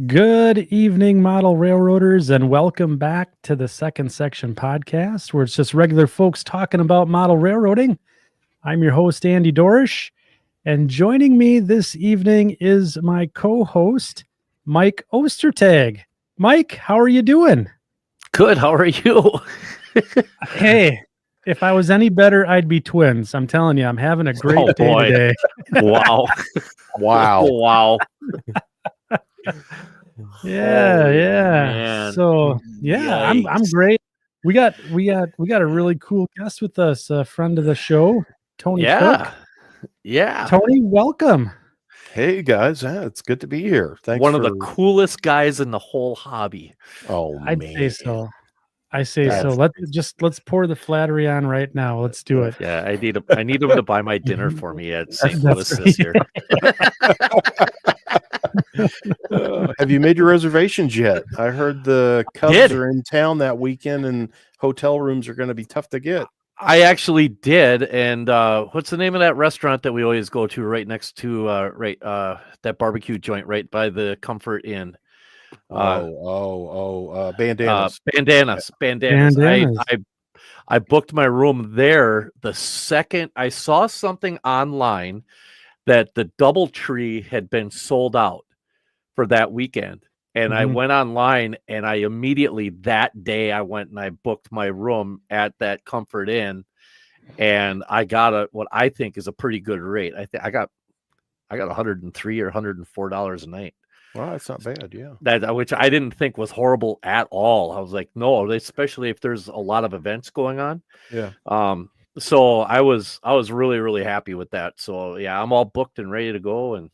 Good evening, model railroaders, and welcome back to the Second Section podcast, where it's just regular folks talking about model railroading. I'm your host, Andy Dorish, and joining me this evening is my co-host, Mike Ostertag. Mike, how are you doing? Good. How are you? Hey, if I was any better, I'd be twins. I'm telling you, I'm having a great day boy. today. Wow. Wow. Wow. Yeah, Holy yeah. man. So yeah, I'm Yikes. great. We got a really cool guest with us, a friend of the show, Tony Cook. Yeah. Tony, welcome. Hey guys, it's good to be here. Thanks One for of the coolest guys in the whole hobby. I'd say man. so. I say That's- so. Let's pour the flattery on right now. Let's do it. Yeah, I need him to buy my dinner for me at St. That's Louis this year. Have you made your reservations yet? I heard the Cubs are in town that weekend and hotel rooms are going to be tough to get. I actually did, and what's the name of that restaurant that we always go to right next to that barbecue joint right by the Comfort Inn? Bandanas. Bandanas. I booked my room there the second I saw something online that the DoubleTree had been sold out for that weekend. And I went online and I immediately that day I went and I booked my room at that Comfort Inn, and I got what I think is a pretty good rate. I got $103 or $104 a night. Well, that's not bad, yeah. That which I didn't think was horrible at all. I was like, no, especially if there's a lot of events going on. Yeah. So I was really, really happy with that. So yeah, I'm all booked and ready to go. And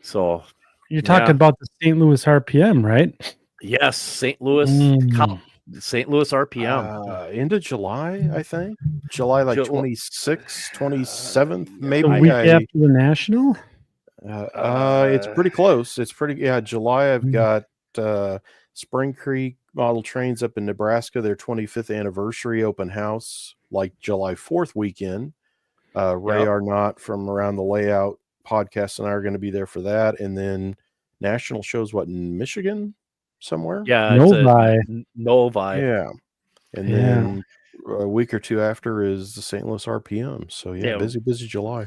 so you're talking about the St. Louis RPM, right? Yes, St. Louis RPM. End of July, I think. July 26th, 27th, maybe. The week after the National? It's pretty close. It's pretty July. I've got Spring Creek Model Trains up in Nebraska, their 25th anniversary open house, like July 4th weekend. Ray Arnott from Around the Layout podcast and I are going to be there for that. And then National shows in Michigan somewhere? Yeah, Novi. Yeah. And then a week or two after is the St. Louis RPM. So busy July.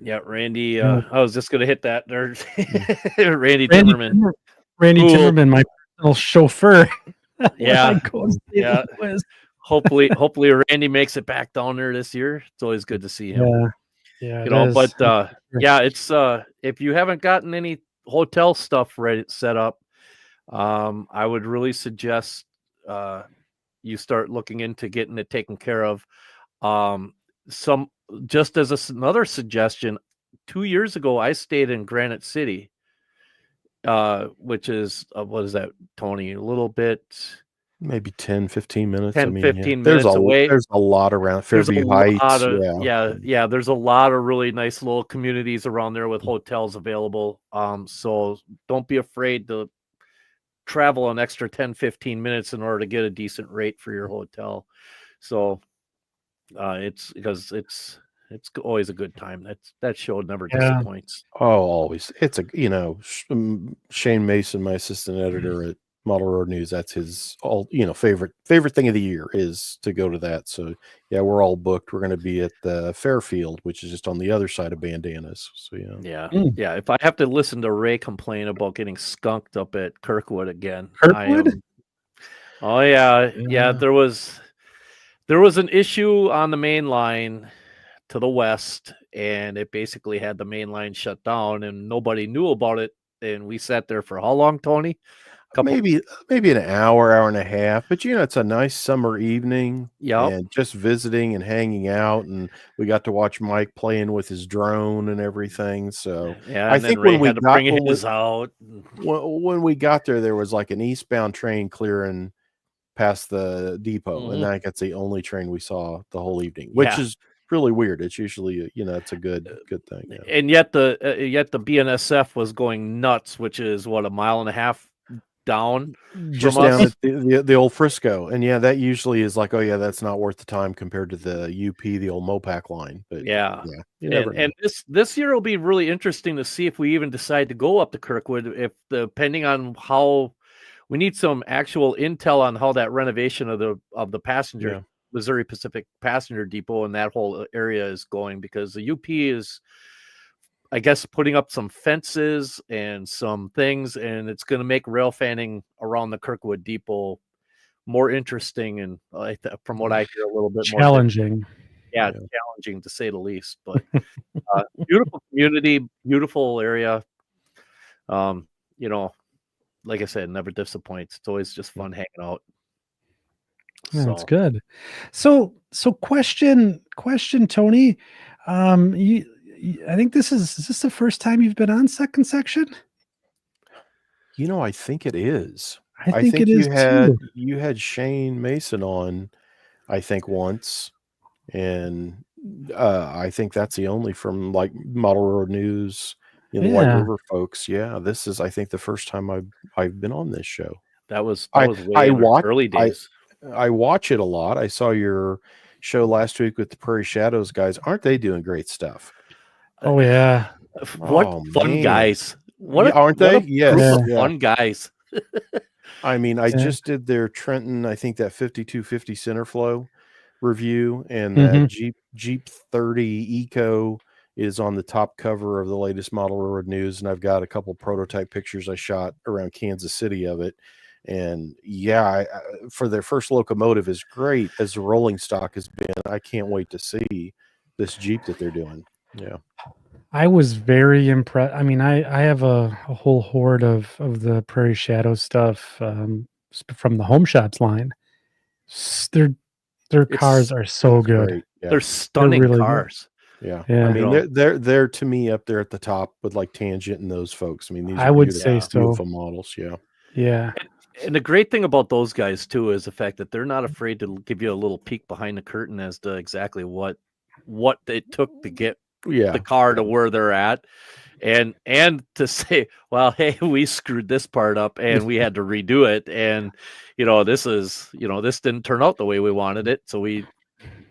Yeah, Randy. I was just going to hit that. Randy Timmerman. Randy Timmerman, my personal chauffeur. Yeah. Hopefully Randy makes it back down there this year. It's always good to see him. Yeah. It's if you haven't gotten any hotel stuff set up, I would really suggest you start looking into getting it taken care of. Just as another suggestion, 2 years ago, I stayed in Granite City, which is, what is that, Tony? A little bit. Maybe 10, 15 minutes. 15 minutes away. There's a lot around Fairview Heights. There's a lot of really nice little communities around there with hotels available. So don't be afraid to travel an extra 10, 15 minutes in order to get a decent rate for your hotel. So it's always a good time. That show never disappoints. Oh, always. It's Shane Mason, my assistant editor at Model Road News. That's his favorite thing of the year is to go to that. So yeah, we're all booked. We're going to be at the Fairfield, which is just on the other side of Bandanas. So yeah. If I have to listen to Ray complain about getting skunked up at Kirkwood again, there was an issue on the main line to the west, and it basically had the main line shut down, and nobody knew about it. And we sat there for how long, Tony? Maybe an hour and a half, but it's a nice summer evening. And just visiting and hanging out, and we got to watch Mike playing with his drone and everything. So I think when we got there was like an eastbound train clearing past the depot, and I think that's the only train we saw the whole evening, which is really weird. It's usually it's a good thing. And yet the BNSF was going nuts, which is what, a mile and a half down just from down us. at the old Frisco. And yeah, that usually is like, oh yeah, that's not worth the time compared to the UP, the old Mopac line. But Yeah. you never know. And this year will be really interesting to see if we even decide to go up to Kirkwood, if depending on how we need some actual intel on how that renovation of the passenger Missouri Pacific passenger depot and that whole area is going, because the UP is, I guess, putting up some fences and some things, and it's going to make rail fanning around the Kirkwood depot more interesting, and from what I hear, a little bit challenging. Challenging to say the least. But beautiful community, beautiful area. You know, like I said, never disappoints. It's always just fun hanging out. Yeah, that's good. So question, Tony. I think is this the first time you've been on Second Section? I think it is. I think it is too. You had Shane Mason on, I think, once, and I think that's the only from like Model Railroad News, the White River folks. Yeah, this is, I think, the first time I've been on this show. That was way in the early days. I watch it a lot. I saw your show last week with the Prairie Shadows guys. Aren't they doing great stuff? Oh yeah. What fun guys. Aren't they? Yes. Group of fun guys. I mean, I just did their Trenton, I think that 5250 center flow review, and that Jeep 30 Eco is on the top cover of the latest Model Railroad News, and I've got a couple prototype pictures I shot around Kansas City of it. And for their first locomotive, as great as the rolling stock has been, I can't wait to see this Jeep that they're doing. Yeah. I was very impressed. I mean, I have a whole horde of the Prairie Shadow stuff from the Home Shops line. Their cars are so good. Yeah. They're stunning really cars. Good. Yeah. I mean, they're to me up there at the top with like Tangent and those folks. I mean, these are beautiful models. Yeah. Yeah. And the great thing about those guys too is the fact that they're not afraid to give you a little peek behind the curtain as to exactly what it took to get the car to where they're at, and to say, well, hey, we screwed this part up and we had to redo it, and this didn't turn out the way we wanted it, so we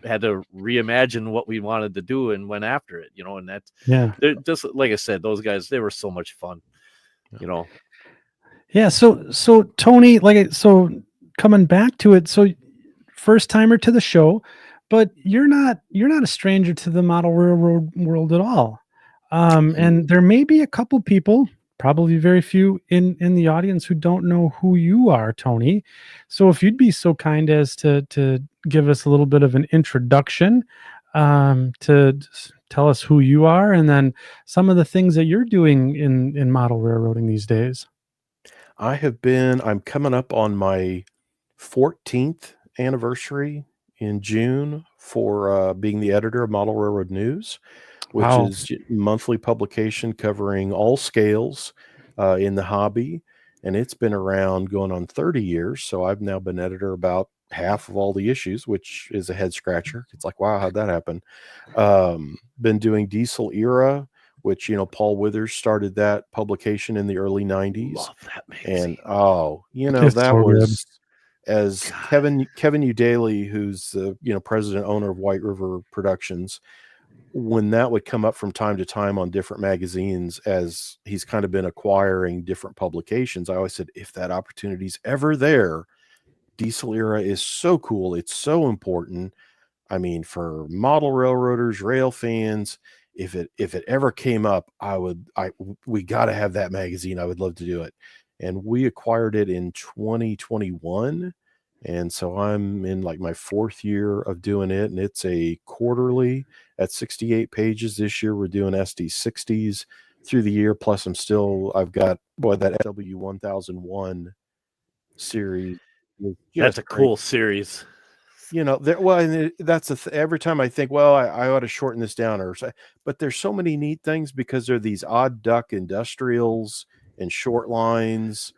had to reimagine what we wanted to do and went after it, and that's just like I said, those guys, they were so much fun. Yeah. So Tony, coming back to it, so first timer to the show, but you're not a stranger to the model railroad world at all. And there may be a couple people, probably very few in the audience, who don't know who you are, Tony. So if you'd be so kind as to give us a little bit of an introduction, to tell us who you are, and then some of the things that you're doing in model railroading these days. I'm coming up on my 14th anniversary in June for being the editor of Model Railroad News, which is a monthly publication covering all scales in the hobby. And it's been around going on 30 years. So I've now been editor about half of all the issues, which is a head scratcher. It's like, wow, how'd that happen? Been doing Diesel Era, which, Paul Withers started that publication in the early 90s. Love that magazine. And, that was good. As Kevin Udaly, who's the, president owner of White River Productions, when that would come up from time to time on different magazines, as he's kind of been acquiring different publications, I always said, if that opportunity's ever there, Diesel Era is so cool. It's so important. I mean, for model railroaders, rail fans, if it ever came up, we got to have that magazine. I would love to do it. And we acquired it in 2021. And so I'm in like my fourth year of doing it. And it's a quarterly at 68 pages. This year we're doing SD60s through the year. Plus I've got that SW1001 series. That's a cool series. That's every time I think, well, I ought to shorten this down, but there's so many neat things because they're these odd duck industrials and short lines,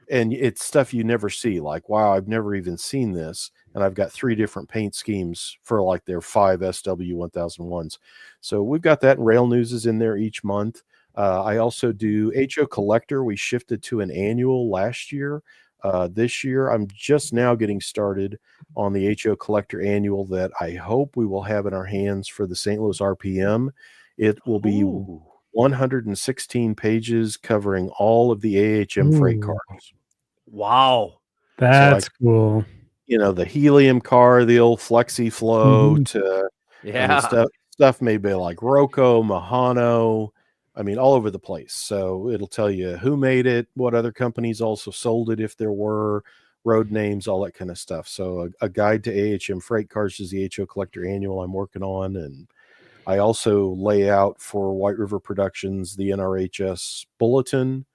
and it's stuff you never see. Like, wow, I've never even seen this. And I've got 3 different paint schemes for like their 5 SW1001s. So we've got that. Rail News is in there each month. I also do HO Collector. We shifted to an annual last year. This year, I'm just now getting started on the HO Collector Annual that I hope we will have in our hands for the St. Louis RPM. It will be 116 pages covering all of the AHM freight cars. Wow. That's cool. The helium car, the old Flexi Flow to stuff made by like Rocco, Mahano, I mean, all over the place. So it'll tell you who made it, what other companies also sold it, if there were, road names, all that kind of stuff. So a guide to AHM freight cars is the HO Collector Annual I'm working on. And I also lay out for White River Productions the NRHS Bulletin,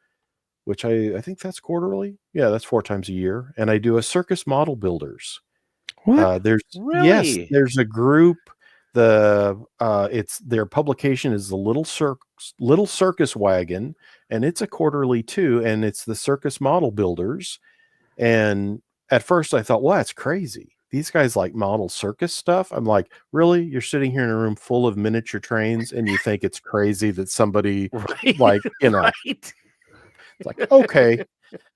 which I think that's quarterly. Yeah, that's 4 times a year. And I do a Circus Model Builders. What? There's a group. It's their publication is the Little Circus Wagon, and it's a quarterly too, and it's the Circus Model Builders. And at first I thought, well, that's crazy. These guys like model circus stuff. I'm like, really? You're sitting here in a room full of miniature trains and you think it's crazy that somebody it's like, okay.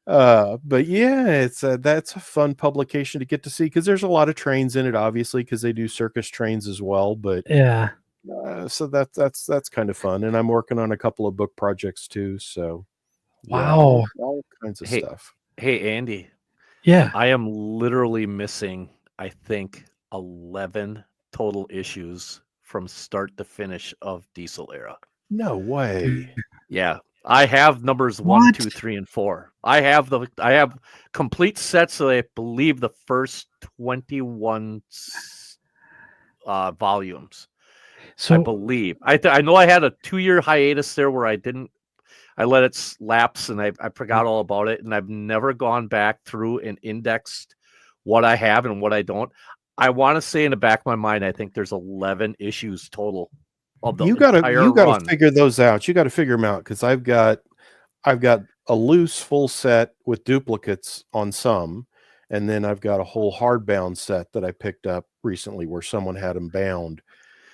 But yeah, it's that's a fun publication to get to see, because there's a lot of trains in it, obviously, because they do circus trains as well. But yeah, so that's kind of fun, and I'm working on a couple of book projects too. So wow, all kinds of stuff. Hey, Andy. Yeah, I am literally missing, I think, 11 total issues from start to finish of Diesel Era. No way. Yeah. I have numbers 1, 2, 3, and 4. I have complete sets of, I believe, the first 21 volumes. So I believe. I know I had a 2-year hiatus there where I let it lapse and I forgot all about it, and I've never gone back through and indexed what I have and what I don't. I want to say in the back of my mind, I think there's 11 issues total. You gotta figure those out. You got to figure them out, because I've got a loose full set with duplicates on some, and then I've got a whole hardbound set that I picked up recently where someone had them bound,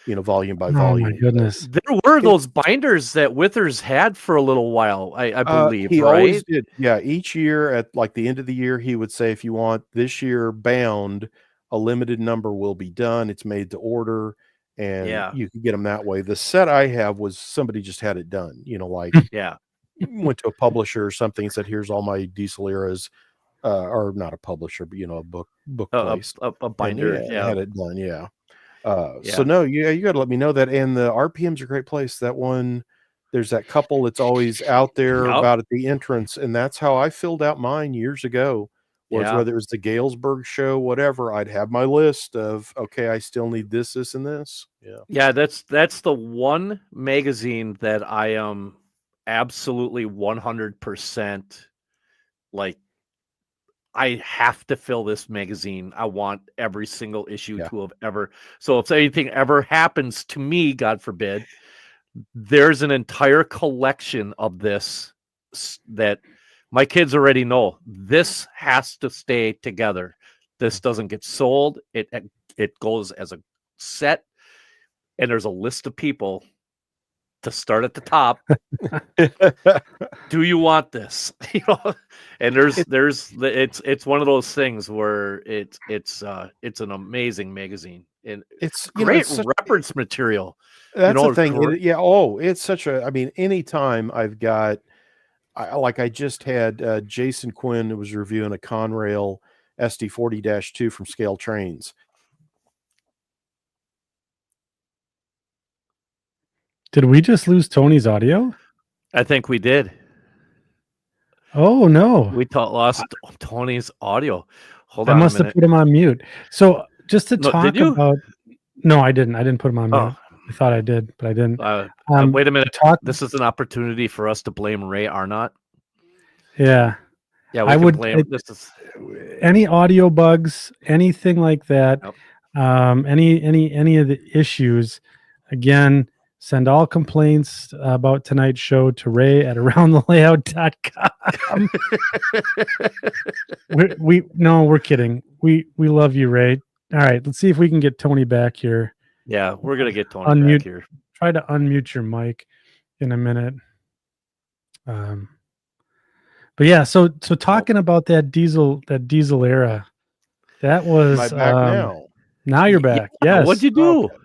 volume by volume. Oh my goodness! There were those binders that Withers had for a little while, I believe. He right? always did. Yeah, each year at like the end of the year, he would say, if you want this year bound, a limited number will be done. It's made to order. And you can get them that way. The set I have was somebody just had it done, like went to a publisher or something and said, here's all my Diesel Eras, or not a publisher, but a book place, a binder. And, had it done. Yeah. So no, you got to let me know that. And the RPM's a great place. That one, there's that couple that's always out there about at the entrance, and that's how I filled out mine years ago. Was whether it was the Galesburg show, whatever, I'd have my list of, okay, I still need this, this, and this. Yeah, that's the one magazine that I am absolutely 100% like, I have to fill this magazine. I want every single issue to have ever. So if anything ever happens to me, God forbid, there's an entire collection of this that my kids already know. This has to stay together. This doesn't get sold. It goes as a set, and there's a list of people to start at the top. Do you want this? And it's one of those things where it's an amazing magazine, and it's great reference material. That's the thing. It's such a. I mean, anytime I've got. I just had Jason Quinn, who was reviewing a Conrail SD40-2 from Scale Trains. Did we just lose Tony's audio? I think we did. Oh no, we lost Tony's audio. Hold on, I must have put him on mute. So just to talk about. No, I didn't. I didn't put him on mute. I thought I did, but I didn't. Wait a minute. This is an opportunity for us to blame Ray Arnott. Yeah. Yeah, I would blame any audio bugs, anything like that. Yep. Any of the issues. Again, send all complaints about tonight's show to Ray at aroundthelayout.com. We're kidding. We love you, Ray. All right, let's see if we can get Tony back here. Yeah, we're gonna get Tony back here. Try to unmute your mic in a minute. But yeah, so talking about that diesel era, that was Am I back now? Now you're back. Yeah, Yes. what'd you do? Okay.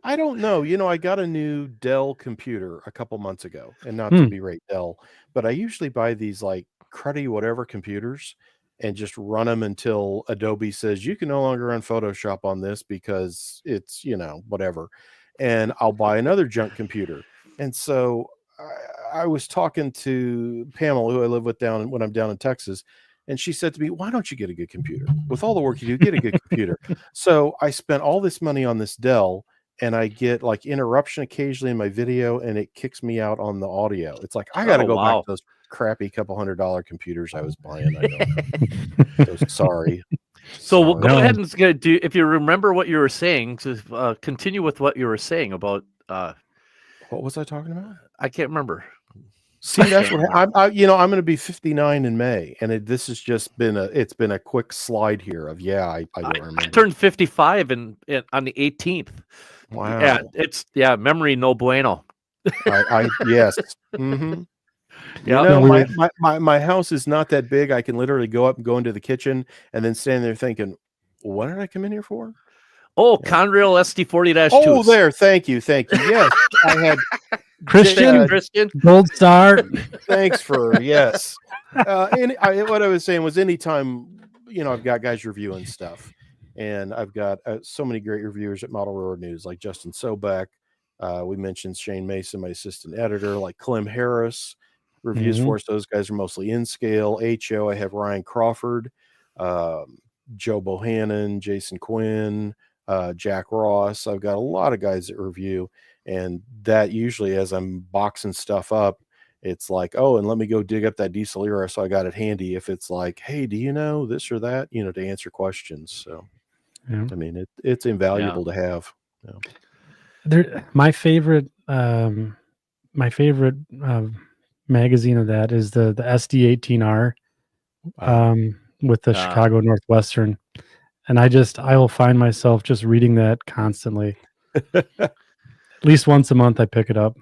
I don't know. I got a new Dell computer a couple months ago, and not to berate Dell, but I usually buy these like cruddy whatever computers and just run them until Adobe says you can no longer run Photoshop on this because it's, whatever. And I'll buy another junk computer. And so I was talking to Pamela, who I live with when I'm down in Texas, and she said to me, "Why don't you get a good computer? With all the work you do, get a good computer." So I spent all this money on this Dell, and I get like interruption occasionally in my video, and it kicks me out on the audio. It's like I got to go back to those crappy couple $100 computers I was buying. I know. So sorry. So we'll go ahead and do. If you remember what you were saying, to continue with what you were saying about. What was I talking about? I can't remember. See, that's what I'm going to be 59 in May, and this has just been a quick slide here of I don't remember. I turned 55 on the 18th. Wow. Yeah, memory no bueno. Yes. Mm-hmm. Yeah. My house is not that big. I can literally go up and go into the kitchen and then stand there thinking, what did I come in here for? Oh, yeah. Conrail ST40-2. Oh, there. Thank you. Yes, I had Christian Gold Star. Thanks for yes. What I was saying was, anytime I've got guys reviewing stuff, and I've got so many great reviewers at Model Railroad News, like Justin Sobek. We mentioned Shane Mason, my assistant editor, like Clem Harris reviews for us. Those guys are mostly in scale. HO, I have Ryan Crawford, Joe Bohannon, Jason Quinn, Jack Ross. I've got a lot of guys that review, and that usually, as I'm boxing stuff up, it's like, oh, and let me go dig up that diesel era, so I got it handy if it's like, hey, do you know this or that, to answer questions. So I mean, it's invaluable to have. My favorite magazine of that is the SD18R with the Chicago Northwestern, and I will find myself just reading that constantly. At least once a month I pick it up.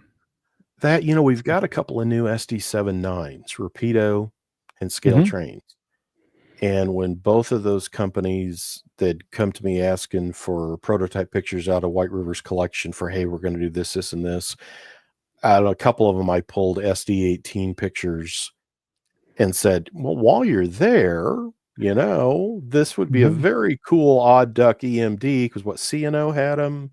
That we've got a couple of new SD79s, Rapido and Scale trains. And when both of those companies that come to me asking for prototype pictures out of White River's collection for, hey, we're going to do this, and this, out of a couple of them, I pulled SD18 pictures and said, well, while you're there, this would be a very cool odd duck EMD, because what CNO had them,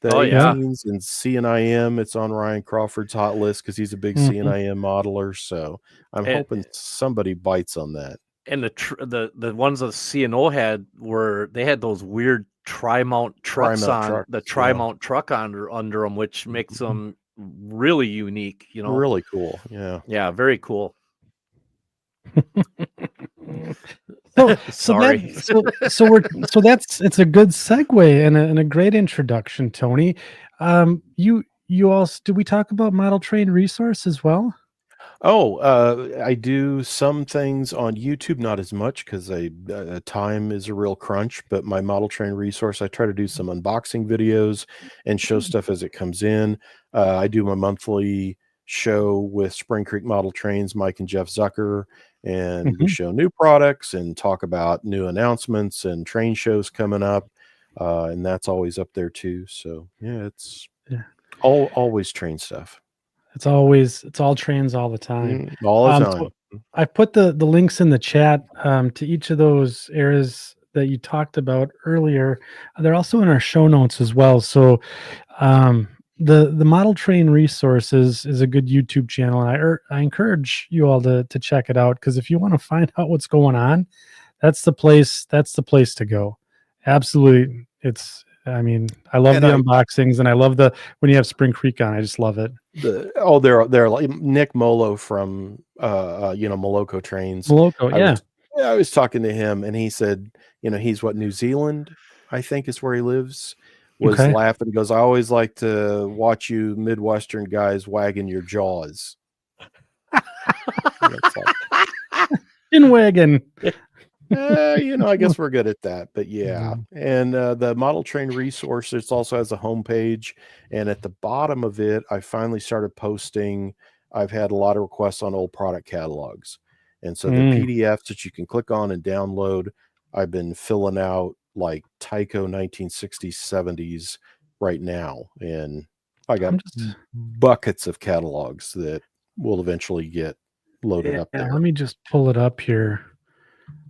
the 18s, and CNIM, it's on Ryan Crawford's hot list because he's a big CNIM modeler. So I'm hoping somebody bites on that. And the ones that CNO had they had those weird tri-mount trucks tri-mount truck under them, which makes them really unique. Really cool. Yeah, very cool. Sorry. It's a good segue and a great introduction, Tony. You also, did we talk about Model Train Resource as well? I do some things on YouTube, not as much because time is a real crunch, but my Model Train Resource, I try to do some unboxing videos and show stuff as it comes in. I do my monthly show with Spring Creek Model Trains, Mike and Jeff Zucker, and we show new products and talk about new announcements and train shows coming up, and that's always up there too. So it's always train stuff. It's all trains all the time. All the time. So I put the links in the chat to each of those areas that you talked about earlier. They're also in our show notes as well. So the Model Train Resources is a good YouTube channel, and I encourage you all to check it out, because if you want to find out what's going on, that's the place to go. Absolutely. I love the unboxings, and I love when you have Spring Creek on. I just love it. They're like Nick Molo from Moloko Trains. Moloko, I was talking to him, and he said, he's New Zealand, I think is where he lives. Was laughing. He goes, I always like to watch you Midwestern guys wagging your jaws. In wagon. I guess we're good at that, but yeah. And the Model Train Resource, it also has a homepage, and at the bottom of it, I finally started posting I've had a lot of requests on old product catalogs. And so they're PDFs that you can click on and download. I've been filling out like Tyco 1960s, 70s right now. And I got buckets of catalogs that will eventually get loaded up there. Let me just pull it up here.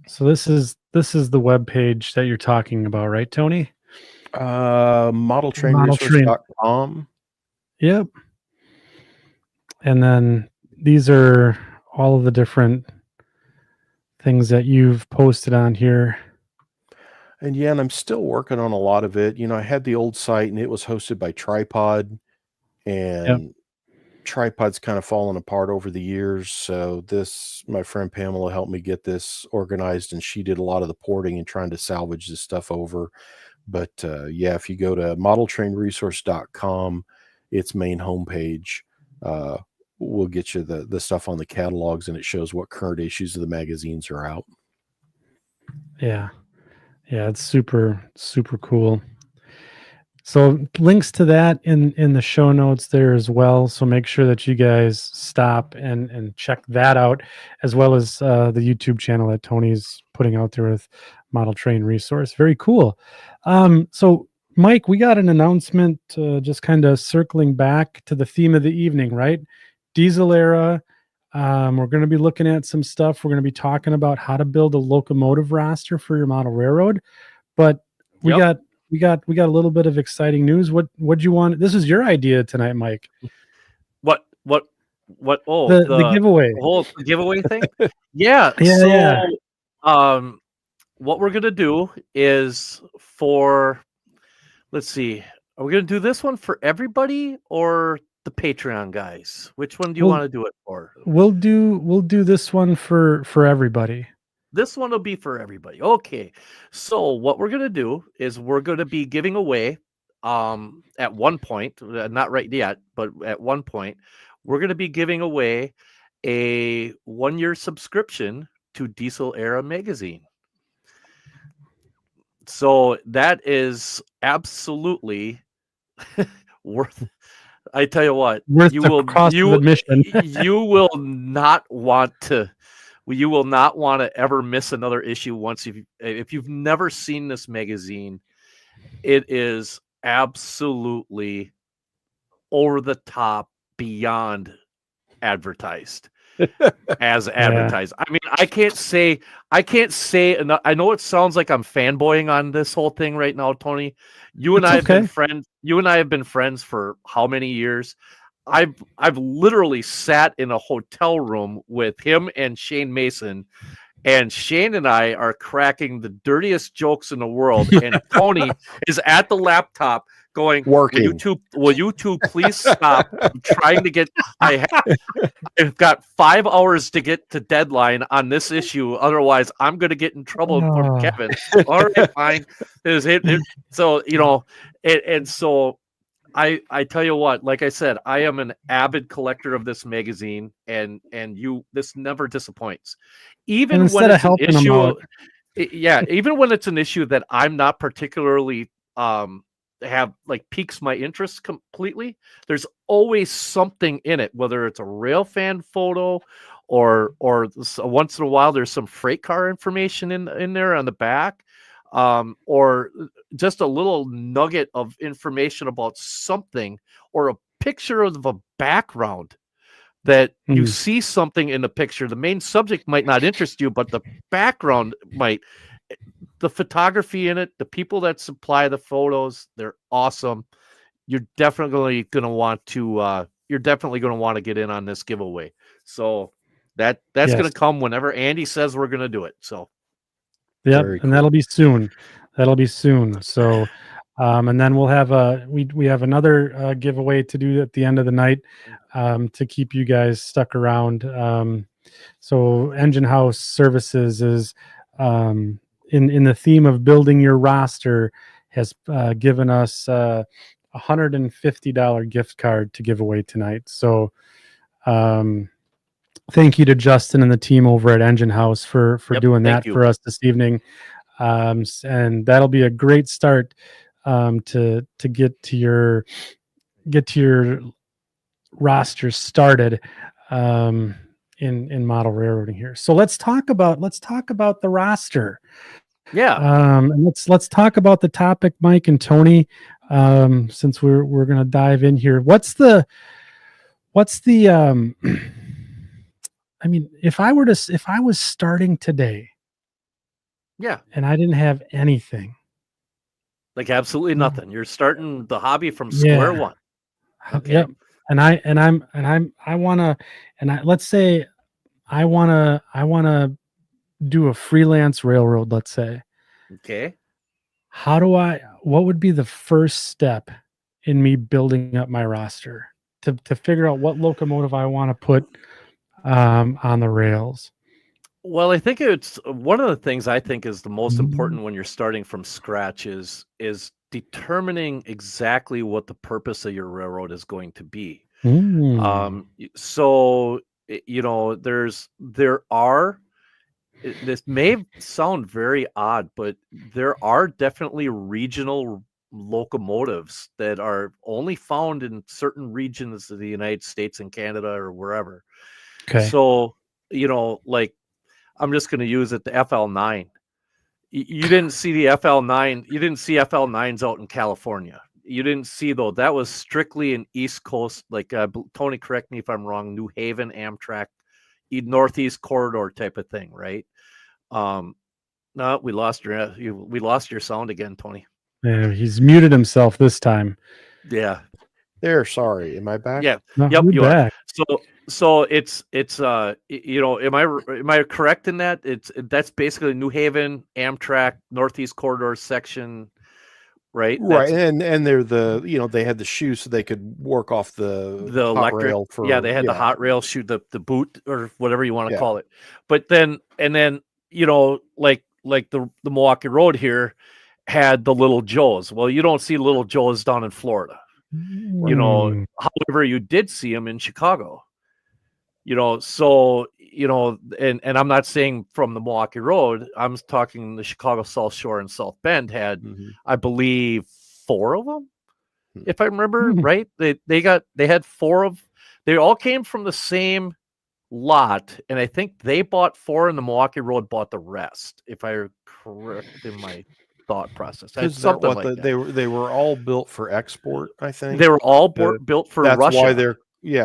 So this is the web page that you're talking about, right, Tony? Modeltrainresource.com. Yep. And then these are all of the different things that you've posted on here. And yeah, and I'm still working on a lot of it. I had the old site and it was hosted by Tripod, and Tripod's kind of fallen apart over the years. So my friend Pamela helped me get this organized, and she did a lot of the porting and trying to salvage this stuff over. But yeah, if you go to modeltrainresource.com, its main homepage, will get you the stuff on the catalogs, and it shows what current issues of the magazines are out. Yeah, it's super, super cool. So links to that in the show notes there as well. So make sure that you guys stop and check that out, as well as the YouTube channel that Tony's putting out there with Model Train Resource. Very cool. So Mike, we got an announcement, just kind of circling back to the theme of the evening, right? Diesel era. We're going to be looking at some stuff. We're going to be talking about how to build a locomotive roster for your model railroad, but we got a little bit of exciting news. What do you want? This is your idea tonight, Mike. What? Oh, the giveaway. The whole giveaway thing. Yeah. So, what we're gonna do is let's see. Are we gonna do this one for everybody or the Patreon guys? Which one do you want to do it for? We'll do this one for everybody. This one will be for everybody. Okay. So what we're going to do is we're going to be giving away at one point, not right yet, but at one point, we're going to be giving away a 1-year subscription to Diesel Era magazine. So that is absolutely worth. I tell you what, you will not want to. You will not want to ever miss another issue if you've never seen this magazine. It is absolutely over the top, beyond advertised. As advertised. I mean, I can't say enough. I know it sounds like I'm fanboying on this whole thing right now, Tony. You and I have been friends for how many years? I've literally sat in a hotel room with him and Shane Mason, and Shane and I are cracking the dirtiest jokes in the world, and Tony is at the laptop going, working. Will you two please stop? I'm trying to get. I've got 5 hours to get to deadline on this issue. Otherwise, I'm going to get in trouble from Kevin. All right, fine. So so. I tell you what, like I said, I am an avid collector of this magazine, and this never disappoints. Even when it's an issue, even when it's an issue that I'm not particularly have piques my interest completely, there's always something in it, whether it's a rail fan photo or once in a while there's some freight car information in there on the back. Or just a little nugget of information about something, or a picture of a background that you see something in the picture. The main subject might not interest you, but the background might. The photography in it, the people that supply the photos, they're awesome. You're definitely going to want to. You're definitely going to want to get in on this giveaway. So that's going to come whenever Andy says we're going to do it. So. Yep, and that'll be soon. So, and then we'll have we have another giveaway to do at the end of the night, to keep you guys stuck around. So Engine House Services is in the theme of building your roster, has given us a $150 gift card to give away tonight. So thank you to Justin and the team over at Engine House for doing that for us this evening. And that'll be a great start to get to your roster started. in model railroading here. So let's talk about the roster. Yeah. And let's talk about the topic, Mike and Tony. Since we're gonna dive in here. What's the I mean, if I was starting today, Yeah, and I didn't have anything, like absolutely nothing. You're starting the hobby from Yeah. square one. Okay. Yep. Let's say I wanna do a freelance railroad, let's say. Okay. What would be the first step in me building up my roster to figure out what locomotive I want to put on the rails? Well, I think it's one of the things I think is the most Mm. important when you're starting from scratch is determining exactly what the purpose of your railroad is going to be. Mm. So this may sound very odd, but there are definitely regional locomotives that are only found in certain regions of the United States and Canada or wherever. Okay. So, like I'm just going to use it, the FL9. You didn't see the FL9. You didn't see FL9s out in California. You didn't see, though. That was strictly an East Coast, like Tony, correct me if I'm wrong, New Haven, Amtrak, Northeast corridor type of thing, right? No, we lost your sound again, Tony. Yeah, he's muted himself this time. Yeah. There, sorry. Am I back? Yeah. No, Yep, you're you back. are. So it's am I correct in that? That's basically New Haven, Amtrak, Northeast Corridor section, right? Right. That's And they're they had the shoe so they could work off the hot electric. rail Yeah, they had the hot rail shoe, the boot or whatever you want to call it. But then like the Milwaukee Road here had the Little Joes. Well, you don't see Little Joes down in Florida. However, you did see them in Chicago. So and I'm not saying from the Milwaukee Road. I'm talking the Chicago South Shore and South Bend had, I believe, 4 of them, if I remember right. They had 4 of. They all came from the same lot, and I think they bought 4, and the Milwaukee Road bought the rest. If I'm correct in my thought process, something like that. They were all built for export. I think they were all built for that's Russia. why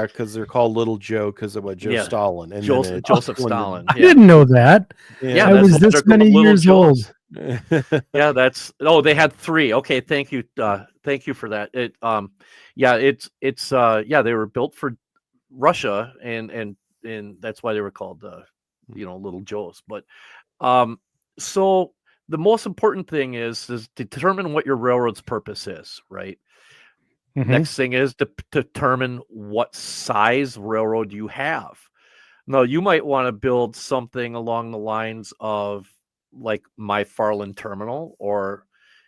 because they're called Little Joe because of what Stalin and Joseph Stalin. I didn't know that. Yeah, I was this many years old. Yeah, they had 3. Okay, thank you for that. They were built for Russia, and that's why they were called Little Joes. But so the most important thing is determine what your railroad's purpose is, right? Next thing is to determine what size railroad you have. Now, you might want to build something along the lines of like my Farland Terminal, or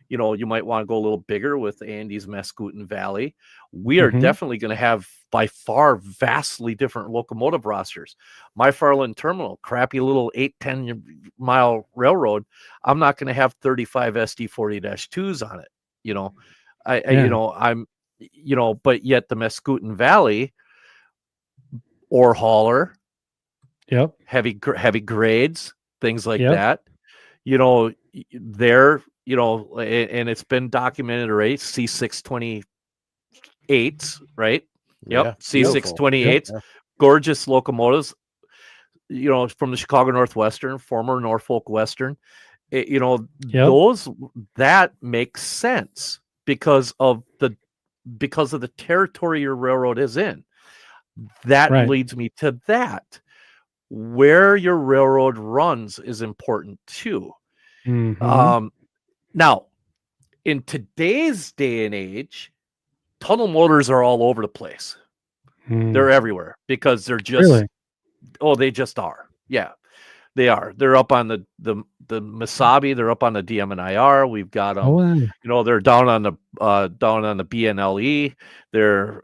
you might want to go a little bigger with Andy's Mascoutin Valley. We are definitely going to have by far vastly different locomotive rosters. My Farland Terminal, crappy little 8-10 mile railroad, I'm not going to have 35 SD40-2s on it. But yet the Mascoutin Valley ore hauler, heavy grades, things like that. There, and it's been documented already. C628s, right? Yep, C628s, gorgeous locomotives. From the Chicago Northwestern, former Norfolk Western. Those that makes sense because of the territory your railroad is in. That leads me to that. Where your railroad runs is important too. Now, in today's day and age, tunnel motors are all over the place. They're everywhere because they're just they just are. Yeah, they are. They're up on the Mesabi. They're up on the DM&IR. We've got them. They're down on the BNLE. They're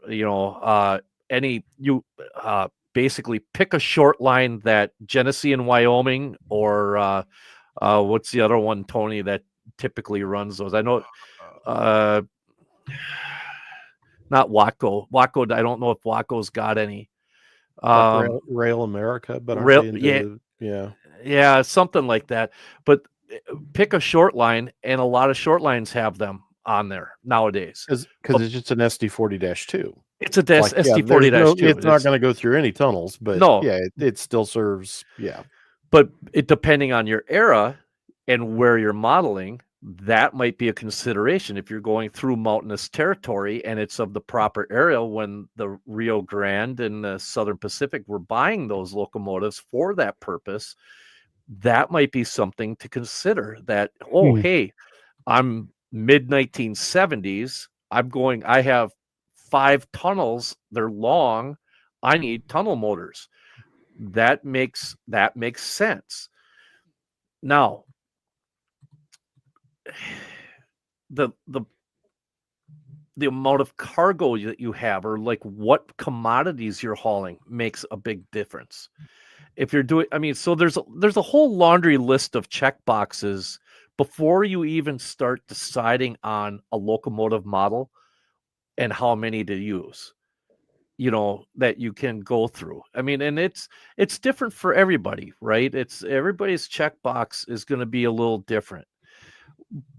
basically pick a short line that Genesee in Wyoming, or what's the other one, Tony, that typically runs those? I know not Watco. I don't know if Watco's got any. Like Rail America, but aren't they into, yeah, something like that. But pick a short line, and a lot of short lines have them on there nowadays. Because it's just an SD40-2. It's a SD40-2. It's not going to go through any tunnels, but no, it still serves. Yeah. But depending on your era and where you're modeling, that might be a consideration if you're going through mountainous territory and it's of the proper area. When the Rio Grande and the Southern Pacific were buying those locomotives for that purpose, that might be something to consider. That, hey, I'm mid 1970s. I have 5 tunnels. They're long. I need tunnel motors. That makes sense. Now, the amount of cargo that you have, or like what commodities you're hauling, makes a big difference. If you're doing, so there's a whole laundry list of check boxes before you even start deciding on a locomotive model and how many to use, that you can go through. And it's different for everybody, right? Everybody's checkbox is going to be a little different.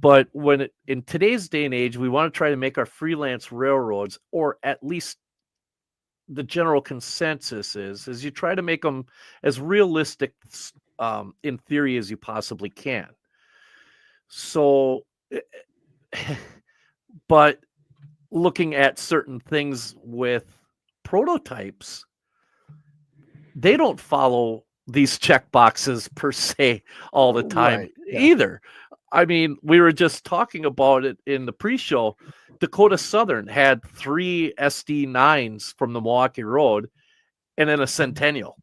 But in today's day and age, we want to try to make our freelance railroads, or at least the general consensus is you try to make them as realistic in theory as you possibly can. So, but looking at certain things with prototypes, they don't follow these check boxes per se all the time either. We were just talking about it in the pre-show. Dakota Southern had 3 SD9s from the Milwaukee Road and then a Centennial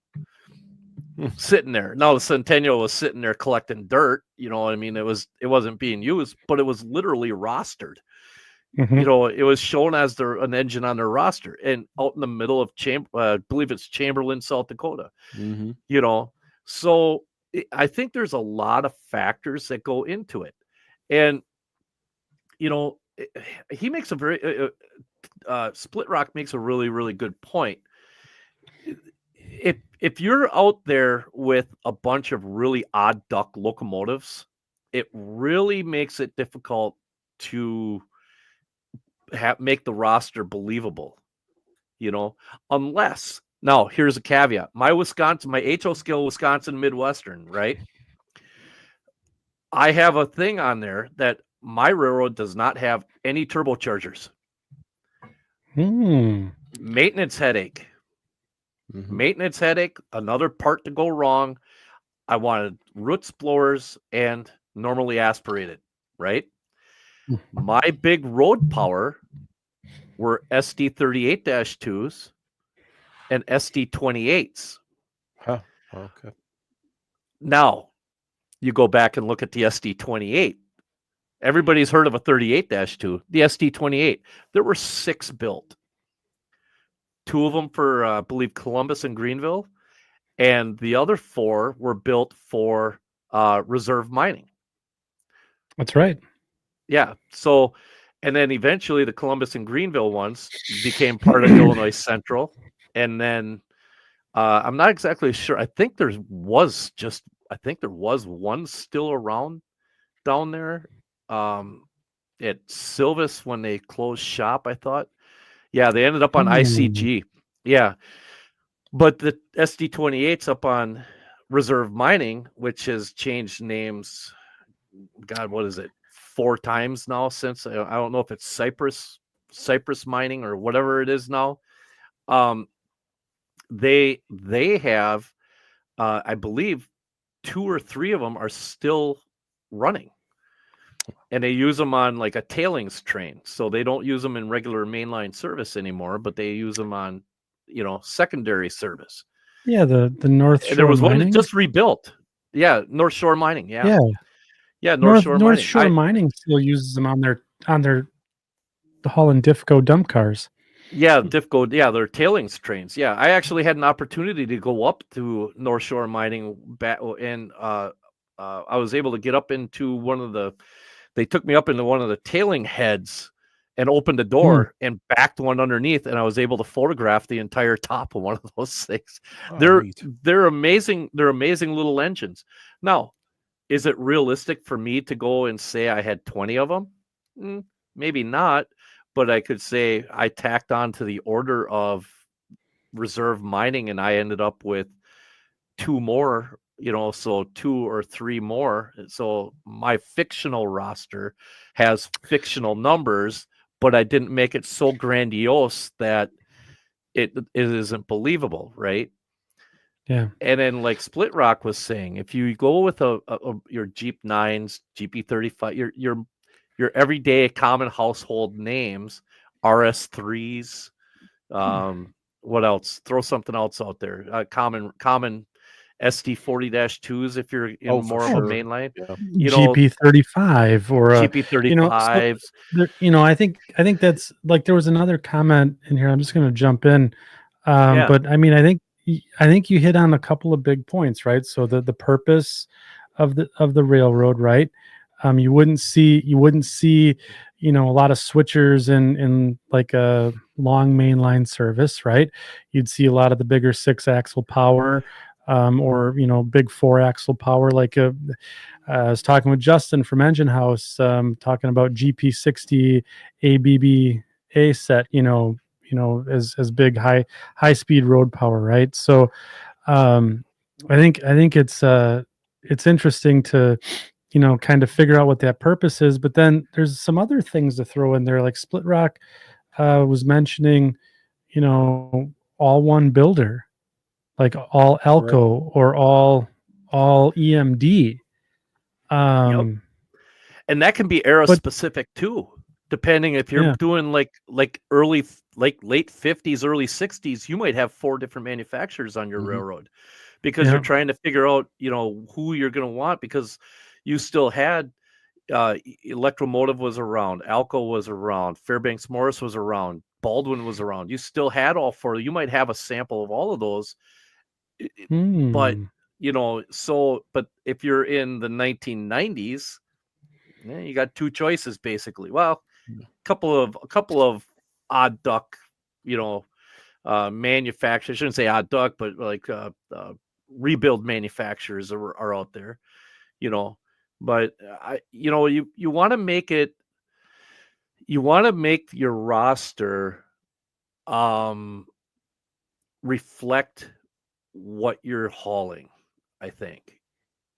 sitting there. Now the Centennial was sitting there collecting dirt, it wasn't being used, but it was literally rostered. It was shown as an engine on their roster, and out in the middle of I believe it's Chamberlain, South Dakota. So I think there's a lot of factors that go into it. And, he makes a very, Split Rock makes a really, really good point. If you're out there with a bunch of really odd duck locomotives, it really makes it difficult to make the roster believable, unless, now here's a caveat. My HO scale Wisconsin Midwestern, right? I have a thing on there that my railroad does not have any turbochargers. Maintenance headache. Maintenance headache, another part to go wrong. I wanted roots blowers and normally aspirated, right? My big road power were SD38-2s and SD28s. Huh. Okay. Now, you go back and look at the SD28. Everybody's heard of a 38-2. The SD28, there were 6 built. 2 of them for, I believe, Columbus and Greenville, and the other 4 were built for reserve mining. That's right. Yeah. So, and then eventually the Columbus and Greenville ones became part of Illinois Central. And then I'm not exactly sure. I think there was one still around down there at Silvis when they closed shop, I thought. Yeah, they ended up on ICG. Yeah. But the SD28's up on reserve mining, which has changed names. God, what is it? 4 times now since. I don't know if it's Cypress mining or whatever it is now. They have, I believe, 2 or 3 of them are still running, and they use them on like a tailings train. So they don't use them in regular mainline service anymore, but they use them on, secondary service. Yeah, the North Shore. There was mining? one that just rebuilt. Yeah, North Shore Mining. Yeah. North Shore Mining still uses them on their the Holland Diffco dump cars. Yeah, Diffco. Yeah, they're tailings trains. Yeah, I actually had an opportunity to go up to North Shore Mining and I was able to get up into they took me up into one of the tailing heads and opened the door and backed one underneath, and I was able to photograph the entire top of one of those things. Oh, neat. They're amazing. They're amazing little engines. Now, is it realistic for me to go and say I had 20 of them? Maybe not, but I could say I tacked on to the order of reserve mining, and I ended up with 2 more, so 2 or 3 more. So my fictional roster has fictional numbers, but I didn't make it so grandiose that it isn't believable, right? Yeah. And then, like Split Rock was saying, if you go with your Jeep 9s, GP35, your everyday common household names, RS3s, what else? Throw something else out there. Common SD40-2s if you're in more of a main line. Yeah. GP35 or GP35s. I think that's like, there was another comment in here. I'm just going to jump in. But I mean, I think you hit on a couple of big points, right? So the purpose of the railroad, right? You wouldn't see a lot of switchers in like a long mainline service, right? You'd see a lot of the bigger 6-axle power, or big 4-axle power. Like I was talking with Justin from Engine House, talking about GP60 ABB set, as big high speed road power, right? So I think it's interesting to kind of figure out what that purpose is, but then there's some other things to throw in there. Like Split Rock was mentioning, all one builder, like all Alco or all EMD. Yep. And that can be era specific too, depending if you're doing like late 50s, early 60s, you might have 4 different manufacturers on your railroad because you're trying to figure out, who you're going to want, because you still had Electromotive was around, Alco was around, Fairbanks Morris was around, Baldwin was around. You still had all 4. You might have a sample of all of those, but but if you're in the 1990s, you got 2 choices basically. Well, a couple of odd duck, manufacturers. I shouldn't say odd duck, but like rebuild manufacturers are out there, But you want to make it. You want to make your roster reflect what you're hauling, I think.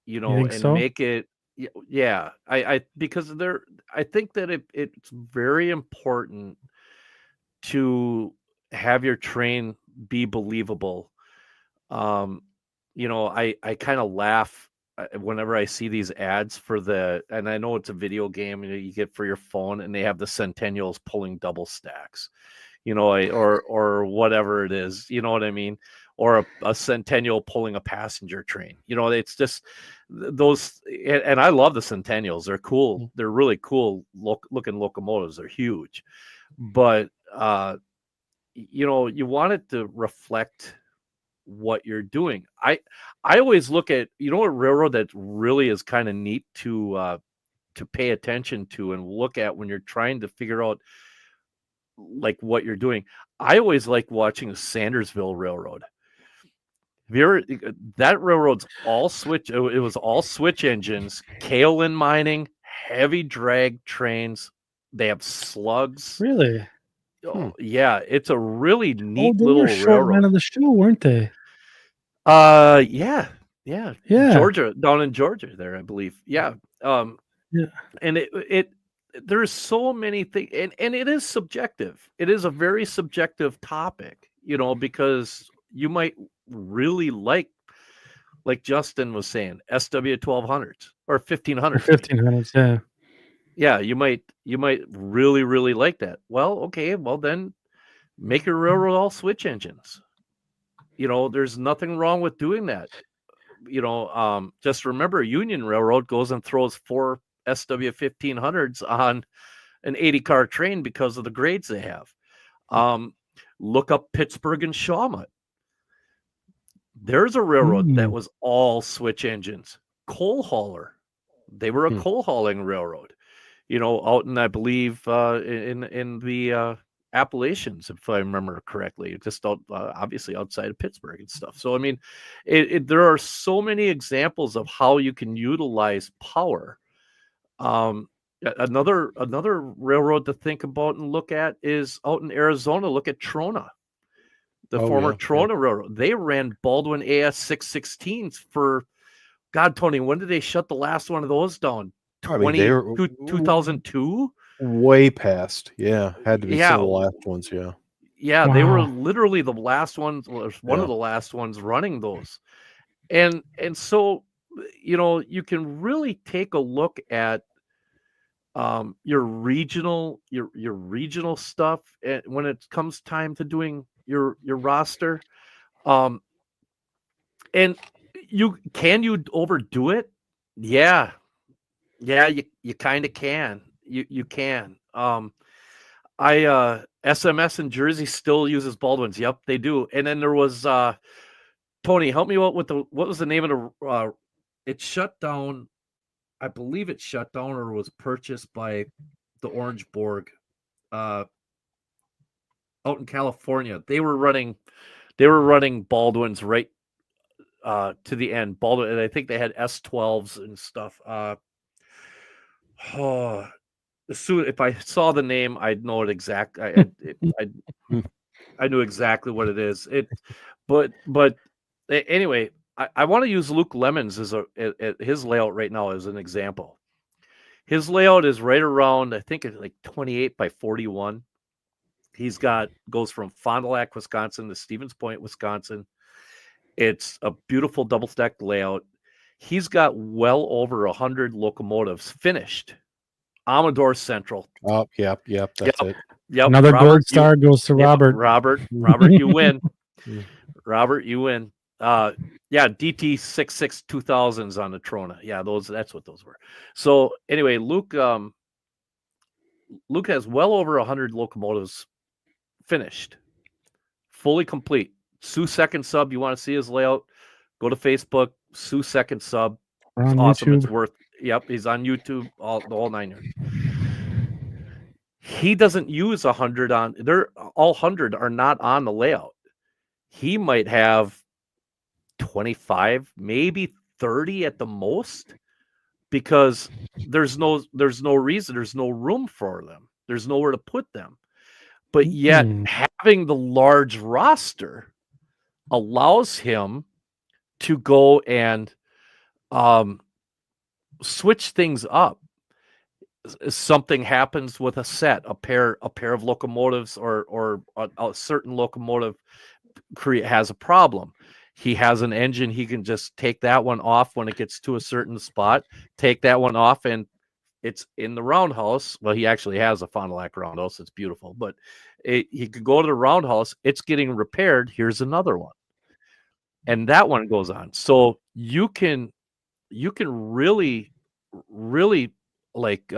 think and so? make it. Yeah, I because I think that it's very important to have your train be believable. I kind of laugh whenever I see these ads and I know it's a video game you get for your phone, and they have the Centennials pulling double stacks, or whatever it is, you know what I mean? Or a Centennial pulling a passenger train. It's just those, and I love the Centennials. They're cool. They're really cool looking locomotives. They're huge, but you want it to reflect what you're doing. I always look at, a railroad that really is kind of neat to pay attention to and look at when you're trying to figure out like what you're doing. I always like watching the Sandersville Railroad. That railroad's all switch. It was all switch engines, kaolin mining, heavy drag trains. They have slugs. Really? Oh, yeah, it's a really neat they little were short railroad. men of the show, weren't they? Yeah. Georgia, down in Georgia there, I believe. Yeah. And there's so many things, and it is subjective. It is a very subjective topic, because you might really like Justin was saying, SW 1200s or 1500s. 1500s, yeah. Yeah, you might really, really like that. Well, okay, well then make your railroad all switch engines. There's nothing wrong with doing that. Just remember, Union Railroad goes and throws 4 SW 1500s on an 80-car train because of the grades they have. Look up Pittsburgh and Shawmut. There's a railroad that was all switch engines. Coal hauler. They were a coal hauling railroad. out in, I believe, in the Appalachians, if I remember correctly, just obviously outside of Pittsburgh and stuff. So, I mean, there are so many examples of how you can utilize power. Another railroad to think about and look at is out in Arizona. Look at Trona, the former Trona Railroad. They ran Baldwin AS 616s for, God, Tony, when did they shut the last one of those down? 2002? Way past. Yeah. Had to be some of the last ones. Yeah. Yeah, wow. They were literally the last ones, one of the last ones running those. And so, you can really take a look at your regional stuff when it comes time to doing your roster. And you overdo it? Yeah, you kind of can. You can. SMS in Jersey still uses Baldwin's. Yep, they do. And then there was Tony, help me out with what was the name of the it shut down. I believe it shut down or was purchased by the Orangeburg out in California. They were running Baldwins right to the end. Baldwin, and I think they had S12s and stuff. Soon, if I saw the name, I'd know it exact. I knew exactly what it is. But anyway, I want to use Luke Lemons as his layout right now as an example. His layout is right around, I think it's like 28 by 41. Goes from Fond du Lac, Wisconsin to Stevens Point, Wisconsin. It's a beautiful double stacked layout. He's got well over 100 locomotives finished. Amador Central. Oh, yep. That's it. Yep. Another gold star goes to Robert. Robert, you win. Robert, you win. DT 66 2000s on the Trona. Yeah, that's what those were. So anyway, Luke has well over 100 locomotives finished, fully complete. Sue Second Sub, you want to see his layout? Go to Facebook, Sue Second Sub. It's awesome. YouTube. It's worth. Yep, he's on YouTube, the whole 9 yards. He doesn't use 100 on. All 100 are not on the layout. He might have 25, maybe 30 at the most, because there's no reason, there's no room for them. There's nowhere to put them. But yet having the large roster allows him to go and switch things up. Something happens with a set, a pair of locomotives or a certain locomotive has a problem. He has an engine. He can just take that one off when it gets to a certain spot, take that one off, and it's in the roundhouse. Well, he actually has a Fond du Lac roundhouse. It's beautiful, but he could go to the roundhouse. It's getting repaired. Here's another one. And that one goes on. So you can really like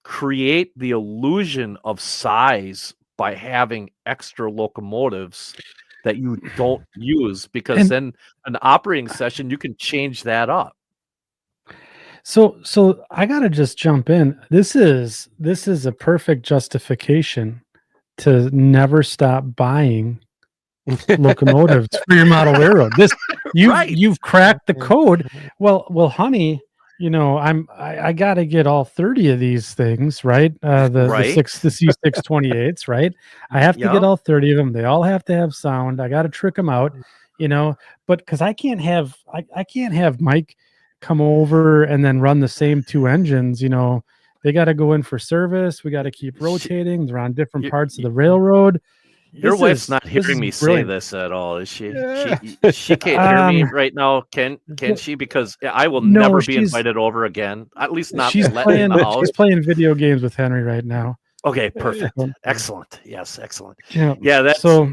create the illusion of size by having extra locomotives that you don't use, because then an operating session, you can change that up. So I got to just jump in. This is a perfect justification to never stop buying locomotives for your model railroad. You've cracked the code. Well, honey, I got to get all 30 of these things, right? The C628s, right? I have to get all 30 of them. They all have to have sound. I got to trick them out, but because I can't have Mike come over and then run the same two engines. They got to go in for service. We got to keep rotating. They're on different parts of the railroad. Your wife's not hearing me say this at all, is she? She can't hear me right now. Can she? Because I will never be invited over again. At least not. She's playing video games with Henry right now. Okay, perfect, excellent. Yes, excellent. Yeah, that's so.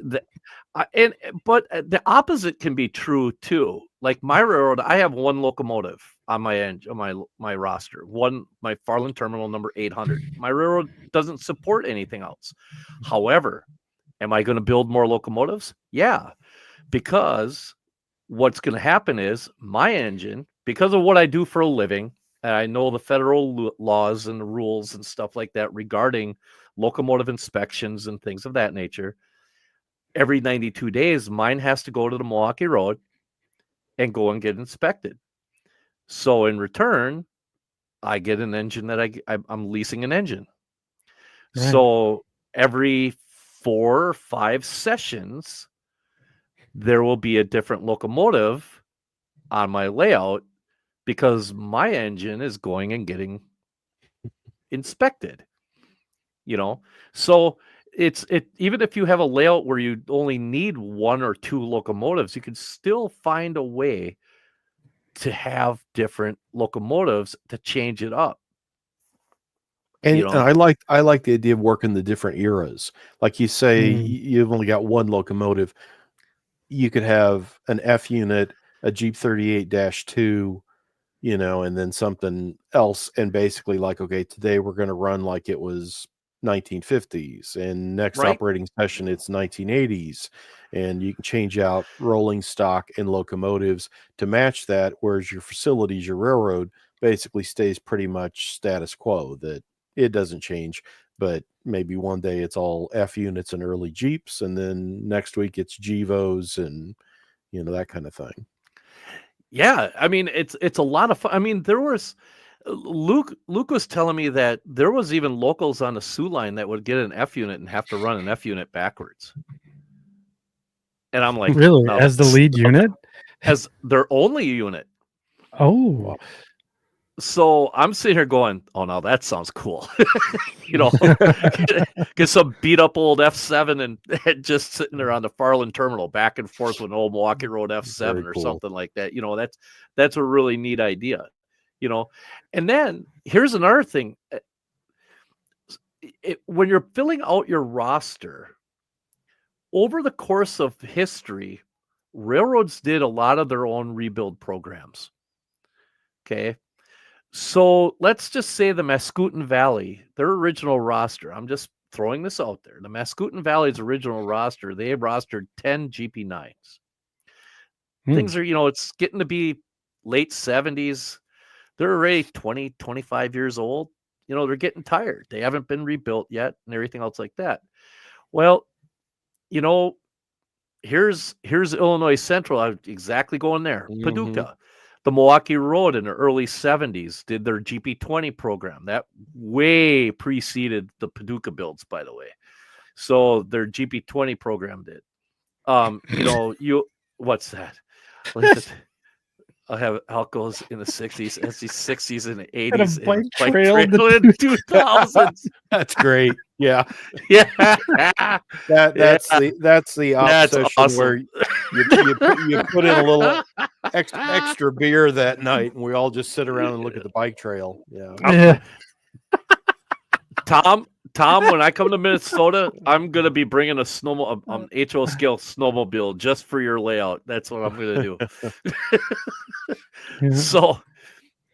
But the opposite can be true too. Like my railroad, I have one locomotive on my roster. My Farland Terminal number 800. My railroad doesn't support anything else. However, am I going to build more locomotives? Yeah, because what's going to happen is my engine, because of what I do for a living, And I know the federal laws and the rules and stuff like that regarding locomotive inspections and things of that nature. Every 92 days, mine has to go to the Milwaukee Road and go and get inspected. So in return, I get an engine that I'm leasing an engine. Right. So every 4 or 5 sessions, there will be a different locomotive on my layout because my engine is going and getting inspected. So even if you have a layout where you only need 1 or 2 locomotives, you can still find a way to have different locomotives to change it up. And I like the idea of working the different eras. Like you say, you've only got 1 locomotive. You could have an F unit, a Jeep 38-2, and then something else. And basically like, okay, today we're going to run like it was 1950s, and next operating session it's 1980s, and you can change out rolling stock and locomotives to match that, whereas your facilities, your railroad, basically stays pretty much status quo, that it doesn't change. But maybe one day it's all F units and early Jeeps, and then next week it's Gevos and that kind of thing. Yeah, I mean it's a lot of fun. I mean, there was Luke was telling me that there was even locals on the Sioux line that would get an F unit and have to run an F unit backwards. And I'm like, really? No, as the lead unit? As their only unit. Oh. Wow. So I'm sitting here going, oh, no, that sounds cool. Get some beat up old F7 and just sitting there on the Farland terminal back and forth with an old Milwaukee Road F7 or something like that. That's a really neat idea. And then here's another thing. When you're filling out your roster, over the course of history, railroads did a lot of their own rebuild programs. Okay. So let's just say the Mascoutin Valley, their original roster, I'm just throwing this out there. The Mascoutin Valley's original roster, they rostered 10 GP9s. Things are, it's getting to be late 70s. They're already 20, 25 years old. They're getting tired. They haven't been rebuilt yet and everything else like that. Well, here's Illinois Central. I'm exactly going there. Mm-hmm. Paducah. The Milwaukee Road in the early 70s did their GP20 program. That way preceded the Paducah builds, by the way. So their GP20 program did. What's that? I'll have Alcos in the 60s, SC60s in the 80s, and bike trail in the 2000s. That's great. Yeah. Yeah. That's the opposition awesome. Where you put in a little extra beer that night, and we all just sit around and look at the bike trail. Yeah. Tom, when I come to Minnesota, I'm gonna be bringing a HO scale snowmobile just for your layout. That's what I'm gonna do. So,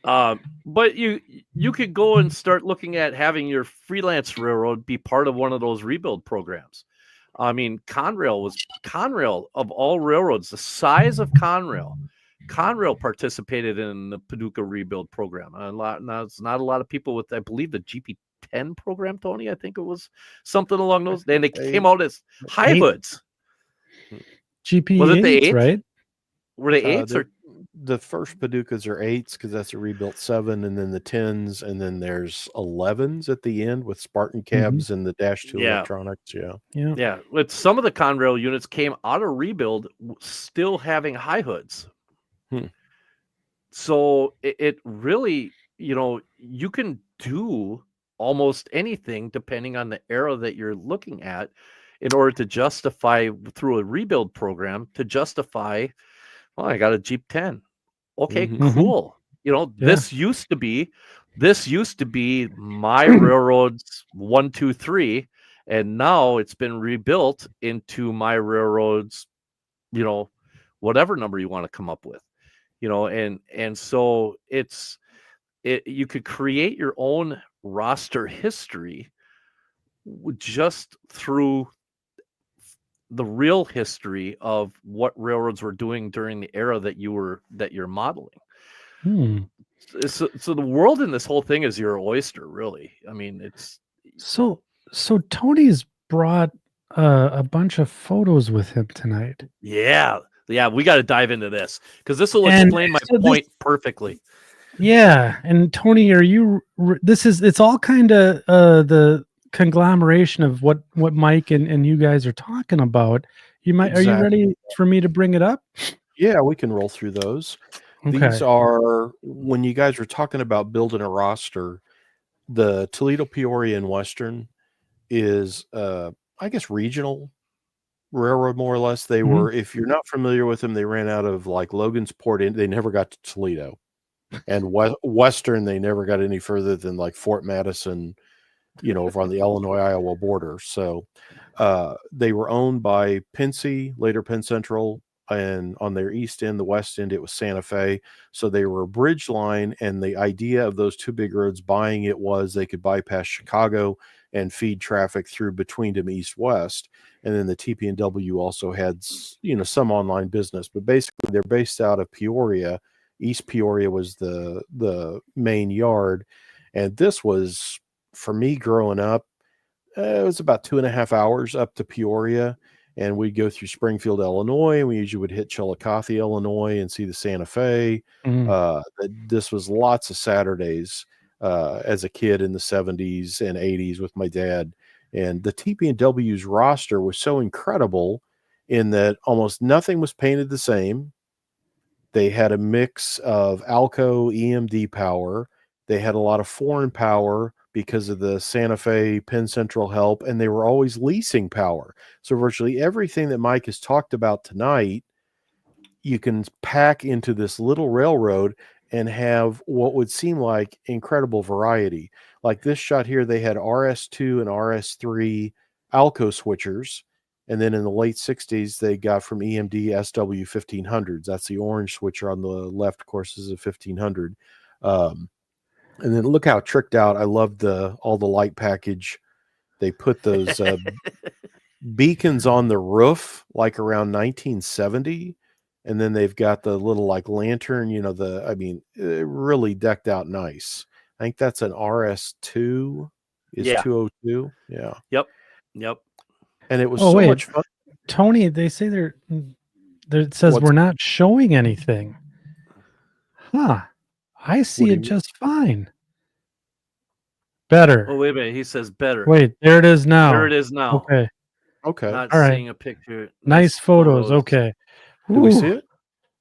but you could go and start looking at having your freelance railroad be part of one of those rebuild programs. I mean, Conrail of all railroads, the size of Conrail participated in the Paducah rebuild program. Now it's not a lot of people with, I believe, the GP10 program, Tony. I think it was something along those. And they came out as high hoods. GP was it the 8s, right? Were they 8s or? The first Paducahs are 8s because that's a rebuilt 7, and then the 10s, and then there's 11s at the end with Spartan cabs and the -2 electronics. Yeah. With some of the Conrail units came out of rebuild still having high hoods. So it really, you can do almost anything depending on the era that you're looking at in order to justify through a rebuild program to justify, well, I got a Jeep 10. Okay, cool. This used to be my railroad's 1, 2, 3, and now it's been rebuilt into my railroad's, whatever number you want to come up with, and so you could create your own roster history just through the real history of what railroads were doing during the era that you're modeling. So the world in this whole thing is your oyster, really. I mean, it's So Tony's brought a bunch of photos with him tonight. yeah. We got to dive into this because this will And explain my so point perfectly. Yeah, and Tony, are you? It's all kind of the conglomeration of what Mike and you guys are talking about. Are you Exactly. ready for me to bring it up? Yeah, we can roll through those. These Okay. are when you guys were talking about building a roster, the Toledo, Peoria, and Western is I guess regional railroad more or less. They Mhm. were, if you're not familiar with them, they ran out of like Logansport, and they never got to Toledo. And Western, they never got any further than like Fort Madison, over on the Illinois-Iowa border. So they were owned by Pennsy, later Penn Central, and on their east end, the west end, it was Santa Fe. So they were a bridge line, and the idea of those two big roads buying it was they could bypass Chicago and feed traffic through between them east-west. And then the TP&W also had, some online business, but basically they're based out of Peoria. East Peoria was the main yard, and this was, for me growing up, it was about 2.5 hours up to Peoria, and we'd go through Springfield, Illinois, and we usually would hit Chillicothe, Illinois, and see the Santa Fe. Mhm. This was lots of Saturdays as a kid in the 70s and 80s with my dad. And the TP&W's roster was so incredible in that almost nothing was painted the same. They had a mix of Alco EMD power. They had a lot of foreign power because of the Santa Fe Penn Central help, and they were always leasing power. So virtually everything that Mike has talked about tonight, you can pack into this little railroad and have what would seem like incredible variety. Like this shot here, they had RS2 and RS3 Alco switchers. And then in the late 60s, they got from EMD SW 1500s. That's the orange switcher on the left, of course, is a 1500. And then look how tricked out. I love all the light package. They put those beacons on the roof like around 1970. And then they've got the little like lantern, really decked out nice. I think that's an RS2 is Yeah. 202. Yeah. Yep. And it was Oh, so wait. much fun. Tony, they say it says we're not showing anything. Huh. I see it just fine. Better. Oh, wait a minute. He says better. Wait, there it is now. There it is now. Okay. Not All right. seeing a picture. Nice photos. Okay. Do we see it?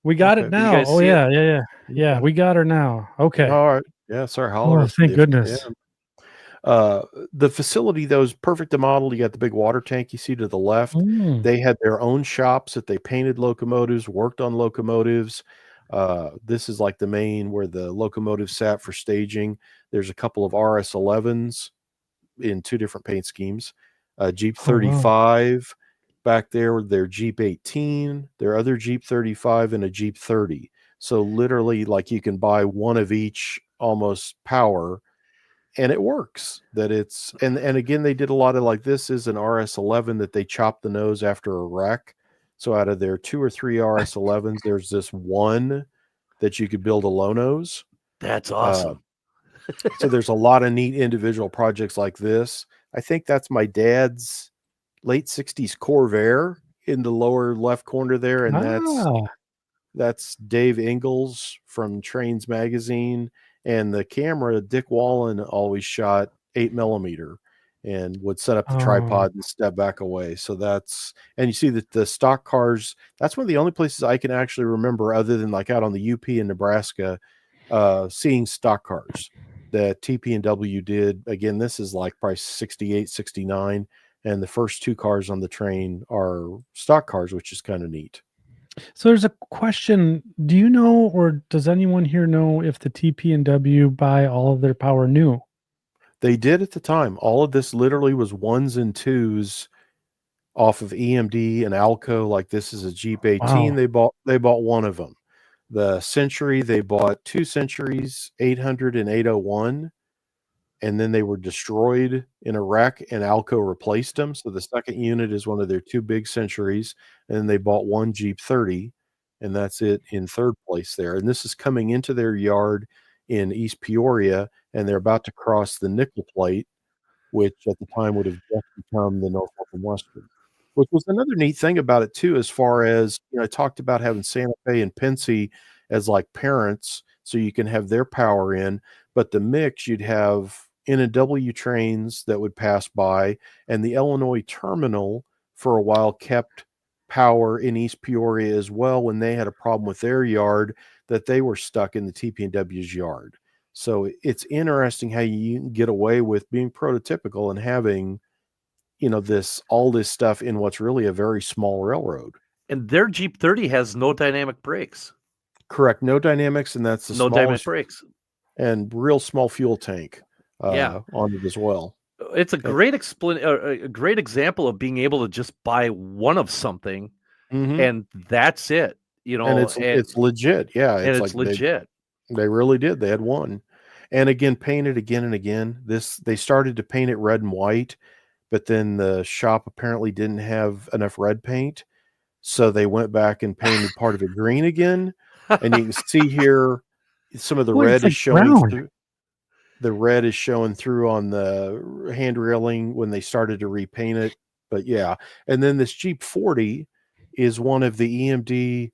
We got it now. Oh, yeah. Yeah. We got her now. Okay. All right. Yeah. Sorry. Holler. Oh, thank goodness. The facility, though, is perfect to model. You got the big water tank you see to the left. They had their own shops that they painted locomotives, worked on locomotives. This is like the main where the locomotive sat for staging. There's a couple of RS11s in two different paint schemes. Jeep 35 back there with their Jeep 18, their other Jeep 35, and a Jeep 30. So literally, like, you can buy one of each almost power, and it works. And again, they did a lot of, like, this is an RS11 that they chopped the nose after a wreck. So out of their 2 or 3 RS11s, there's this one that you could build a low nose. That's awesome. So there's a lot of neat individual projects like this. I think that's my dad's late 60s Corvair in the lower left corner there. And that's Dave Ingalls from Trains Magazine. And the camera, Dick Wallen always shot 8mm and would set up the tripod and step back away. So and you see that the stock cars, that's one of the only places I can actually remember, other than like out on the UP in Nebraska, seeing stock cars that TP&W did. Again, this is like probably 68, 69. And the first 2 cars on the train are stock cars, which is kind of neat. So there's a question. Do you know, or does anyone here know, if the TP&W buy all of their power new? They did at the time. All of this literally was 1s and 2s off of EMD and Alco. Like, this is a Jeep 18. Wow. They bought one of them. The Century, they bought 2 Centuries, 800 and 801. And then they were destroyed in a wreck, and Alco replaced them. So the second unit is one of their 2 big Centuries, and then they bought 1 Jeep 30, and that's it in third place there. And this is coming into their yard in East Peoria, and they're about to cross the Nickel Plate, which at the time would have just become the Norfolk and Western. Which was another neat thing about it too, as far as, I talked about having Santa Fe and Pennsy as like parents, so you can have their power in, but the mix, you'd have N&W trains that would pass by, and the Illinois terminal for a while kept power in East Peoria as well when they had a problem with their yard, that they were stuck in the TP&W's yard. So it's interesting how you can get away with being prototypical and having, all this stuff in what's really a very small railroad. And their Jeep 30 has no dynamic brakes. Correct. No dynamics, and that's the no dynamic brakes. And real small fuel tank Yeah. on it as well. It's a great a great example of being able to just buy one of something, and that's it. And it's legit. Yeah, and it's like legit. They really did. They had one. And again, painted again and again. They started to paint it red and white, but then the shop apparently didn't have enough red paint, so they went back and painted part of it green again. And you can see here some of the red is showing through. The red is showing through on the hand railing when they started to repaint it. But yeah, and then this Jeep 40 is one of the EMD.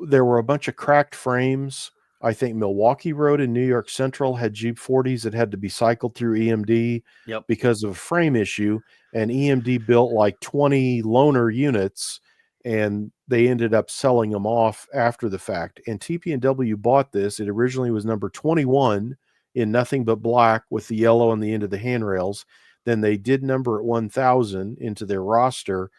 There were a bunch of cracked frames. I think Milwaukee Road and New York Central had Jeep 40s that had to be cycled through EMD because of a frame issue. And EMD built like 20 loaner units, and they ended up selling them off after the fact. And TP&W bought this. It originally was number 21 in nothing but black with the yellow on the end of the handrails. Then they did number it 1,000 into their roster,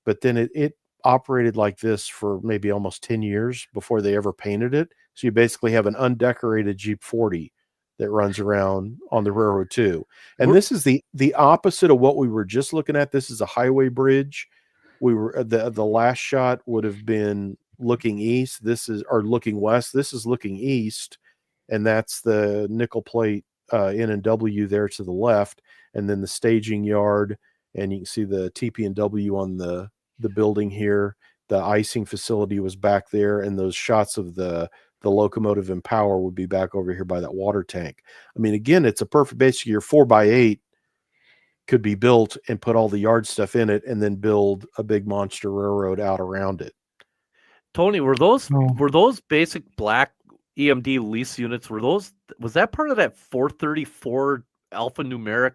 but then it operated like this for maybe almost 10 years before they ever painted it. So you basically have an undecorated Jeep 40 that runs around on the railroad too. And this is the opposite of what we were just looking at. This is a highway bridge. We were the last shot would have been looking east. Or looking west. This is looking east, and that's the Nickel Plate N&W there to the left, and then the staging yard, and you can see the TP&W on the building here. The icing facility was back there, and those shots of the locomotive and power would be back over here by that water tank. I mean, again, it's a perfect, basically your 4x8 could be built and put all the yard stuff in it and then build a big monster railroad out around it. Tony, were those basic black EMD lease units, was that part of that 434 alphanumeric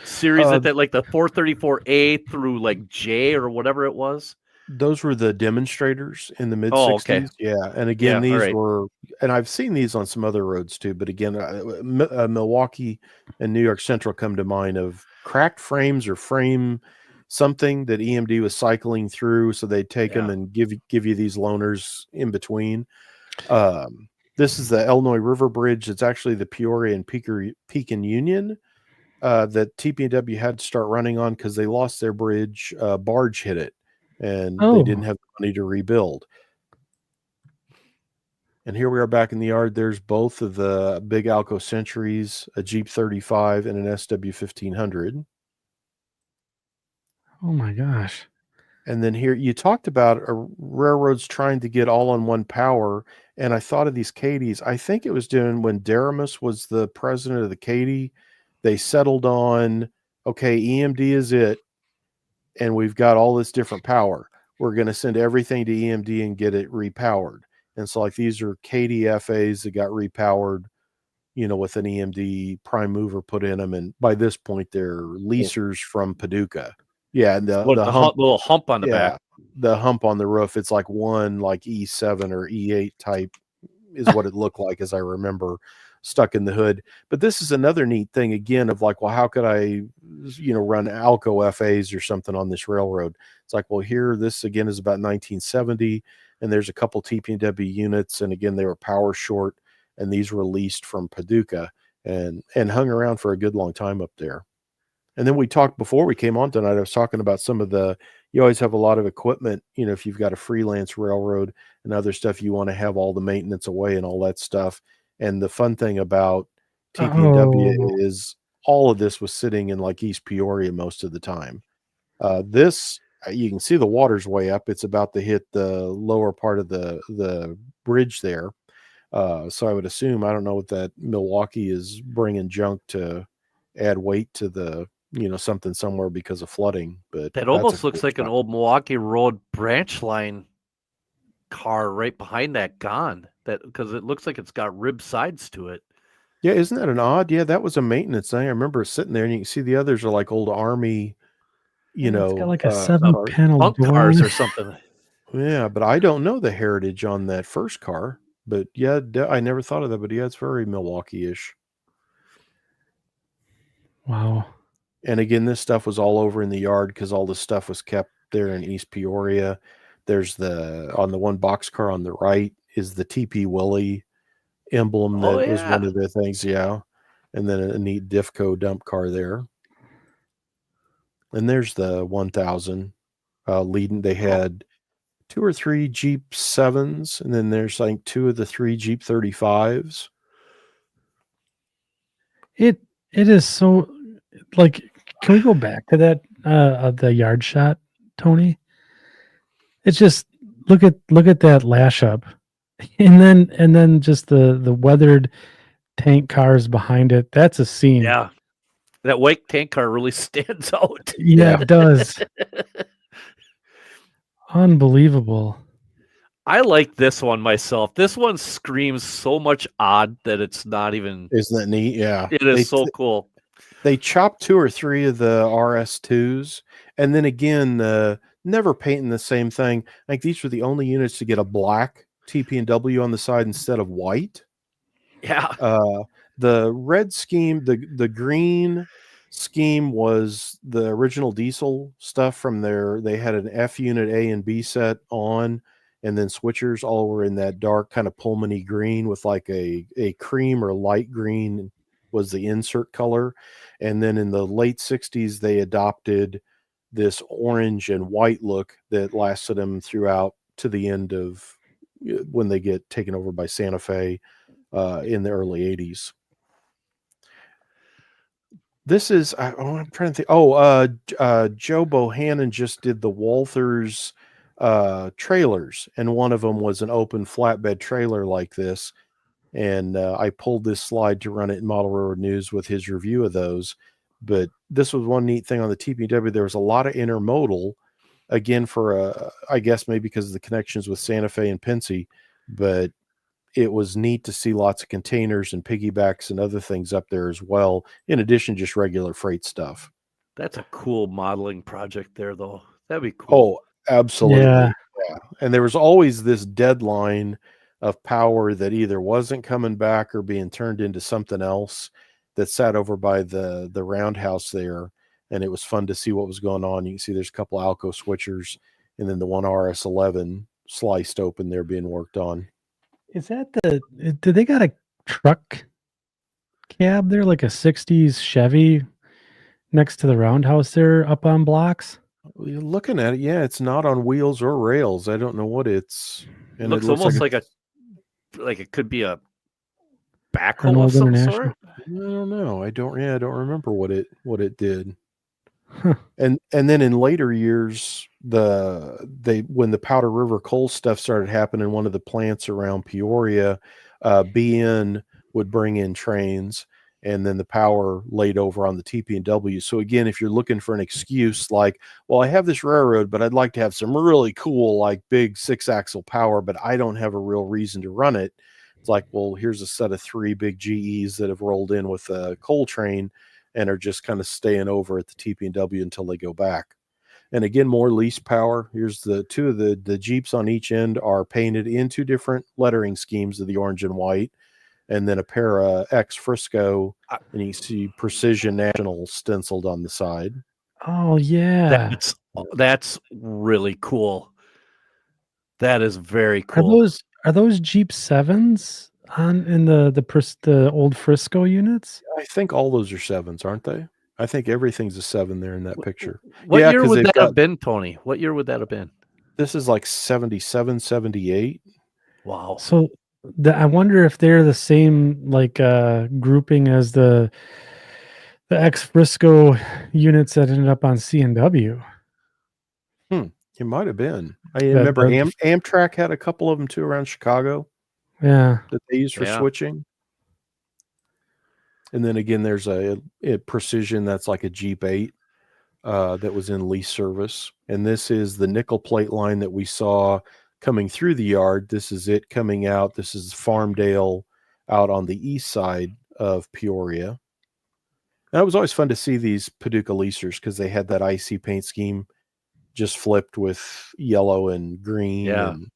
series that like the 434A through like J or whatever it was? Those were the demonstrators in the mid 60s. Okay. Yeah. And again, these were, and I've seen these on some other roads too, but again, Milwaukee and New York Central come to mind of cracked frames or frame something that EMD was cycling through. So they'd take them and give you these loaners in between. This is the Illinois River Bridge. It's actually the Peoria and Pekin Union that TP&W had to start running on because they lost their bridge. Barge hit it, and they didn't have the money to rebuild. And here we are back in the yard. There's both of the big Alco Centuries, a Jeep 35 and an SW 1500. Oh my gosh. And then here you talked about railroads trying to get all on one power. And I thought of these Cadies. I think it was doing when Daramus was the president of the Cady. They settled on, okay, EMD is it. And we've got all this different power. We're going to send everything to EMD and get it repowered. And so like these are Cady FAs that got repowered, with an EMD prime mover put in them. And by this point, they're leasers from Paducah. Yeah, and the little hump on the back. The hump on the roof, it's like one like E7 or E8 type is what it looked like as I remember, stuck in the hood. But this is another neat thing again of like, well, how could I, run Alco FAs or something on this railroad? It's like, well, here, this again is about 1970, and there's a couple TP&W units, and again, they were power short, and these were leased from Paducah and hung around for a good long time up there. And then we talked before we came on tonight, I was talking about some of you always have a lot of equipment, if you've got a freelance railroad and other stuff, you want to have all the maintenance away and all that stuff. And the fun thing about TP&W is all of this was sitting in like East Peoria most of the time. This, you can see the water's way up. It's about to hit the lower part of the bridge there. So I would assume, I don't know what that Milwaukee is bringing junk to add weight to the, something somewhere because of flooding. But that that's a almost looks cool like an shot. old Milwaukee Road branch line car right behind that gone. That because it looks like it's got rib sides to it. Yeah, isn't that an odd? Yeah, that was a maintenance thing. I remember it sitting there, and you can see the others are like old Army, Yeah, it's got like a Some 7-panel punk door cars on or it. something. Yeah, but I don't know the heritage on that first car. But yeah, I never thought of that. But yeah, it's very Milwaukee-ish. Wow. And again, this stuff was all over in the yard because all the stuff was kept there in East Peoria. There's on the one box car on the right is the TP Willie emblem Oh that was one yeah. of the things. Yeah. And then a neat Diffco dump car there. And there's the 1000 leading. They had 2 or 3 Jeep 7s, and then there's like 2 of the 3 Jeep 35s. It is so like. Can we go back to that the yard shot, Tony? It's just look at that lash up, and then just the weathered tank cars behind it. That's a scene. Yeah. That white tank car really stands out. Yeah, it does. Unbelievable. I like this one myself. This one screams so much odd that it's not even. Isn't that neat? Yeah. It is so cool. They chopped 2 or 3 of the RS2s, and then again, never painting the same thing. Like these were the only units to get a black TP&W on the side instead of white. Yeah. The red scheme, the green scheme was the original diesel stuff from their. They had an F unit A and B set on, and then switchers all were in that dark kind of Pullman-y green with like a cream or light green was the insert color. And then in the late 60s, they adopted this orange and white look that lasted them throughout to the end of when they get taken over by Santa Fe in the early 80s. This is, I'm trying to think. Joe Bohannon just did the Walthers trailers, and one of them was an open flatbed trailer like this. And I pulled this slide to run it in Model Railroad News with his review of those. But this was one neat thing on the TPW. There was a lot of intermodal, again, for I guess maybe because of the connections with Santa Fe and Pincy, but it was neat to see lots of containers and piggybacks and other things up there as well, in addition to just regular freight stuff. That's a cool modeling project there, though. That'd be cool. Oh, absolutely. Yeah. Yeah. And there was always this deadline of power that either wasn't coming back or being turned into something else that sat over by the roundhouse there. And it was fun to see what was going on. You can see there's a couple of Alco switchers and then the one RS11 sliced open there being worked on. Is that did they got a truck cab there, like a 60s Chevy next to the roundhouse there up on blocks? You're looking at it, yeah, it's not on wheels or rails. I don't know what it's. And it looks almost like it could be a backhoe Arnold of some International. sort. I don't know. I don't remember what it did. Huh. And then in later years, when the Powder River coal stuff started happening, one of the plants around Peoria, BN would bring in trains, and then the power laid over on the TP&W. So again, if you're looking for an excuse like, well, I have this railroad, but I'd like to have some really cool, like big 6-axle power, but I don't have a real reason to run it. It's like, well, here's a set of 3 big GEs that have rolled in with a coal train and are just kind of staying over at the TP&W until they go back. And again, more lease power. Here's the 2 of the Jeeps on each end are painted in 2 different lettering schemes of the orange and white, and then a pair of X Frisco, and you see Precision National stenciled on the side. Oh yeah, that's really cool. That is very cool. Are those Jeep 7s in the old Frisco units? I think all those are 7s, aren't they? I think everything's a 7 there in that picture. What year would that have been, Tony? What year would that have been? This is like 77, 78. Wow. So I wonder if they're the same like grouping as the ex Frisco units that ended up on C&W. It might have been. I remember Amtrak had a couple of them too around Chicago. Yeah. that they use for switching. And then again, there's a Precision that's like a Jeep 8 that was in lease service. And this is the nickel plate line that we saw coming through the yard. This is it coming out. This is Farmdale out on the east side of Peoria. And it was always fun to see these Paducah leasers because they had that icy paint scheme just flipped with yellow and green. And,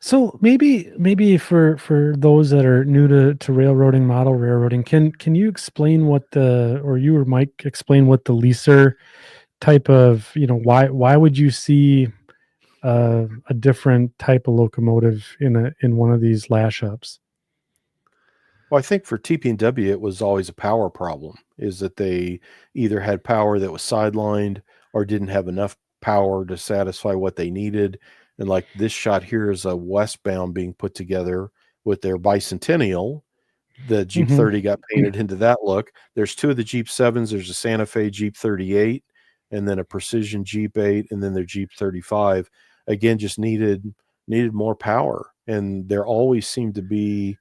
So maybe for those that are new to railroading, model railroading, can you explain or you or Mike explain what the leaser type of, why would you see a different type of locomotive in one of these lash ups? Well, I think for TP&W, it was always a power problem, is that they either had power that was sidelined or didn't have enough power to satisfy what they needed. And like this shot here is a westbound being put together with their Bicentennial. The Jeep 30 got painted into that look. There's two of the Jeep 7s. There's a Santa Fe Jeep 38 and then a Precision Jeep 8 and then their Jeep 35. Again, just needed more power. And there always seemed to be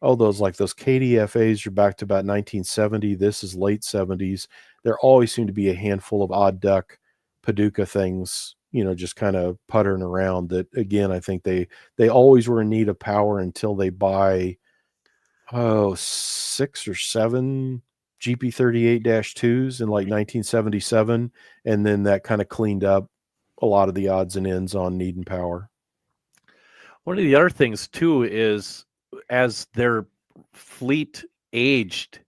those KDFAs are back to about 1970. This is late 70s. There always seemed to be a handful of odd duck Paducah things, just kind of puttering around that. Again, I think they always were in need of power until they buy 6 or 7 GP38-2s in like 1977. And then that kind of cleaned up a lot of the odds and ends on needing power. One of the other things too is as their fleet aged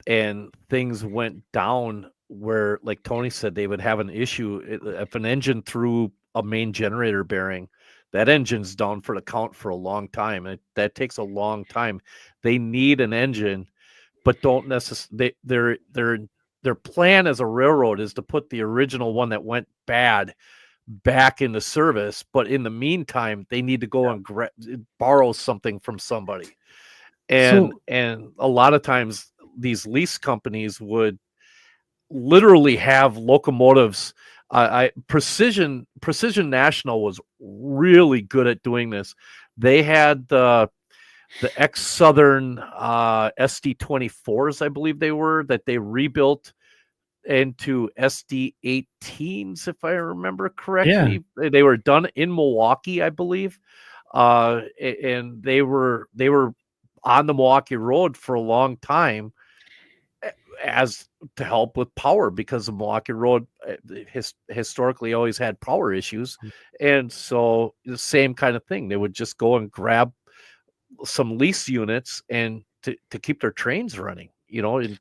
and things went down where, like Tony said, they would have an issue if an engine threw a main generator bearing, that engine's down for the count for a long time. That takes a long time. They need an engine, but don't necessarily. Their plan as a railroad is to put the original one that went bad back into service, but in the meantime, they need to go and borrow something from somebody. And a lot of times, these lease companies would literally have locomotives. Precision National was really good at doing this. They had the ex-Southern SD24s, I believe they were, that they rebuilt into SD18s, if I remember correctly. Yeah. They were done in Milwaukee, I believe, and they were on the Milwaukee Road for a long time as to help with power, because the Milwaukee Road historically always had power issues. And so the same kind of thing, they would just go and grab some lease units and to keep their trains running, in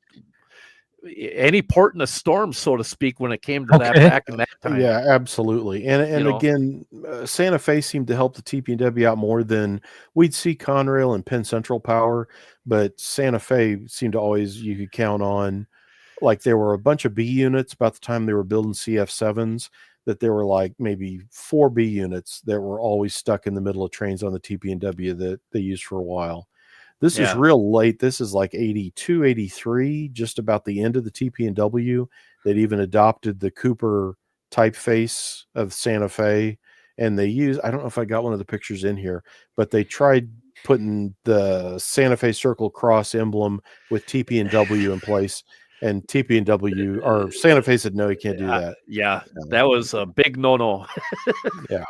any port in a storm, so to speak, when it came to that back in that time. Yeah, absolutely. And again, Santa Fe seemed to help the TP&W out more than we'd see Conrail and Penn Central Power, but Santa Fe seemed to always, you could count on, like there were a bunch of B units about the time they were building CF7s, that there were like maybe 4 B units that were always stuck in the middle of trains on the TP&W that they used for a while. This is real late. This is like 82, 83, just about the end of the TP&W, that even adopted the Cooper typeface of Santa Fe. And they used, I don't know if I got one of the pictures in here, but they tried putting the Santa Fe Circle Cross emblem with TP&W in place. And TP&W or Santa Fe said, no, you can't do that. That was a big no-no. Yeah.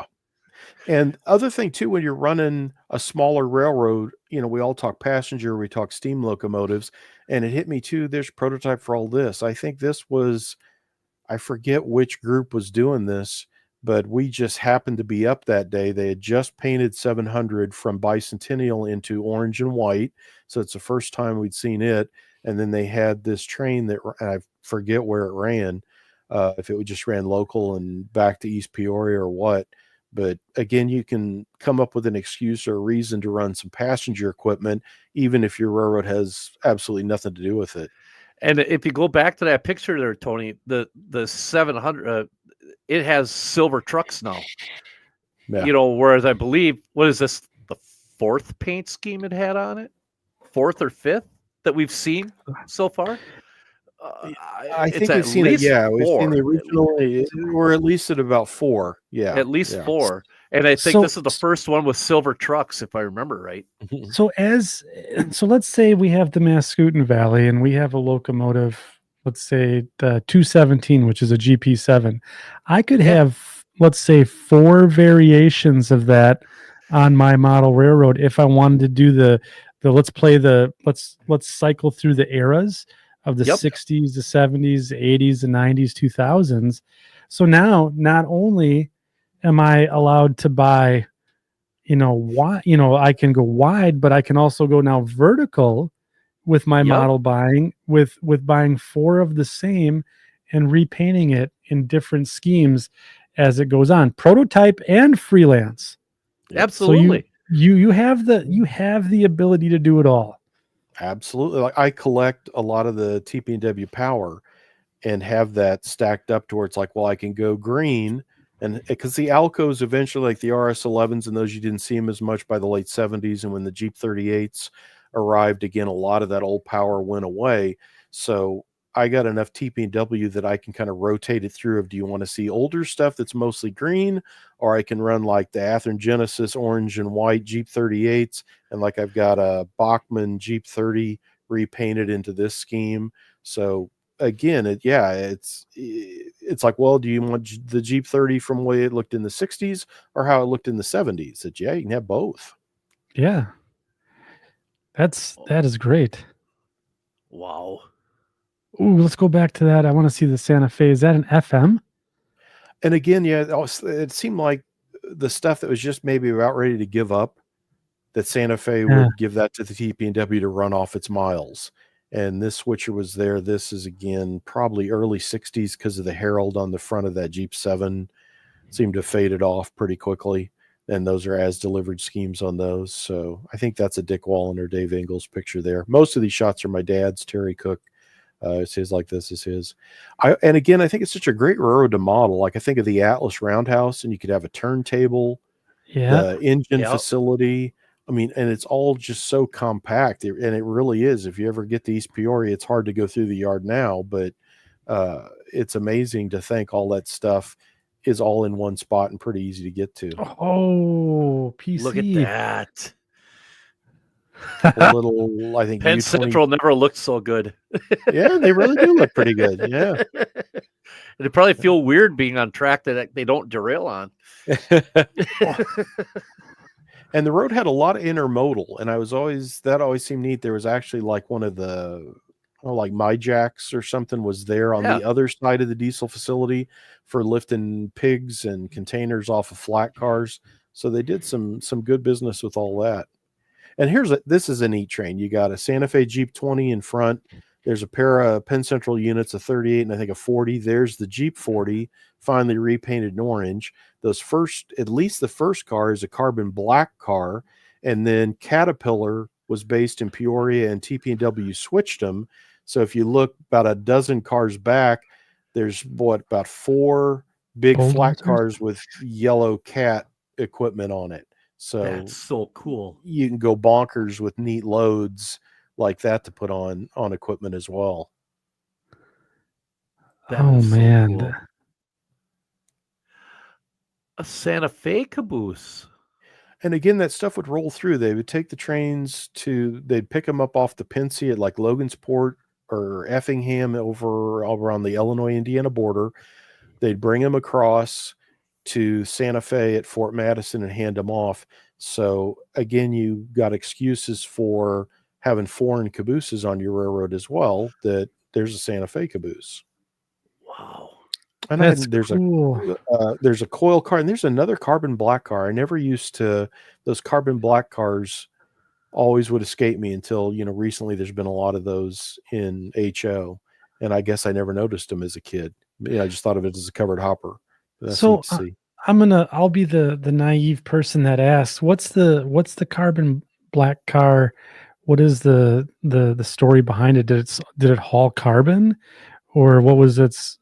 And other thing too, when you're running a smaller railroad, we all talk passenger, we talk steam locomotives, and it hit me too. There's prototype for all this. I think this was, I forget which group was doing this, but we just happened to be up that day. They had just painted 700 from Bicentennial into orange and white. So it's the first time we'd seen it. And then they had this train that, I forget where it ran, if it just ran local and back to East Peoria or what. But again, you can come up with an excuse or a reason to run some passenger equipment, even if your railroad has absolutely nothing to do with it. And if you go back to that picture there, Tony, the 700, it has silver trucks now. Yeah. Whereas I believe, what is this, the 4th paint scheme it had on it? 4th or 5th that we've seen so far? I think we've seen it. Yeah, we've seen the original. We're at least at about 4. Yeah, at least 4. And I think this is the first one with silver trucks, if I remember right. So let's say we have the Mascoutin Valley and we have a locomotive, let's say the 217, which is a GP7. I could have, let's say, 4 variations of that on my model railroad if I wanted to do the let's cycle through the eras of the 60s, the 70s, the 80s, the 90s, 2000s. So now not only am I allowed to buy, I can go wide, but I can also go now vertical with my model buying, with buying 4 of the same and repainting it in different schemes as it goes on, prototype and freelance. Absolutely. So you have the ability to do it all. Absolutely. Like, I collect a lot of the TP&W power and have that stacked up to where it's like, well, I can go green. And because the Alcos eventually, like the RS11s and those, you didn't see them as much by the late 70s. And when the Jeep 38s arrived again, a lot of that old power went away. So I got enough TP&W that I can kind of rotate it through. Of, do you want to see older stuff that's mostly green, or I can run like the Athearn Genesis orange and white Jeep 38s, and like I've got a Bachmann Jeep 30 repainted into this scheme. So again, it's like, well, do you want the Jeep 30 from the way it looked in the 60s or how it looked in the 70s? That you can have both. Yeah. That is great. Wow. Ooh, let's go back to that. I want to see the Santa Fe. Is that an FM? And again, it seemed like the stuff that was just maybe about ready to give up, that Santa Fe would give that to the TP&W to run off its miles. And this switcher was there. This is, again, probably early 60s because of the Herald on the front of that Jeep 7. Seemed to have faded off pretty quickly. And those are as delivered schemes on those. So I think that's a Dick Wallen or Dave Ingalls picture there. Most of these shots are my dad's. Terry Cook. It's his, like this is his. And again, I think it's such a great railroad to model. Like I think of the Atlas Roundhouse, and you could have a turntable, the engine facility. I mean, and it's all just so compact. And it really is. If you ever get to East Peoria, it's hard to go through the yard now, but it's amazing to think all that stuff is all in one spot and pretty easy to get to. Oh, PC. Look at that. A little, I think Penn Central never looked so good. Yeah, they really do look pretty good. Yeah. They probably feel weird being on track that they don't derail on. And the road had a lot of intermodal, and that always seemed neat. There was actually like one of the like My Jacks or something was there on the other side of the diesel facility for lifting pigs and containers off of flat cars. So they did some good business with all that. And this is a neat train. You got a Santa Fe Jeep 20 in front. There's a pair of Penn Central units, a 38 and I think a 40. There's the Jeep 40, finally repainted in orange. At least the first car is a carbon black car. And then Caterpillar was based in Peoria and TP&W switched them. So if you look about a dozen cars back, there's about 4 big flat cars with yellow cat equipment on it. So that's so cool. You can go bonkers with neat loads like that to put on equipment as well. Man. So cool. A Santa Fe caboose. And again, that stuff would roll through. They would take the trains they'd pick them up off the Pincy at like Logansport or Effingham over around the Illinois-Indiana border. They'd bring them across to Santa Fe at Fort Madison and hand them off. So again, you got excuses for having foreign cabooses on your railroad as well, that there's a Santa Fe caboose. Wow. And there's a coil car, and there's another carbon black car. I never used to, those carbon black cars always would escape me until, recently there's been a lot of those in HO. And I guess I never noticed them as a kid. I just thought of it as a covered hopper. So I'll be the naive person that asks, what's the carbon black car? What is the story behind it? Did it haul carbon, or what was its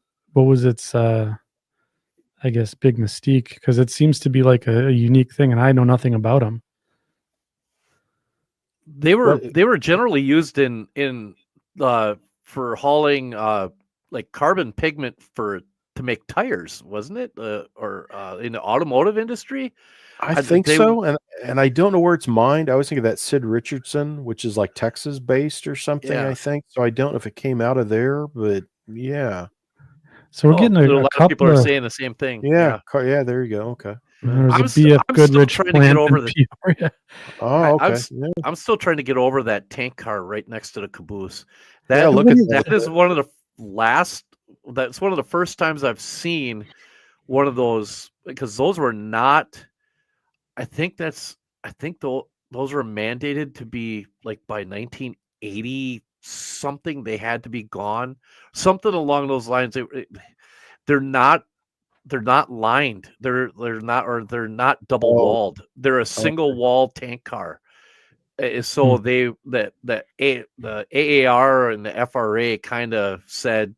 I guess big mystique? Because it seems to be like a unique thing, and I know nothing about them. They were generally used in for hauling like carbon pigment for to make tires, wasn't it? Or in the automotive industry? I think so, and I don't know where it's mined. I always think of that Sid Richardson, which is like Texas based or something, Yeah. I think. So I don't know if it came out of there, but yeah. So we're getting a a lot of people couple are of saying the same thing. Yeah, yeah, there you go. Okay. there's a I'm BF still Goodrich trying to get plant over in the. Peoria. Oh, okay. Yeah. I'm still trying to get over that tank car right next to the caboose. Yeah, That look at that is one of the last. That's one of the first times I've seen one of those, because those were not. I think those were mandated to be like by 1980 something. They had to be gone, something along those lines. They're not lined. They're not double Oh, walled. They're a single wall tank car. So the AAR and the FRA kind of said,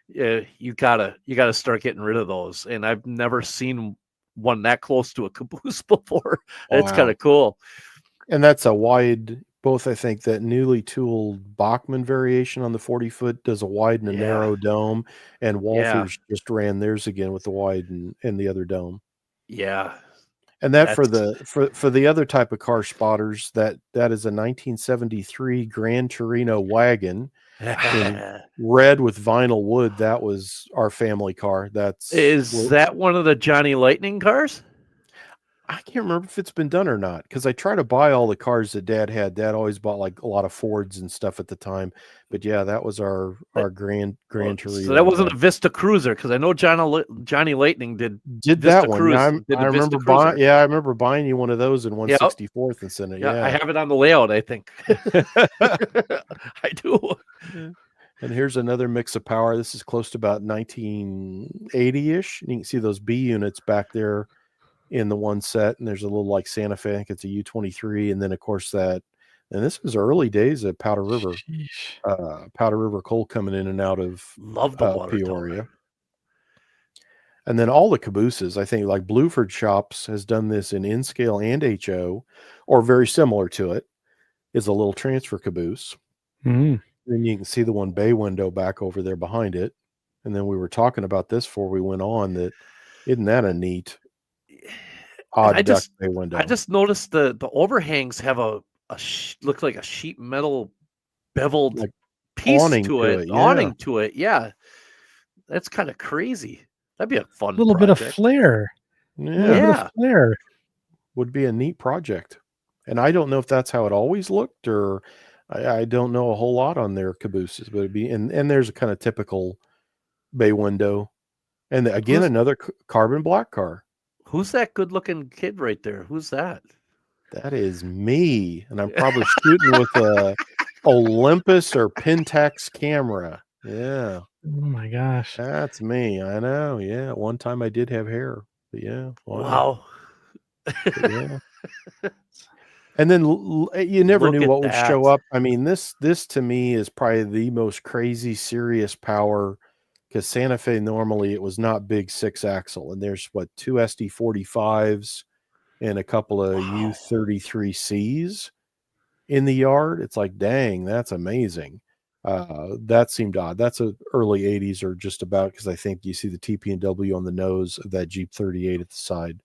you gotta start getting rid of those. And I've never seen one that close to a caboose before. It's kind wow. of cool. And that's a wide, both I think that newly tooled Bachmann variation on the 40-foot does a wide and a narrow dome, and Walthers just ran theirs again with the wide and the other dome. Yeah. And that for the other type of car spotters, that is a 1973 Gran Torino wagon in red with vinyl wood. That was our family car. Is that one of the Johnny Lightning cars? I can't remember if it's been done or not, because I try to buy all the cars that Dad had. Dad always bought like a lot of Fords and stuff at the time. But yeah, that was our Gran Torino. So that wasn't a Vista Cruiser, because I know Johnny Lightning did Vista that one. Cruise, I remember buying you one of those in 164th and Senate. Yeah, I have it on the layout, I think. I do. And here's another mix of power. This is close to about 1980-ish. You can see those B units back there in the one set, and there's a little like Santa Fe. I think it's a U-23, and then of course and this was early days of Powder River coal coming in and out of Love the water Peoria. tower. And then all the cabooses, I think, like Blueford Shops has done this in N-scale and HO, or very similar to it, is a little transfer caboose. Mm-hmm. Then you can see the one bay window back over there behind it. And then we were talking about this before we went on. Isn't that a neat odd duck bay window? I just noticed the overhangs have look like a sheet metal beveled like piece awning to it. Yeah, that's kind of crazy. That'd be a fun little project. Bit of flair. Yeah. Flair would be a neat project. And I don't know if that's how it always looked, or I don't know a whole lot on their cabooses, but it'd be, and there's a kind of typical bay window. And again, another carbon black car. Who's that good looking kid right there? Who's that? That is me. And I'm probably shooting with a Olympus or Pentax camera. Yeah. Oh my gosh. That's me. I know. Yeah. One time I did have hair. But yeah. Wow. Yeah. And then you never knew what would show up. I mean, this to me is probably the most crazy serious power, because Santa Fe normally it was not big 6-axle, and there's two SD45s and a couple of U33Cs in the yard. It's like, dang, that's amazing. That seemed odd. That's a early 80s or just about, because I think you see the TP&W on the nose of that Jeep 38 at the side.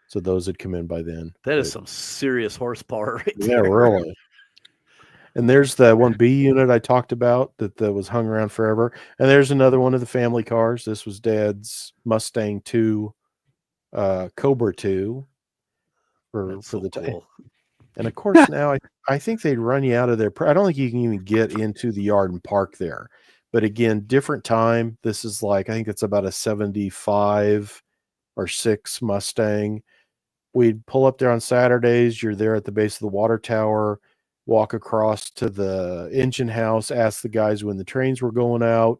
So those had come in by then. That is some serious horsepower right there. Yeah, really. And there's the 1B unit I talked about that was hung around forever. And there's another one of the family cars. This was Dad's Mustang 2, Cobra 2 for the cool. And of course, now I think they'd run you out of there. I don't think you can even get into the yard and park there. But again, different time. This is like, I think it's about a 75 or 6 Mustang. We'd pull up there on Saturdays. You're there at the base of the water tower, walk across to the engine house, ask the guys when the trains were going out,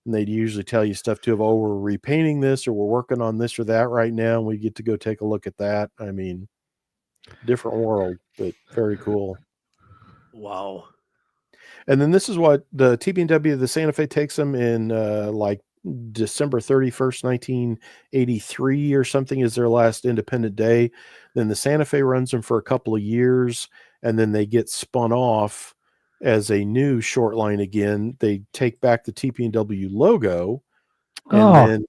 and they'd usually tell you stuff too of, oh, we're repainting this, or we're working on this or that right now, and we get to go take a look at that. I mean, different world, but very cool. Wow. And then this is what the TP&W, the Santa Fe, takes them in like December 31st, 1983 or something is their last independent day. Then the Santa Fe runs them for a couple of years, and then they get spun off as a new short line again. They take back the TP&W logo, and then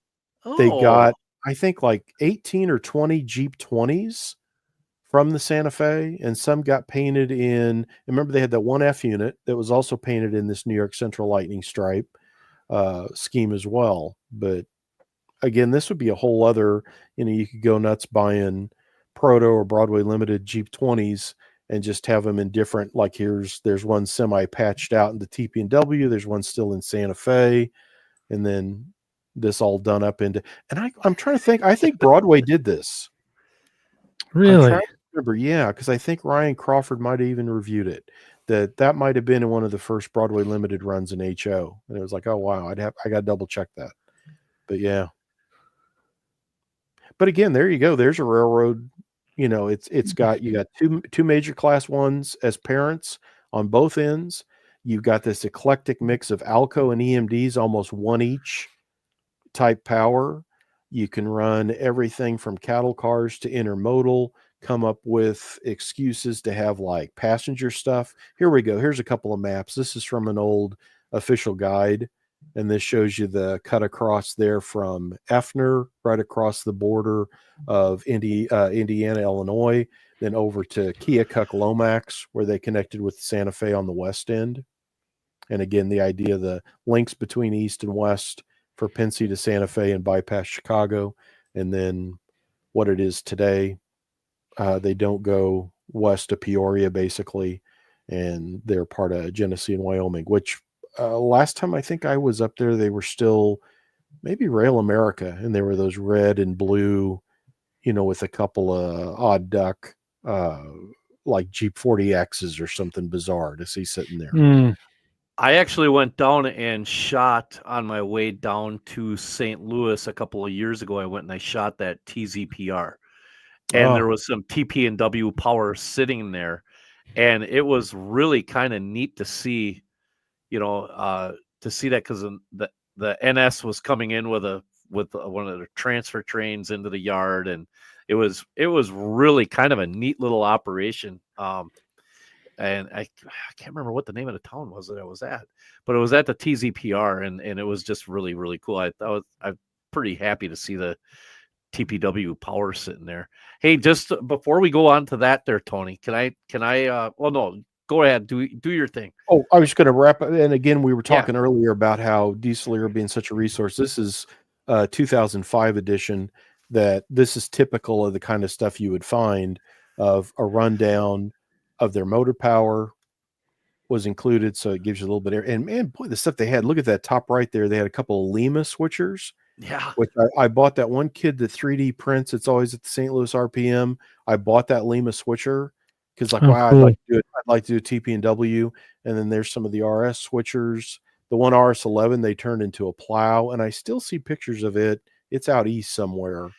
They got, Oh, I think, like 18 or 20 Jeep 20s from the Santa Fe, and some got painted in. Remember, they had that one F unit that was also painted in this New York Central Lightning stripe scheme as well. But again, this would be a whole other, you could go nuts buying Proto or Broadway Limited Jeep 20s and just have them in different, like there's one semi patched out in the TP&W, there's one still in Santa Fe, and then this all done up into, and I'm trying to think, I think Broadway did this. I'm Really? trying to remember, yeah, because I think Ryan Crawford might have even reviewed it. That might have been in one of the first Broadway Limited runs in HO, and it was like, oh wow, I got to double check that. But yeah, but again, there you go. There's a railroad. It's got, you got two major class ones as parents on both ends. You've got this eclectic mix of Alco and EMDs, almost one each type power. You can run everything from cattle cars to intermodal, come up with excuses to have like passenger stuff. Here we go. Here's a couple of maps. This is from an old official guide, and this shows you the cut across there from Effner, right across the border of Indiana, Illinois, then over to Keokuk Lomax, where they connected with Santa Fe on the west end. And again, the idea, the links between east and west for Pennsy to Santa Fe and bypass Chicago, and then what it is today. They don't go west to Peoria, basically, and they're part of Genesee and Wyoming, which last time I think I was up there, they were still maybe Rail America, and they were those red and blue, with a couple of odd duck, like Jeep 40Xs or something bizarre to see sitting there. Mm. I actually went down and shot on my way down to St. Louis a couple of years ago. I went and I shot that TZPR, and there was some TP&W power sitting there, and it was really kind of neat to see, that, because the NS was coming in with one of the transfer trains into the yard, and it was really kind of a neat little operation. And I can't remember what the name of the town was that I was at, but it was at the TZPR, and it was just really, really cool. I'm pretty happy to see the TPW power sitting there. Hey, just before we go on to that there, Tony, can I well, no, go ahead, do your thing. Oh, I was just going to wrap up. And again, we were talking earlier about how Diesel Era being such a resource. This is 2005 edition, that this is typical of the kind of stuff you would find, of a rundown of their motor power was included. So it gives you a little bit of, and man, boy, the stuff they had, look at that top right there. They had a couple of Lima switchers. Yeah. Which I bought that one kid, the 3D prints. It's always at the St. Louis RPM. I bought that Lima switcher because, like, wow, cool. I'd like to do a TP&W. And then there's some of the RS switchers. The one RS11 they turned into a plow, and I still see pictures of it. It's out east somewhere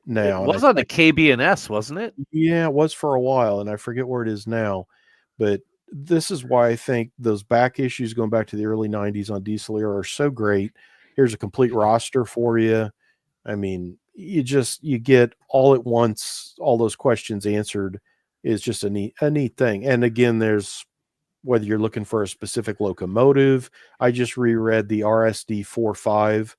now. It was on the KB&S, wasn't it? Yeah, it was for a while, and I forget where it is now. But this is why I think those back issues going back to the early 90s on Diesel Era are so great. Here's a complete roster for you. I mean, you get all at once, all those questions answered, is just a neat thing. And again, there's, whether you're looking for a specific locomotive, I just reread the RSD 45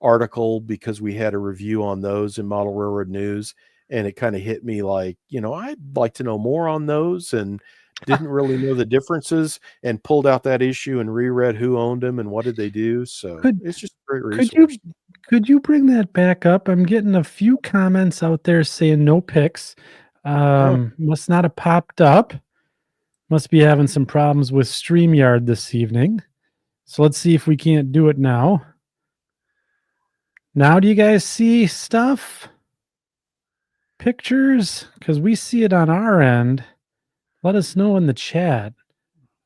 article because we had a review on those in Model Railroad News, and it kind of hit me like, I'd like to know more on those, and didn't really know the differences, and pulled out that issue and reread who owned them and what did they do. So it's just a great resource. Could you bring that back up? I'm getting a few comments out there saying no pics. Must not have popped up. Must be having some problems with StreamYard this evening. So let's see if we can't do it now. Now do you guys see stuff? Pictures? Because we see it on our end. Let us know in the chat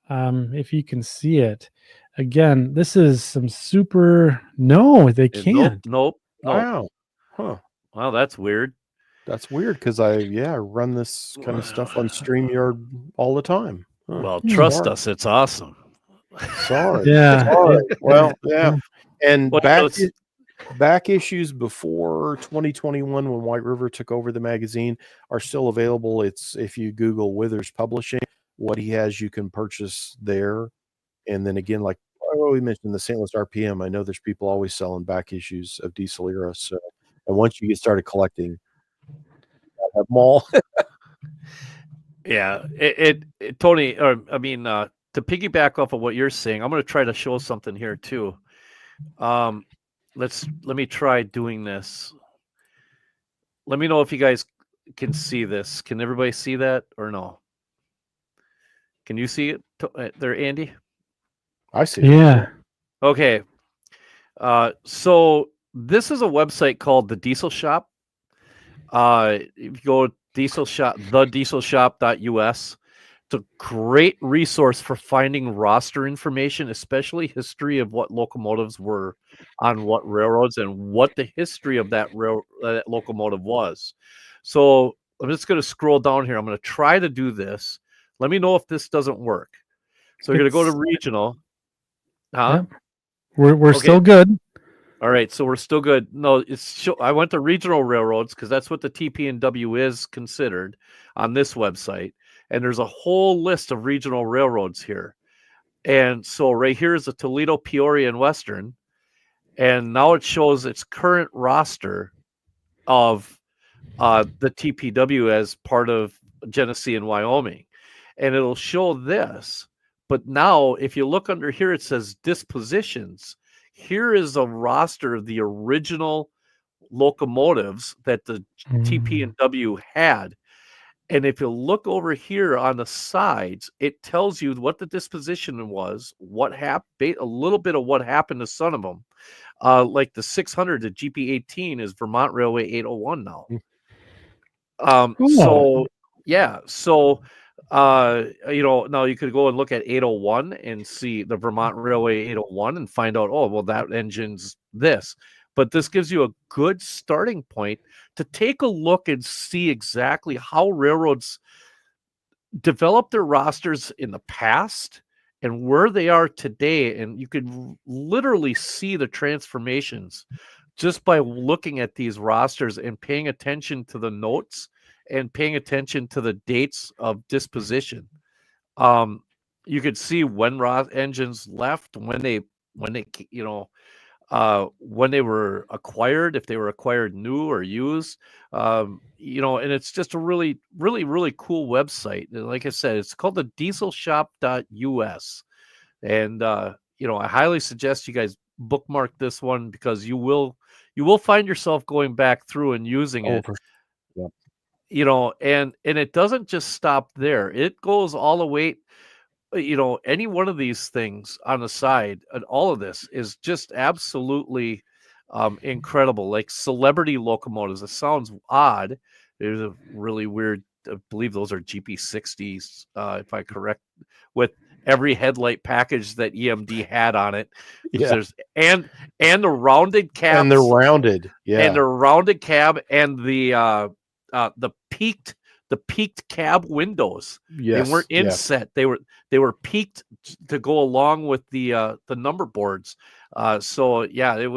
if you can see it. Again, this is some super... No, they can't. Nope. Wow. Huh. Wow, that's weird. That's weird because I run this kind of stuff on StreamYard all the time. Huh. Well, trust us, it's awesome. Sorry. Yeah. Sorry. Well, yeah. And Well, back issues before 2021, when White River took over the magazine, are still available. It's, if you Google Withers Publishing, what he has you can purchase there. And then again, like we mentioned the St. Louis RPM. I know there's people always selling back issues of Diesel Era. So, and once you get started collecting, you gotta have them all. Yeah, Tony, or I mean, to piggyback off of what you're saying, I'm going to try to show something here too. Let me try doing this. Let me know if you guys can see this. Can everybody see that or no? Can you see it there, Andy? I see. Yeah. Okay. So this is a website called the Diesel Shop. If you go thedieselshop.us, it's a great resource for finding roster information, especially history of what locomotives were on what railroads and what the history of that locomotive was. So I'm just going to scroll down here. I'm going to try to do this. Let me know if this doesn't work. So we're going to go to regional. Huh? Yep. We're Okay. still good. All right, so we're still good. No, I went to regional railroads because that's what the TP&W is considered on this website, and there's a whole list of regional railroads here. And so right here is the Toledo, Peoria, and Western, and now it shows its current roster of the TPW as part of Genesee and Wyoming, and it'll show this. But now, if you look under here, it says dispositions. Here is a roster of the original locomotives that the TP&W had. And if you look over here on the sides, it tells you what the disposition was, what happened, a little bit of what happened to some of them. Like the 600, the GP18 is Vermont Railway 801 now. So yeah, so now you could go and look at 801 and see the Vermont Railway 801 and find out, oh, well, that engine's this. But this gives you a good starting point to take a look and see exactly how railroads developed their rosters in the past and where they are today. And you could literally see the transformations just by looking at these rosters and paying attention to the notes and paying attention to the dates of disposition. You could see when engines left, when they when they were acquired, if they were acquired new or used, and it's just a really, really, really cool website. And like I said, it's called the dieselshop.us. And, I highly suggest you guys bookmark this one because you will find yourself going back through and using it. Yeah. And it doesn't just stop there. It goes all the way, any one of these things on the side, and all of this is just absolutely incredible. Like celebrity locomotives. It sounds odd. There's a really weird, I believe those are GP60s, if I correct, with every headlight package that EMD had on it. Yeah. There's and the rounded cabs. And they're rounded. Yeah. And the rounded cab and the peaked cab windows. Yes. They weren't inset. They were peaked to go along with the number boards. So yeah,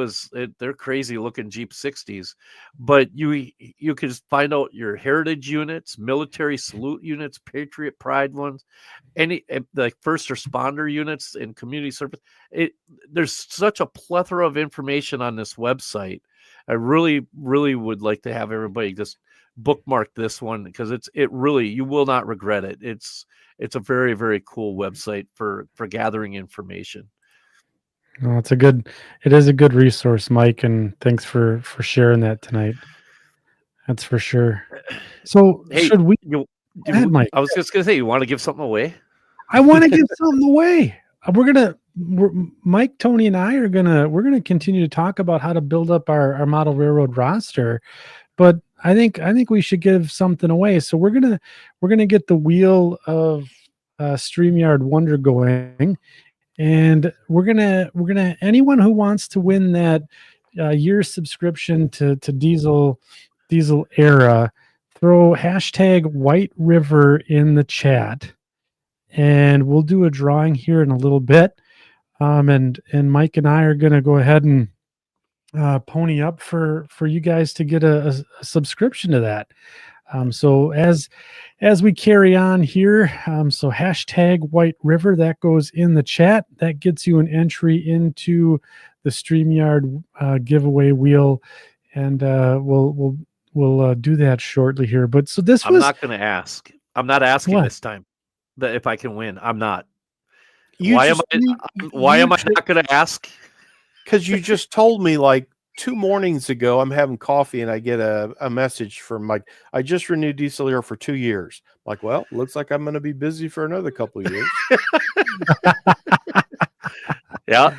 they're crazy looking Jeep 60s, but you could find out your heritage units, military salute units, Patriot Pride ones, any like first responder units and community service. There's such a plethora of information on this website. I really, really would like to have everybody just bookmark this one because it really, you will not regret it. It's a very, very cool website for gathering information. Oh, it is a good resource, Mike, and thanks for sharing that tonight. That's for sure. So hey, should we? ahead, Mike. I was just gonna say, you want to give something away? I want to give something away. Mike, Tony, and I we're gonna continue to talk about how to build up our model railroad roster, but I think we should give something away. So we're gonna get the wheel of StreamYard Wonder going, and we're gonna anyone who wants to win that year subscription to Diesel Era, throw hashtag White River in the chat, and we'll do a drawing here in a little bit. And Mike and I are gonna go ahead and pony up for you guys to get a subscription to that. So as we carry on here, so hashtag White River, that goes in the chat. That gets you an entry into the StreamYard giveaway wheel, and we'll do that shortly here. But so this I'm not going to ask. I'm not asking What? this time that if I can win. I'm not. You Why just, why am I not going to ask? Because you just told me like 2 mornings ago, I'm having coffee and I get a message from like, I just renewed diesel air for 2 years. I'm like, well, looks like I'm going to be busy for another couple of years. Yeah.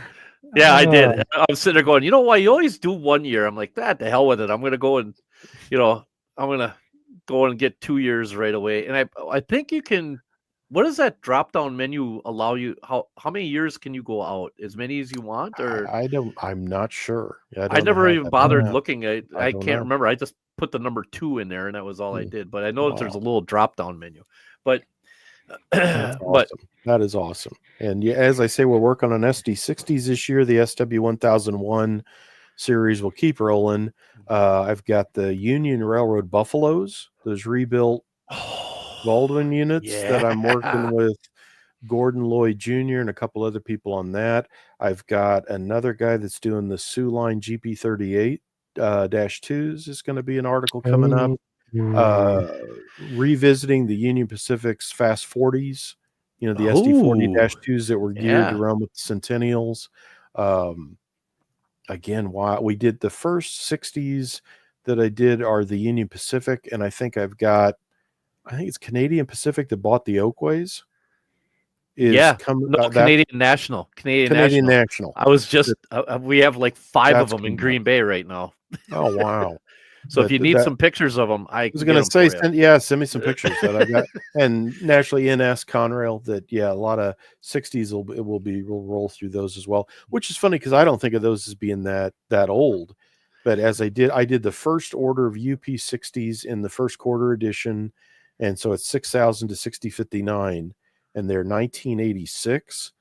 Yeah, I did. I'm sitting there going, you know why you always do 1 year? I'm like, the hell with it. I'm going to go and, I'm going to go and get 2 years right away. And I think you can. What does that drop down menu allow you? How many years can you go out? As many as you want, or I'm not sure. I never even bothered looking. I can't know. remember. I just put the number 2 in there, and that was all I did. But I know that there's a Wow. little drop down menu. But That's awesome. That is awesome. And yeah, as I say, we're working on SD60s this year. The SW1001 series will keep rolling. I've got the Union Railroad Buffaloes, those rebuilt Baldwin units that I'm working with Gordon Lloyd Jr. and a couple other people on that. I've got another guy that's doing the Sioux Line GP38 -2s is going to be an article coming up. Revisiting the Union Pacific's Fast 40s, the SD40-2s that were geared to run with the Centennials. Again, why we did the first 60s that I did are the Union Pacific, and I think it's Canadian Pacific that bought the Oakways. Canadian National. Canadian National. I was just we have like 5 of them in Green Bay right now. Oh wow. So if you need some pictures of them, I was going to say, send me some pictures that I got. And naturally, NS Conrail. That a lot of 60s will roll through those as well. Which is funny because I don't think of those as being that old. But as I did the first order of UP 60s in the first quarter edition, and so it's 6,000 to 6059, and they're 1986.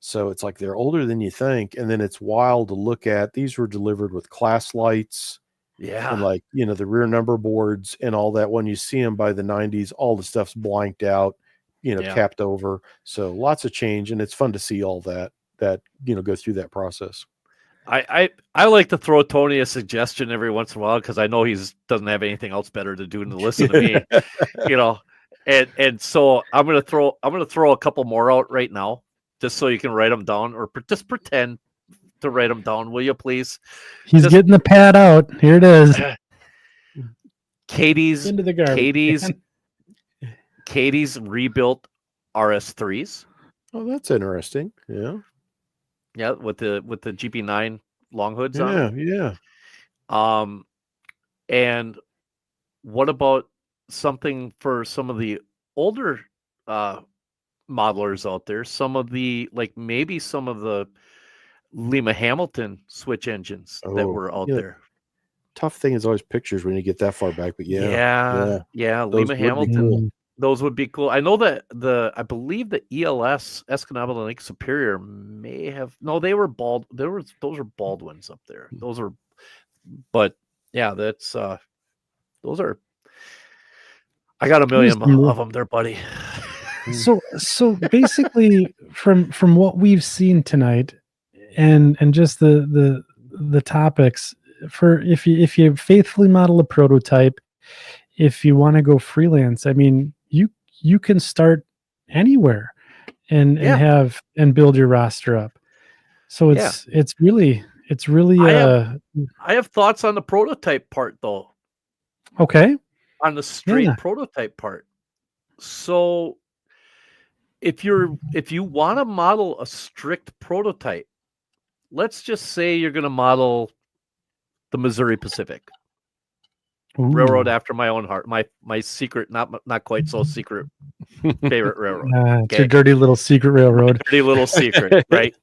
So it's like they're older than you think, and then it's wild to look at. These were delivered with class lights. Yeah. And like, the rear number boards and all that. When you see them by the 90s, all the stuff's blanked out, capped over. So lots of change. And it's fun to see all that go through that process. I like to throw Tony a suggestion every once in a while because I know he doesn't have anything else better to do than to listen to me, and so I'm gonna throw a couple more out right now just so you can write them down or just pretend to write them down, will you please? He's getting the pad out. Here it is. Katie's into the garbage. Katie's rebuilt RS3s. Oh, that's interesting. Yeah. Yeah, with the GP9 long hoods on. Yeah. And what about something for some of the older modelers out there? Some of the maybe some of the Lima Hamilton switch engines that were out there. Tough thing is always pictures when you get that far back, but yeah. Lima Hamilton. Those would be cool. I know that I believe the ELS Escanaba Lake Superior may have they were those are Baldwins up there. Those are, but yeah, that's those are. I got a million of them there, buddy. So basically, from what we've seen tonight, and just the topics for if you faithfully model a prototype, if you want to go freelance, I mean, you can start anywhere and build your roster up. So it's really I have thoughts on the prototype part though. Okay. On the straight prototype part. So if you want to model a strict prototype, let's just say you're going to model the Missouri Pacific. Railroad after my own heart. My secret, not quite so secret favorite railroad. It's your dirty little secret railroad. Dirty little secret, right?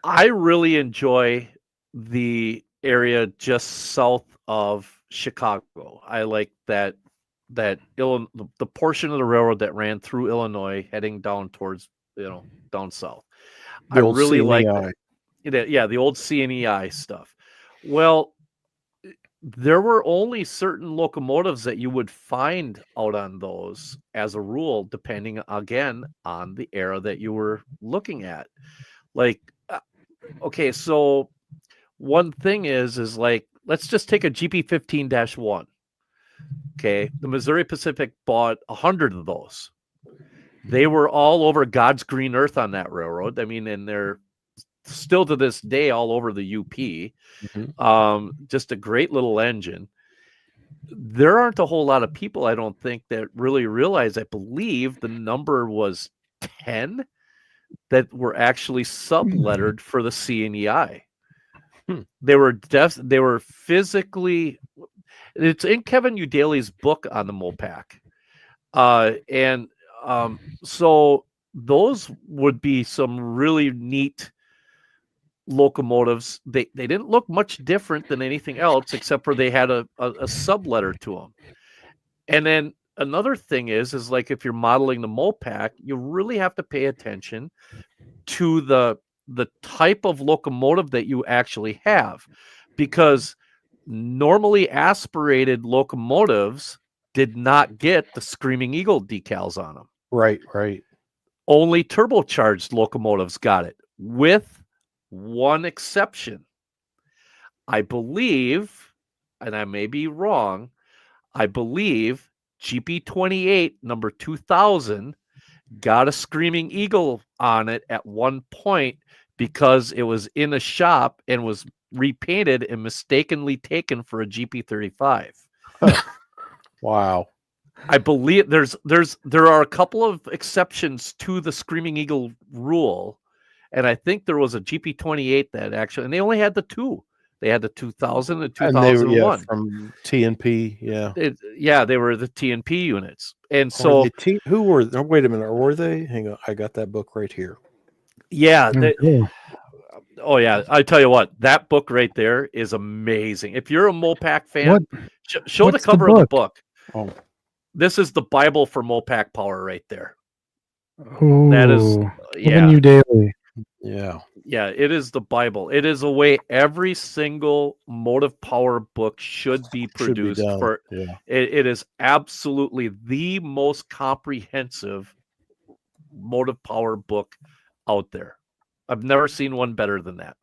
I really enjoy the area just south of Chicago. I like that the portion of the railroad that ran through Illinois heading down towards, down south. I really like that. Yeah, the old CNEI stuff. Well, there were only certain locomotives that you would find out on those as a rule, depending again on the era that you were looking at. Like, okay, so one thing is like, let's just take a GP15-1. Okay, the Missouri Pacific bought 100 of those. They were all over God's green earth on that railroad. I mean, and they're still to this day all over the UP. Just a great little engine. There aren't a whole lot of people, I don't think, that really realize. I believe the number was 10 that were actually sublettered for the CNEI. They were physically. It's in Kevin Udaley's book on the Mopac, so those would be some really neat locomotives. They didn't look much different than anything else, except for they had a subletter to them. And then another thing is like, if you're modeling the Mopac, you really have to pay attention to the type of locomotive that you actually have, because normally aspirated locomotives did not get the Screaming Eagle decals on them. Right. Only turbocharged locomotives got it, with one exception. I believe, and I may be wrong, I believe GP28 number 2000 got a Screaming Eagle on it at one point, because it was in a shop and was repainted and mistakenly taken for a GP35. Wow. I believe there are a couple of exceptions to the Screaming Eagle rule, and I think there was a GP28 that actually, and they only had the two. They had the 2000 and 2001. And they were, from TNP, yeah. They were the TNP units. And so who were? Oh, wait a minute, were they? Hang on, I got that book right here. Yeah. Oh yeah, I tell you what, that book right there is amazing. If you're a Mopac fan, show the cover of the book. Oh, this is the Bible for Mopac power right there. Ooh, that is, yeah. Udaley. Yeah, it is the Bible. It is a way every single motive power book should be produced. It is absolutely the most comprehensive motive power book out there. I've never seen one better than that.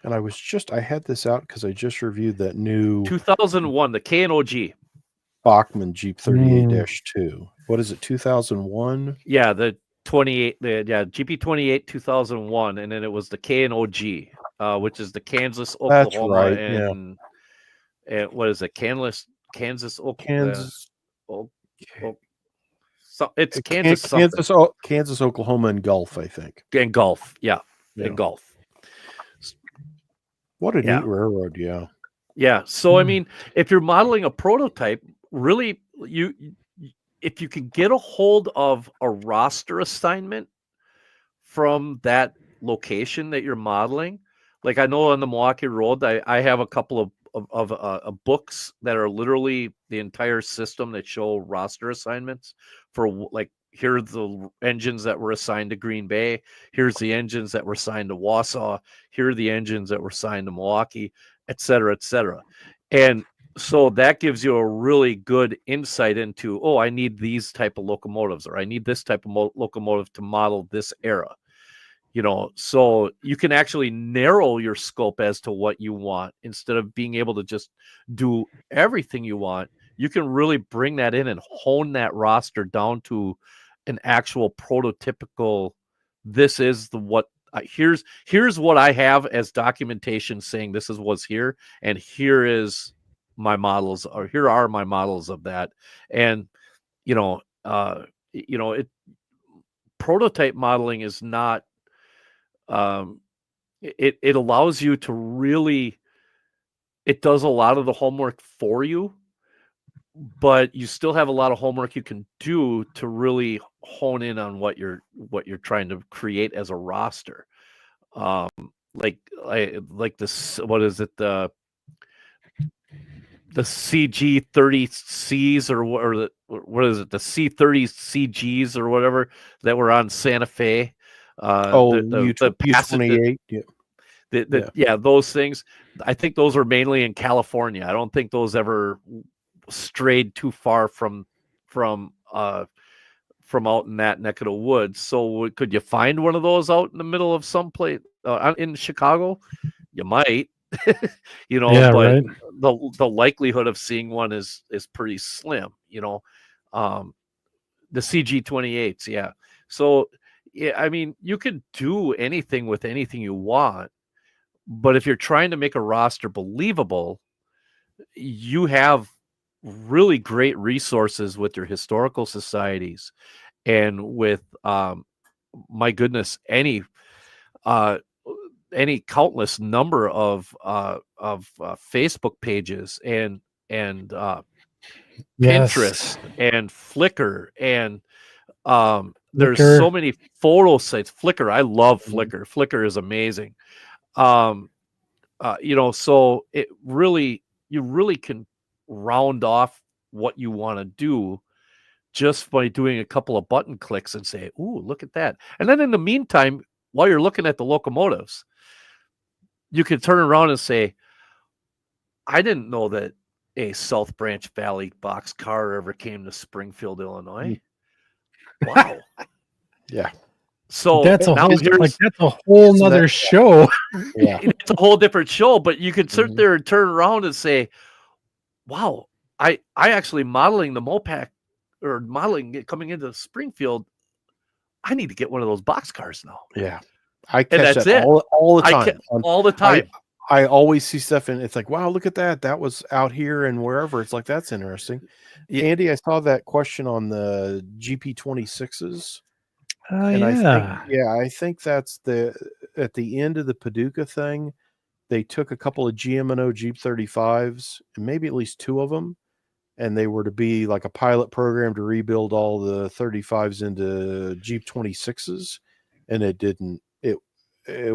And I had this out because I just reviewed that new 2001, the K&OG Bachmann Jeep 38-2. What is it, 2001? Yeah, the 28, GP28 2001, and then it was the K&OG, which is the Kansas, Oklahoma, That's right, and what is it, Kansas, Oklahoma. So it's Kansas, Oklahoma, and Gulf, I think. And Gulf, and Gulf. What a neat railroad, Yeah. So I mean, if you're modeling a prototype, really, if you can get a hold of a roster assignment from that location that you're modeling, like I know on the Milwaukee Road, I have a couple of books that are literally the entire system that show roster assignments for, like, here are the engines that were assigned to Green Bay. Here's the engines that were assigned to Wausau. Here are the engines that were assigned to Milwaukee, et cetera, et cetera. And so that gives you a really good insight into, I need these type of locomotives, or I need this type of locomotive to model this era. So you can actually narrow your scope as to what you want. Instead of being able to just do everything you want, you can really bring that in and hone that roster down to an actual prototypical, this is here's what I have as documentation saying this is what's here, and here is my models, or here are my models of that. And prototype modeling is not, it allows you to really, it does a lot of the homework for you, but you still have a lot of homework you can do to really hone in on what you're trying to create as a roster. Like this, what is it, the CG30Cs, or what is it, the C30CGs or whatever that were on Santa Fe. U28. Those things. I think those were mainly in California. I don't think those ever strayed too far from out in that neck of the woods. So could you find one of those out in the middle of some place in Chicago? You might, Yeah, but right. the likelihood of seeing one is pretty slim, the CG-28s. Yeah. So, yeah, I mean, you could do anything with anything you want, but if you're trying to make a roster believable, you have really great resources with your historical societies and with, my goodness, any countless number of Facebook pages and Pinterest and Flickr and there's so many photo sites. Flickr, I love Flickr. Flickr is amazing. So you really can round off what you want to do just by doing a couple of button clicks and say, "Ooh, look at that." And then in the meantime, while you're looking at the locomotives, you can turn around and say, "I didn't know that a South Branch Valley boxcar ever came to Springfield, Illinois." Wow. Yeah. So that's a whole nother show. Yeah. It's a whole different show, but you could sit there and turn around and say, wow, I actually modeling the Mopac or modeling it coming into Springfield. I need to get one of those boxcars now. Yeah. I catch that all the time. All the time. I always see stuff and it's like, wow, look at that. That was out here and wherever. It's like, that's interesting. Yeah. Andy, I saw that question on the GP26s. And I think that's at the end of the Paducah thing, they took a couple of GM&O Jeep 35s, and maybe at least two of them, and they were to be like a pilot program to rebuild all the 35s into Jeep 26s, and it didn't. It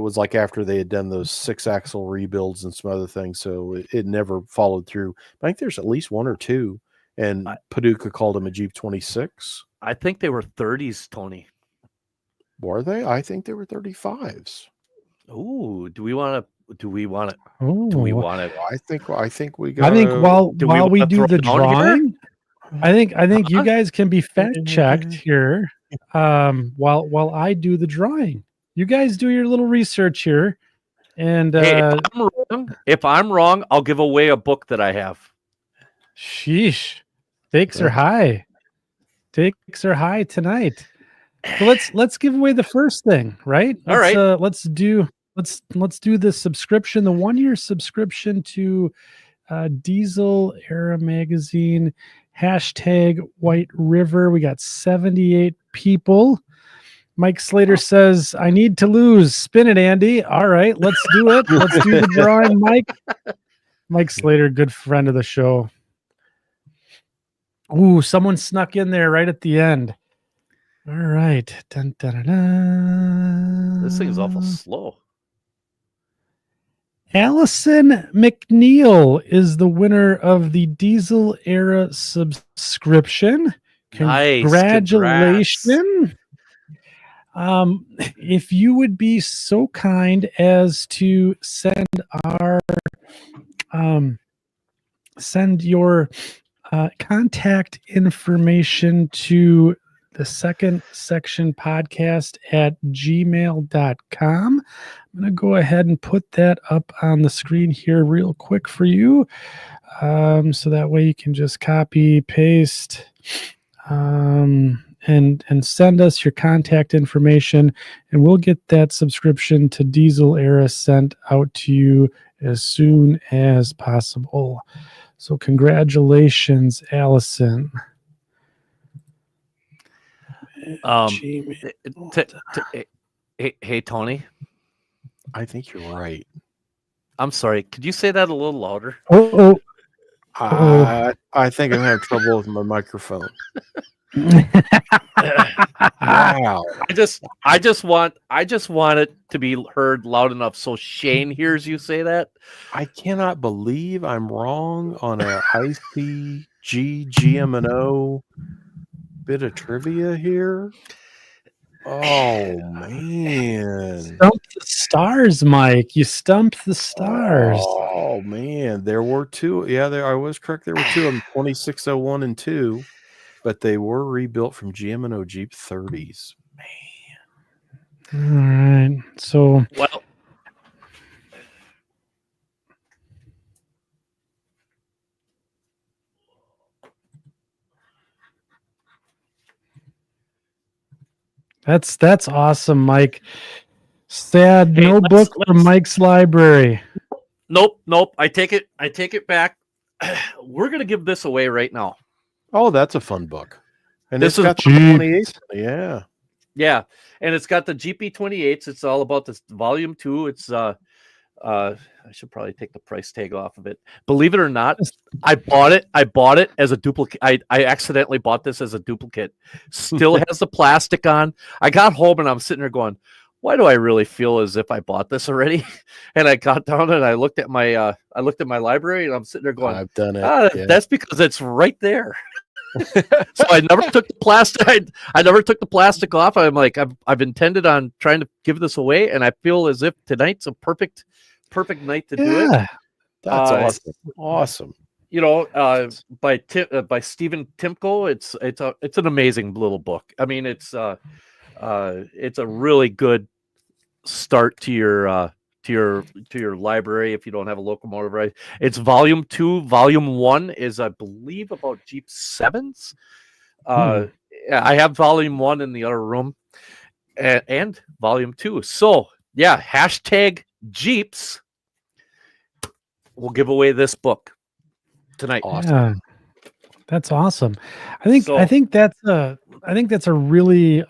was like after they had done those 6-axle rebuilds and some other things, so it never followed through. But I think there's at least one or two, and Paducah called them a Jeep 26. I think they were 30s, Tony. Were they? I think they were 35s. Ooh, do we want it? I think we got. I think while we do the drawing, I think you guys can be fact checked here. While I do the drawing, you guys do your little research here. And if I'm wrong, I'll give away a book that I have. Sheesh, stakes are high. Stakes are high tonight. So let's give away the first thing, right? All right. Let's do the subscription, the 1-year subscription to Diesel Era Magazine, #White River. We got 78 people. Mike Slater says, I need to lose. Spin it, Andy. All right, let's do it. Let's do the drawing, Mike. Mike Slater, good friend of the show. Ooh, someone snuck in there right at the end. All right. Dun, dun, dun, dun. This thing is awful slow. Allison McNeil is the winner of the Diesel Era subscription. Congratulations. If you would be so kind as to send your contact information to the second section podcast at gmail.com. I'm going to go ahead and put that up on the screen here real quick for you. So that way you can just copy, paste, and send us your contact information, and we'll get that subscription to Diesel Era sent out to you as soon as possible. So congratulations, Allison. Hey, Tony. I think you're right. I'm sorry. Could you say that a little louder? I think I'm having trouble with my microphone. Wow. I just want it to be heard loud enough so Shane hears you say that. I cannot believe I'm wrong on a ICG GM&O bit of trivia here. Oh man. Stumped the stars, Mike. You stumped the stars. Oh man, there were two. Yeah, I was correct. There were two of them, 2601 and 2, but they were rebuilt from GM&O Jeep 30s. All right. So Well, that's awesome, Mike. Sad, hey, no book from Mike's library. Nope. I take it back. We're gonna give this away right now. Oh, that's a fun book. And This it's got is the 28. Yeah. Yeah, and it's got the GP28s. It's all about this volume 2. It's I should probably take the price tag off of it. Believe it or not, I bought it as a duplicate. I accidentally bought this as a duplicate. Still has the plastic on. I got home and I'm sitting there going, why do I really feel as if I bought this already? And I got down and I looked at my library and I'm sitting there going, I've done it. That's because it's right there. So I never took the plastic. I never took the plastic off. I'm like, I've intended on trying to give this away, and I feel as if tonight's a perfect night to do it. That's awesome. Awesome. You know, by Stephen Timko. It's an amazing little book. I mean, it's a really good start to your library if you don't have a locomotive, right? It's volume 2. Volume 1 is, I believe, about Jeep 7s. I have volume 1 in the other room and volume 2. So yeah, hashtag Jeeps. We'll give away this book tonight. Awesome. Yeah, that's awesome. I think that's a really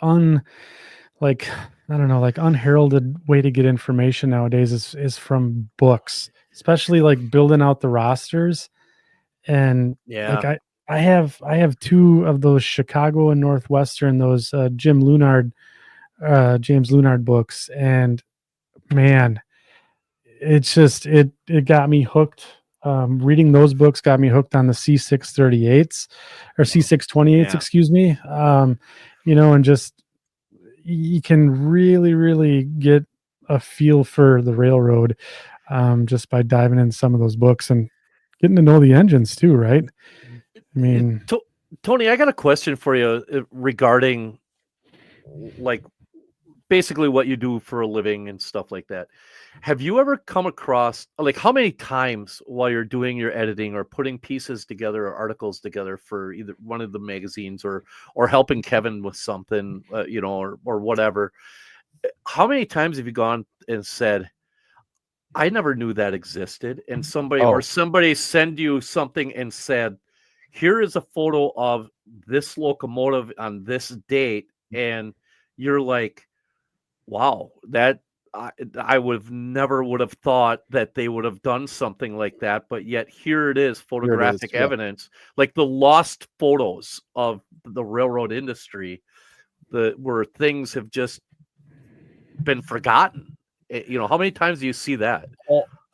unheralded way to get information nowadays is from books, especially like building out the rosters. And like I have two of those Chicago and Northwestern, those James Lunard books, and man, it's just it got me hooked. Reading those books got me hooked on the C638s or C628s, excuse me. And just you can really get a feel for the railroad just by diving into some of those books and getting to know the engines too, right? I mean, Tony, I got a question for you regarding like basically what you do for a living and stuff like that. Have you ever come across, like, how many times while you're doing your editing or putting pieces together or articles together for either one of the magazines or helping Kevin with something, or whatever, how many times have you gone and said, I never knew that existed, and somebody send you something and said, here is a photo of this locomotive on this date, and you're like, wow, that I would have thought that they would have done something like that, but yet here it is, photographic evidence, like the lost photos of the railroad industry, where things have just been forgotten. How many times do you see that?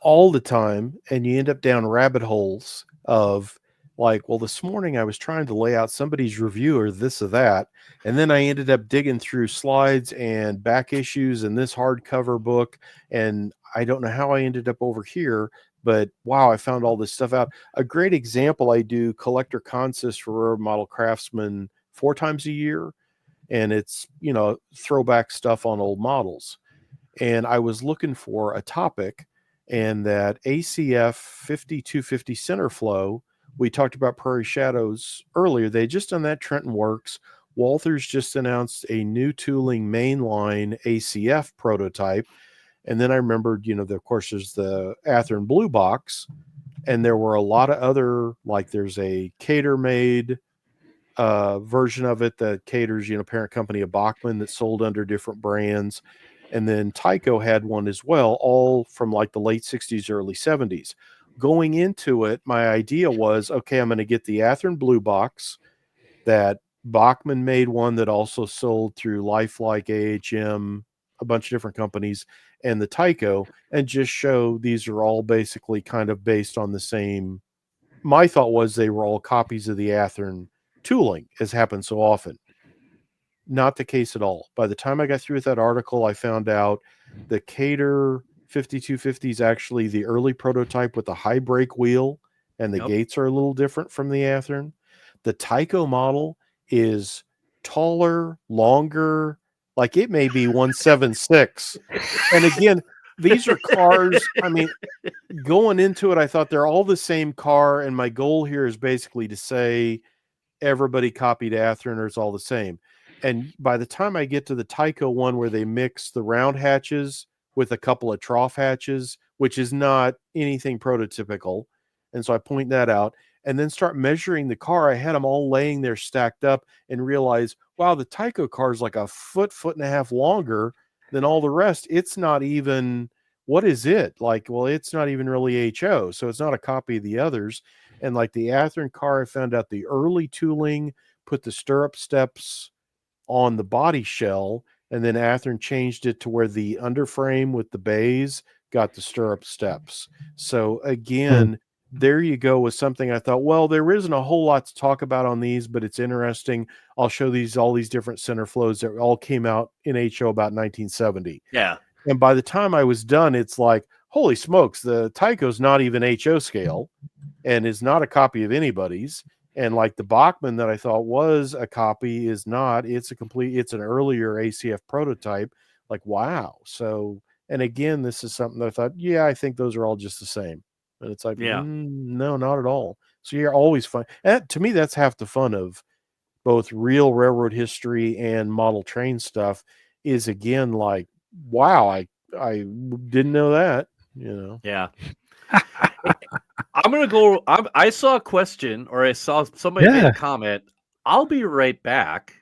All the time, and you end up down rabbit holes of like, well, this morning I was trying to lay out somebody's review or this or that, and then I ended up digging through slides and back issues in this hardcover book, and I don't know how I ended up over here, but wow, I found all this stuff out. A great example, I do collector contests for Railroad Model Craftsman 4 times a year, and it's, throwback stuff on old models. And I was looking for a topic, and that ACF 5250 center flow, we talked about Prairie Shadows earlier. They just done that. Trenton Works. Walther's just announced a new tooling mainline ACF prototype. And then I remembered, of course, there's the Athearn Blue Box. And there were a lot of other, like there's a Cater made version of it that caters, parent company of Bachmann, that sold under different brands. And then Tyco had one as well, all from like the late 60s, early 70s. Going into it, my idea was, okay, I'm going to get the Athearn Blue Box. That Bachmann made one that also sold through Lifelike, AHM, a bunch of different companies, and the Tyco, and just show these are all basically kind of based on the same. My thought was they were all copies of the Athearn tooling, as happens so often. not the case at all. By the time I got through with that article, I found out the Cater 5250 is actually the early prototype with the high brake wheel, and the gates are a little different from the Athearn. The Tyco model is taller, longer, like it may be 176. And again, these are cars. I mean, going into it, I thought they're all the same car, and my goal here is basically to say everybody copied Athearn or it's all the same. And by the time I get to the Tyco one where they mix the round hatches with a couple of trough hatches, which is not anything prototypical, and so I point that out, and then start measuring the car. I had them all laying there stacked up and realize, wow, the Tyco car is like a foot and a half longer than all the rest. It's not even, what is it? Like, well, it's not even really HO, so it's not a copy of the others. And like the Athearn car, I found out the early tooling put the stirrup steps on the body shell, and then Athearn changed it to where the underframe with the bays got the stirrup steps. So again, there you go with something I thought, well, there isn't a whole lot to talk about on these, but it's interesting. I'll show all these different center flows that all came out in HO about 1970. Yeah. And by the time I was done, it's like, holy smokes, the Tyco's not even HO scale and is not a copy of anybody's. And like the Bachmann that I thought was a copy is not. It's an earlier ACF prototype. Like, wow. So, and again, this is something that I thought, yeah, I think those are all just the same. And it's like, no, not at all. So you're always fun. And to me, that's half the fun of both real railroad history and model train stuff is, again, like, wow, I didn't know that, you know? Yeah. I'm going to go. I saw a question, or I saw somebody made a comment. I'll be right back.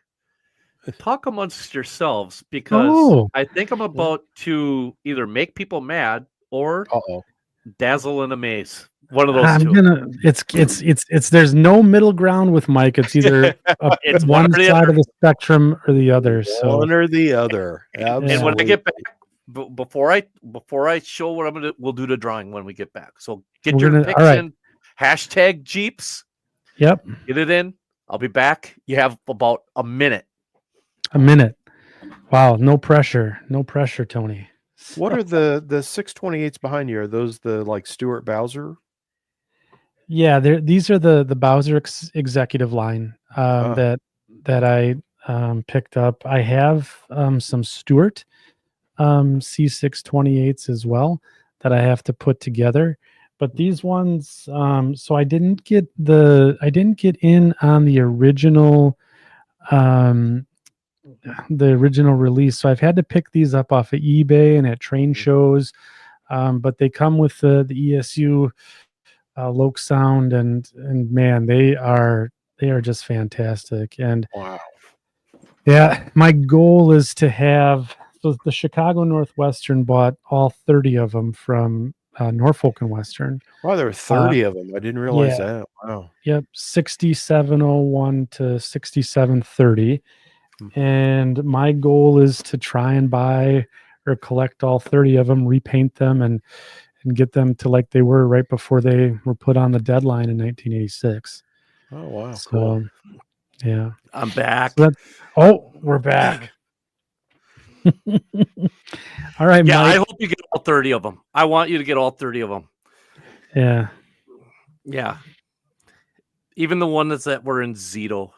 Talk amongst yourselves, because I think I'm about to either make people mad or dazzle and amaze. One of those two. It's there's no middle ground with Mike. It's either it's one side of the spectrum or the other. One or the other. Absolutely. And when I get back, before I show what I'm gonna, we'll do the drawing when we get back. So get your picks in. Hashtag Jeeps. Yep. Get it in. I'll be back. You have about a minute. A minute. Wow. No pressure. No pressure, Tony. What are the 628s behind you? Are those the like Stuart Bowser? Yeah, these are the Bowser executive line that I picked up. I have some Stuart C628s as well that I have to put together. But these ones, so I didn't get in on the original release. So I've had to pick these up off of eBay and at train shows. But they come with the ESU Loke sound, and man, they are just fantastic. And wow. Yeah, my goal is to have, so the Chicago Northwestern bought all 30 of them from Norfolk and Western. Wow, there were 30 of them. I didn't realize that. Wow. Yep, 6701 to 6730. And my goal is to try and buy or collect all 30 of them, repaint them, and get them to like they were right before they were put on the deadline in 1986. Oh, wow. So, cool. Yeah. I'm back. So we're back. All right, yeah, Mike. I hope you get all 30 of them. I want you to get all 30 of them. Yeah. Yeah. Even the ones that were in Zito.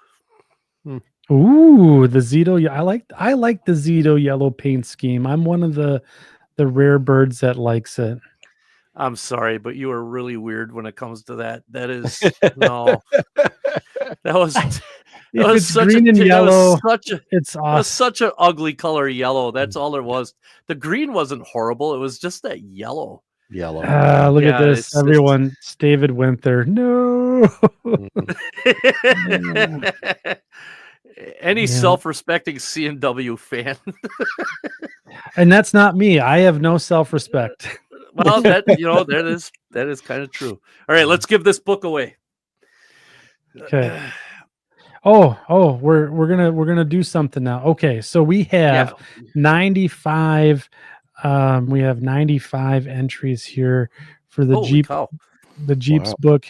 Ooh, the Zito. I like the Zito yellow paint scheme. I'm one of the rare birds that likes it. I'm sorry, but you are really weird when it comes to that. That is no. That was such green and yellow. It's awesome. It was such an ugly color, yellow. That's all there was. The green wasn't horrible. It was just that yellow. Look at this. Everyone, it's David Winther. No. Any self-respecting C&W fan. And that's not me. I have no self-respect. Well, that is kind of true. All right, let's give this book away. Okay. Oh, we're gonna do something now. Okay, so we have 95. We have 95 entries here for the Holy Jeep. Cow. The Jeeps book.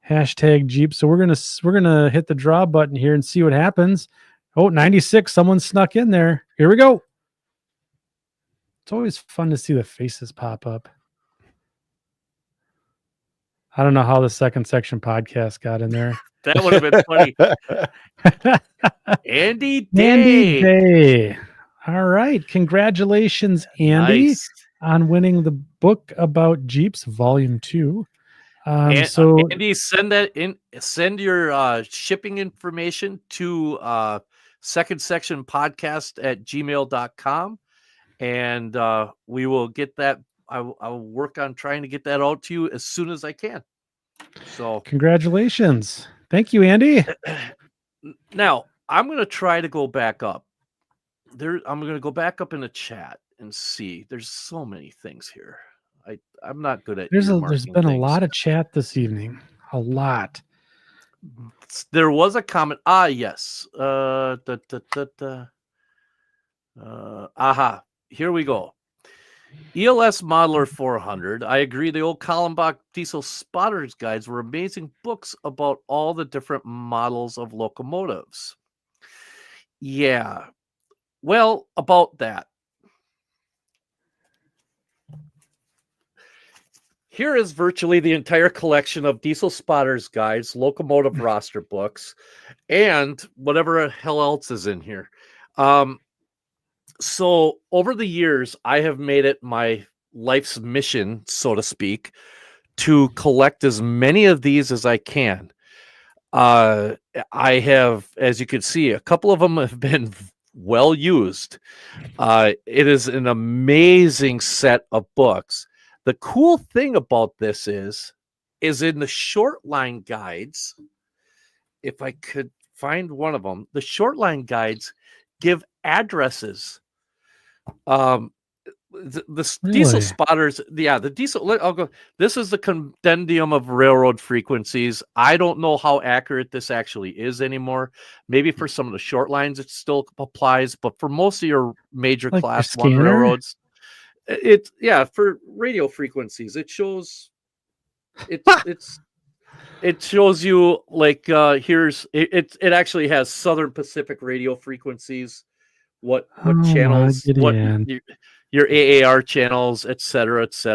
Hashtag Jeep. So we're gonna hit the draw button here and see what happens. Oh, 96. Someone snuck in there. Here we go. It's always fun to see the faces pop up. I don't know how the second section podcast got in there. That would have been funny. Andy Day. Andy Day. All right. Congratulations, Andy, Nice. on winning the book about Jeeps, Volume 2. So Andy, send your shipping information to second section podcast at gmail.com, and we will get that. I'll work on trying to get that out to you as soon as I can. So congratulations. Thank you, Andy. Now I'm going to try to go back up there. I'm going to go back up in the chat and see. There's so many things here. I'm not good at. There's been a lot of chat this evening. A lot. There was a comment. Yes. Here we go. ELS Modeler 400. I agree. The old Kallenbach diesel spotters guides were amazing books about all the different models of locomotives. Yeah. Well, about that. Here is virtually the entire collection of diesel spotters guides, locomotive roster books, and whatever hell else is in here. So over the years, I have made it my life's mission, so to speak, to collect as many of these as I can. I have, as you can see, a couple of them have been well used. It is an amazing set of books. The cool thing about this is in the short line guides, if I could find one of them, the short line guides give addresses. The Really? diesel spotters, the diesel, I'll go. This is the compendium of railroad frequencies. I don't know how accurate this actually is anymore. Maybe for some of the short lines it still applies, but for most of your major Like class your 1 scanner? railroads, for radio frequencies, it shows it shows you like here's it actually has Southern Pacific radio frequencies, what channels, what your AAR channels, et cetera. It's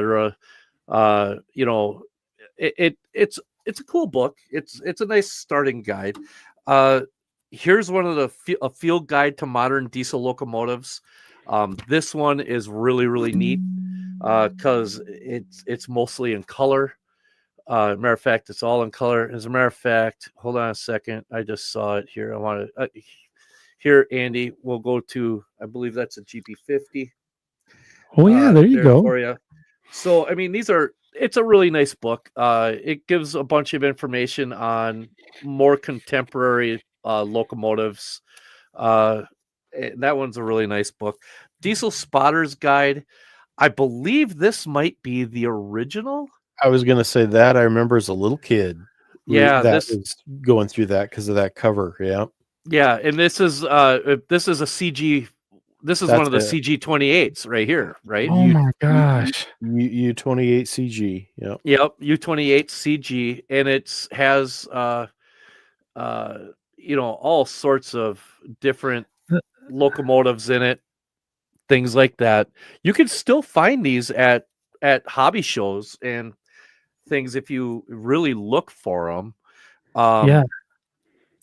a cool book. It's a nice starting guide. Here's one of a field guide to modern diesel locomotives. This one is really neat because it's mostly in color. Matter of fact, it's all in color. As a matter of fact, hold on a second. I just saw it here. I want to here, Andy. We'll go to. I believe that's a GP50. Oh yeah, there you go. For you. So I mean, it's a really nice book. It gives a bunch of information on more contemporary locomotives. That one's a really nice book. Diesel Spotters Guide. I believe this might be the original. I was going to say that. I remember as a little kid. Yeah, this was going through that because of that cover. Yeah. Yeah, and this is a CG. This is one of the CG28s right here, right? Oh my gosh. U28 CG. Yep. Yep, U28 CG, and it has all sorts of different locomotives in it, things like that. You can still find these at hobby shows and things if you really look for them. Yeah.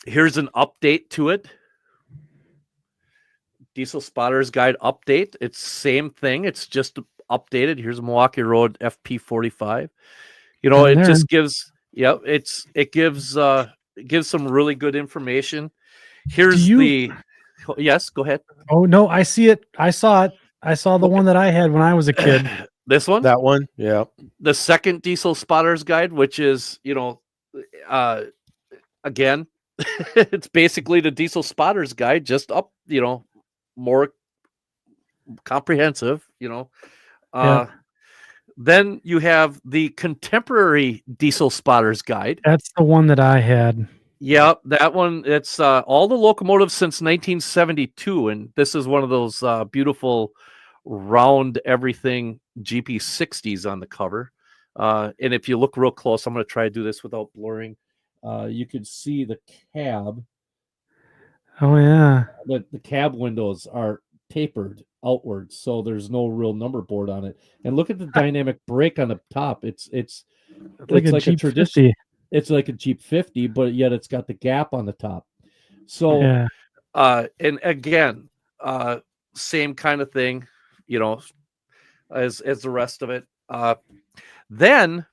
Here's an update to it. Diesel Spotters Guide update. It's same thing. It's just updated. Here's a Milwaukee Road FP45. It just gives. Yep. It gives some really good information. Here's Yes, go ahead. Oh no, I see it. I saw it. I saw the one that I had when I was a kid. This one? That one? Yeah. The second Diesel Spotters Guide, which is, again, it's basically the Diesel Spotters Guide, just up, more comprehensive, Then you have the contemporary Diesel Spotters Guide. That's the one that I had. Yeah, that one. It's all the locomotives since 1972, and this is one of those beautiful round everything GP60s on the cover. And if you look real close, I'm going to try to do this without blurring. You can see the cab. Oh yeah. The cab windows are tapered outwards, so there's no real number board on it. And look at the dynamic brake on the top. It's Like a like a Jeep tradition. 50. It's like a Jeep 50, but yet it's got the gap on the top. So, Yeah. and again, same kind of thing, as the rest of it. Then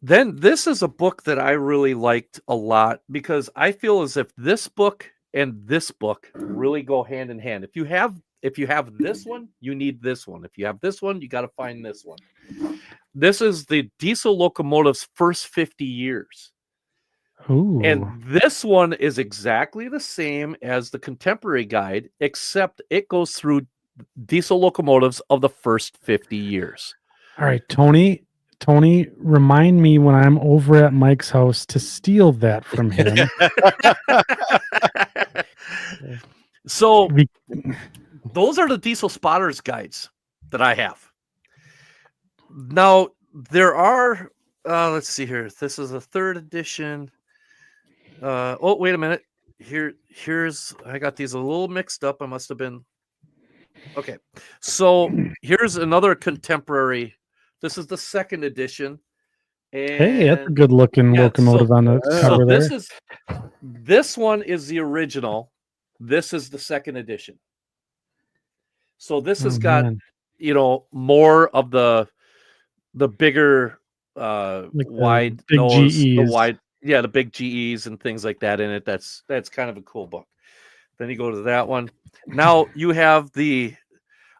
this is a book that I really liked a lot because I feel as if this book and this book really go hand in hand. If you have this one, you need this one. If you have this one, you got to find this one. This is the diesel locomotive's first 50 years. Ooh. And this one is exactly the same as the contemporary guide, except it goes through diesel locomotives of the first 50 years. All right, Tony, remind me when I'm over at Mike's house to steal that from him. So those are the diesel spotters guides that I have. Now there are, let's see here. This is a 3rd edition. Oh, wait a minute. Here's I got these a little mixed up. I must have been. Okay. So here's another contemporary. This is the 2nd edition. And hey, that's a good looking locomotive on the cover there. This one is the original. This is the 2nd edition. So this has got, more of the bigger like wide big nose, GEs. the big GEs and things like that in it. That's kind of a cool book. Then you go to that one. Now you have the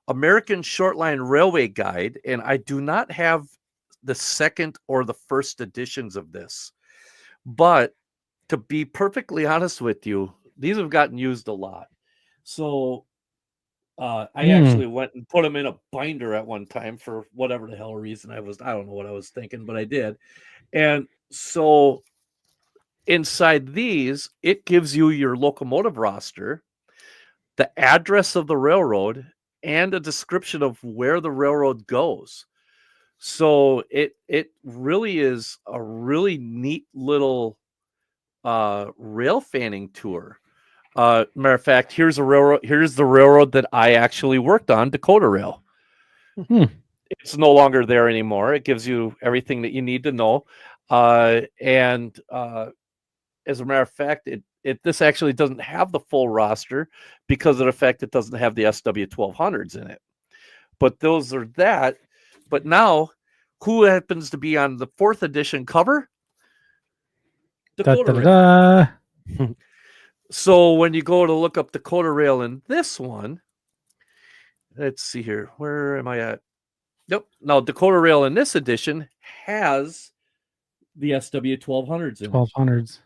American Shortline Railway Guide, and I do not have the 2nd or the 1st editions of this. But to be perfectly honest with you, these have gotten used a lot. So I actually went and put them in a binder at one time for whatever the hell reason I don't know what I was thinking, but I did. And so inside these, it gives you your locomotive roster, the address of the railroad, and a description of where the railroad goes. So it really is a really neat little rail fanning tour. Matter of fact, here's the railroad that I actually worked on, Dakota Rail. It's no longer there anymore. It gives you everything that you need to know. And as a matter of fact, this actually doesn't have the full roster because of the fact it doesn't have the SW1200s in it. But those are that. But now, who happens to be on the 4th edition cover? Dakota Rail. So when you go to look up Dakota Rail in this one, let's see here. Where am I at? Nope. Now, Dakota Rail in this edition has the SW1200s in it. 1200s.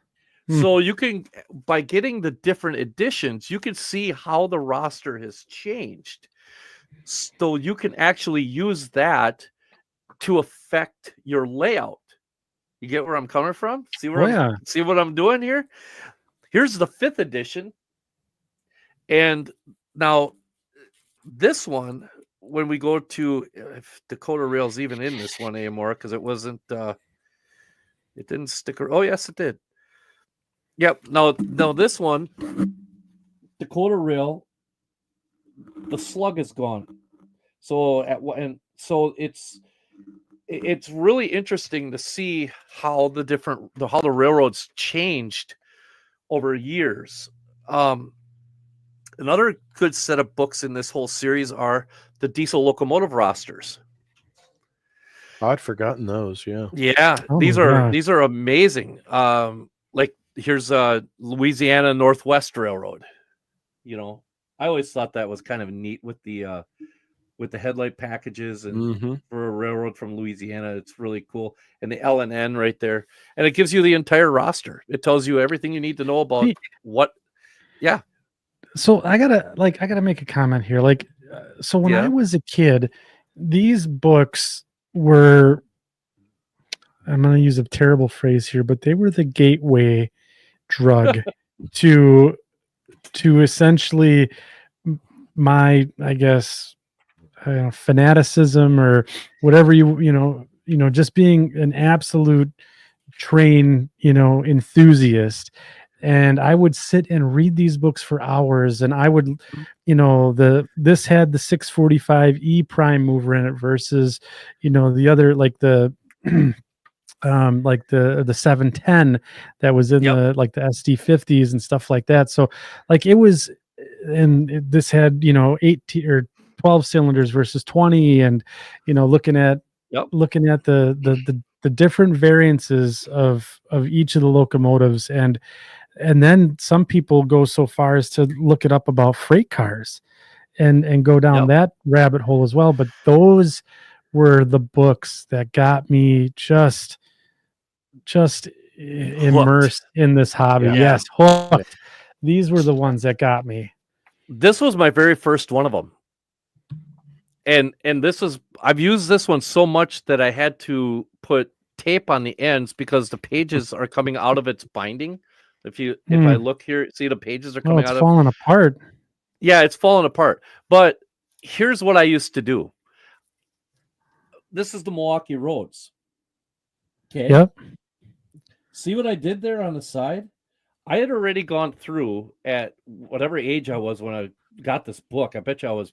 So you can, by getting the different editions, you can see how the roster has changed. So you can actually use that to affect your layout. You get where I'm coming from? See what I'm doing here? Here's the 5th edition. And now this one, when we go to, if Dakota Rail's even in this one anymore, because it wasn't, it didn't stick around. Oh, yes, it did. Yep. Now this one, Dakota Rail, the slug is gone. So it's really interesting to see how the railroads changed over years. Another good set of books in this whole series are the diesel locomotive rosters. I'd forgotten those. Yeah. Yeah. These are amazing. Like here's Louisiana Northwest Railroad. I always thought that was kind of neat with the headlight packages and for a railroad from Louisiana, it's really cool. And the L&N right there, and it gives you the entire roster. It tells you everything you need to know about what. Yeah. So I gotta make a comment here. So when I was a kid, these books were, I'm going to use a terrible phrase here, but they were the gateway drug to essentially my, I guess, fanaticism or whatever just being an absolute train, enthusiast. and I would sit and read these books for hours. And I would, this had the 645 E prime mover in it versus, the other, like the like the 710 that was in the like the SD50s and stuff like that. So like it was, and this had 18 or 12 cylinders versus 20, and looking at the different variances of each of the locomotives, and then some people go so far as to look it up about freight cars and go down that rabbit hole as well. But those were the books that got me just immersed in this hobby. Yes, hooked. These were the ones that got me. This was my very first one of them. And this is, I've used this one so much that I had to put tape on the ends because the pages are coming out of its binding. If I look here, see the pages are coming out of it. It's falling apart. Yeah, it's falling apart. But here's what I used to do. This is the Milwaukee Roads. Okay. Yep. See what I did there on the side? I had already gone through at whatever age I was when I got this book. I bet you I was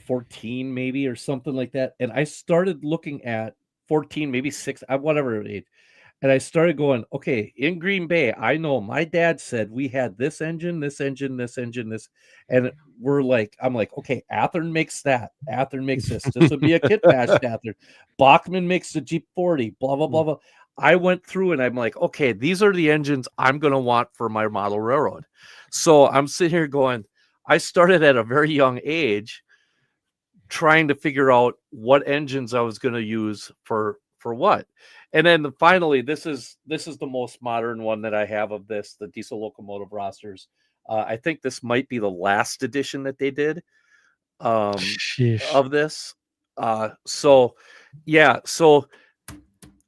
14 maybe or something like that. And I started looking at 14, maybe 6, whatever age. And I started going, okay, in Green Bay, I know my dad said we had this engine, this engine, this engine, this. And I'm like, okay, Athearn makes that. Athearn makes this. This would be a kit bashed Athearn. Bachman makes the Jeep 40, blah, blah, blah, blah. I went through and I'm like, okay, these are the engines I'm going to want for my model railroad. So I'm sitting here going, I started at a very young age trying to figure out what engines I was going to use for what. And then finally, this is the most modern one that I have of this, the diesel locomotive rosters. I think this might be the last edition that they did of this. So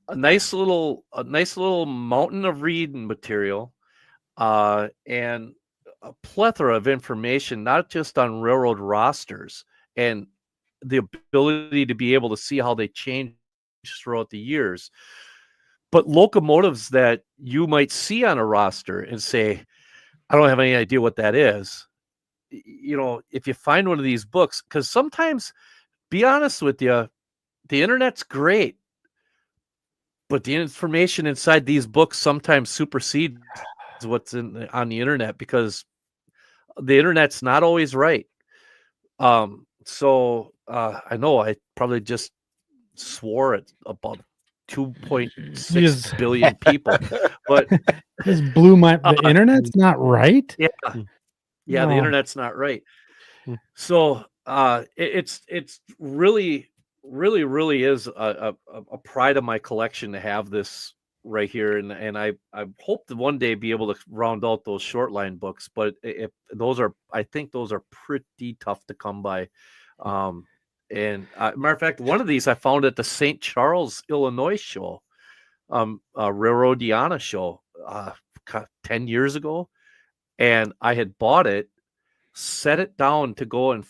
a nice little mountain of reading material, and a plethora of information, not just on railroad rosters and the ability to be able to see how they change throughout the years, but locomotives that you might see on a roster and say, I don't have any idea what that is. If you find one of these books, because sometimes, be honest with you, the internet's great, but the information inside these books sometimes supersedes what's on the internet, because the internet's not always right. So I know I probably just swore at about 2.6 billion people, but this blew the internet's not right. The internet's not right. So it's really is a pride of my collection to have this right here, and I hope to one day be able to round out those short line books, but I think those are pretty tough to come by. And matter of fact, one of these I found at the St. Charles, Illinois show, Railroadiana show, 10 years ago. And I had bought it, set it down to go and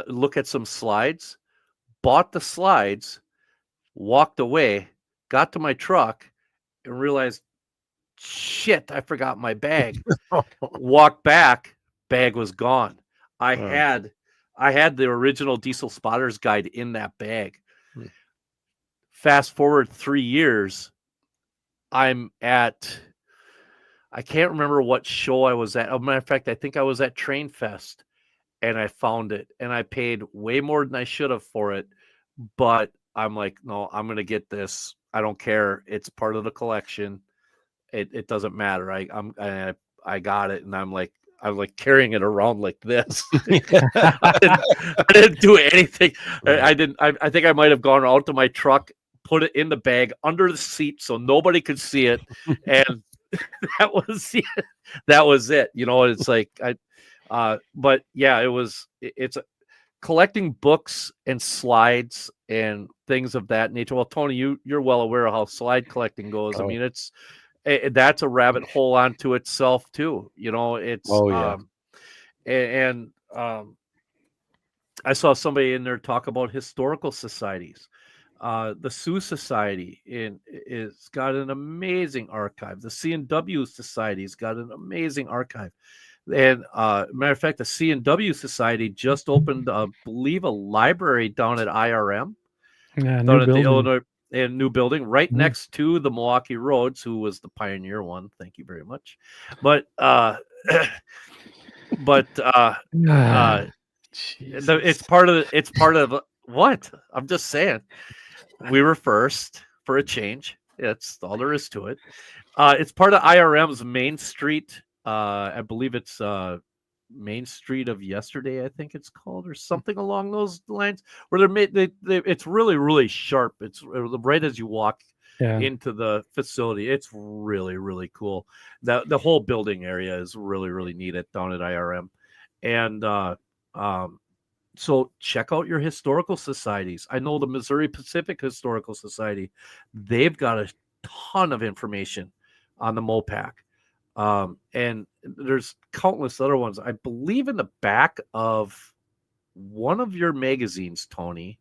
look at some slides, bought the slides, walked away, got to my truck and realized, shit, I forgot my bag. Walked back, bag was gone. I had the original Diesel Spotter's Guide in that bag. Fast forward 3 years, I'm at, I can't remember what show I was at. As a matter of fact, I think I was at Train Fest, and I found it, and I paid way more than I should have for it. But I'm like, no, I'm going to get this. I don't care. It's part of the collection. It doesn't matter. I got it, and I'm like carrying it around like this. I didn't do anything. I think I might have gone out to my truck, put it in the bag under the seat so nobody could see it, and that was it. It's like but yeah, it's collecting books and slides and things of that nature. Well, Tony, you're well aware of how slide collecting goes. I mean, that's a rabbit hole onto itself too. It's I saw somebody in there talk about historical societies. The Sioux Society is got an amazing archive. The C&W Society's got an amazing archive. And matter of fact, the C&W Society just opened, I believe, a library down at IRM, Yeah, down new at the building. Illinois new building, right Mhm. next to the Milwaukee Roads, who was the pioneer one. Thank you very much. But but it's part of what I'm just saying. We were first for a change. That's all there is to it. It's part of IRM's Main Street. I believe it's Main Street of Yesterday, I think it's called, or something along those lines. Where they're made, it's really, really sharp. It's right as you walk into the facility. It's really, really cool. The whole building area is really, really neat down at IRM, and so check out your historical societies. I know the Missouri Pacific Historical Society, they've got a ton of information on the MOPAC. And there's countless other ones. I believe in the back of one of your magazines, Tony,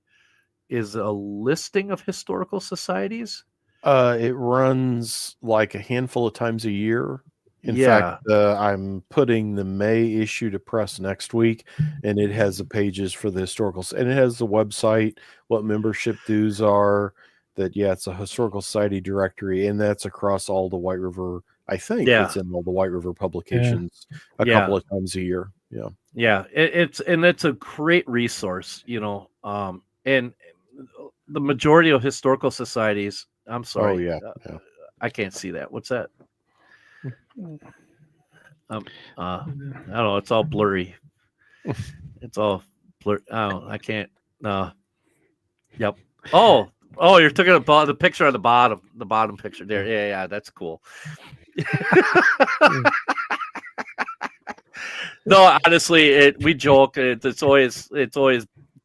is a listing of historical societies. It runs like a handful of times a year. In fact, I'm putting the May issue to press next week, and it has the pages for the historical, and it has the website, what membership dues are. It's a historical society directory, and that's across all the White River. I think it's in all the White River publications a couple of times a year. It's a great resource, and the majority of historical societies. I'm sorry. I can't see that. What's that? I don't know. It's all blurry. It's all blurry. I can't. Yep. Oh, you're talking about the picture on the bottom picture there. Yeah, that's cool. No, honestly, we joke. It's always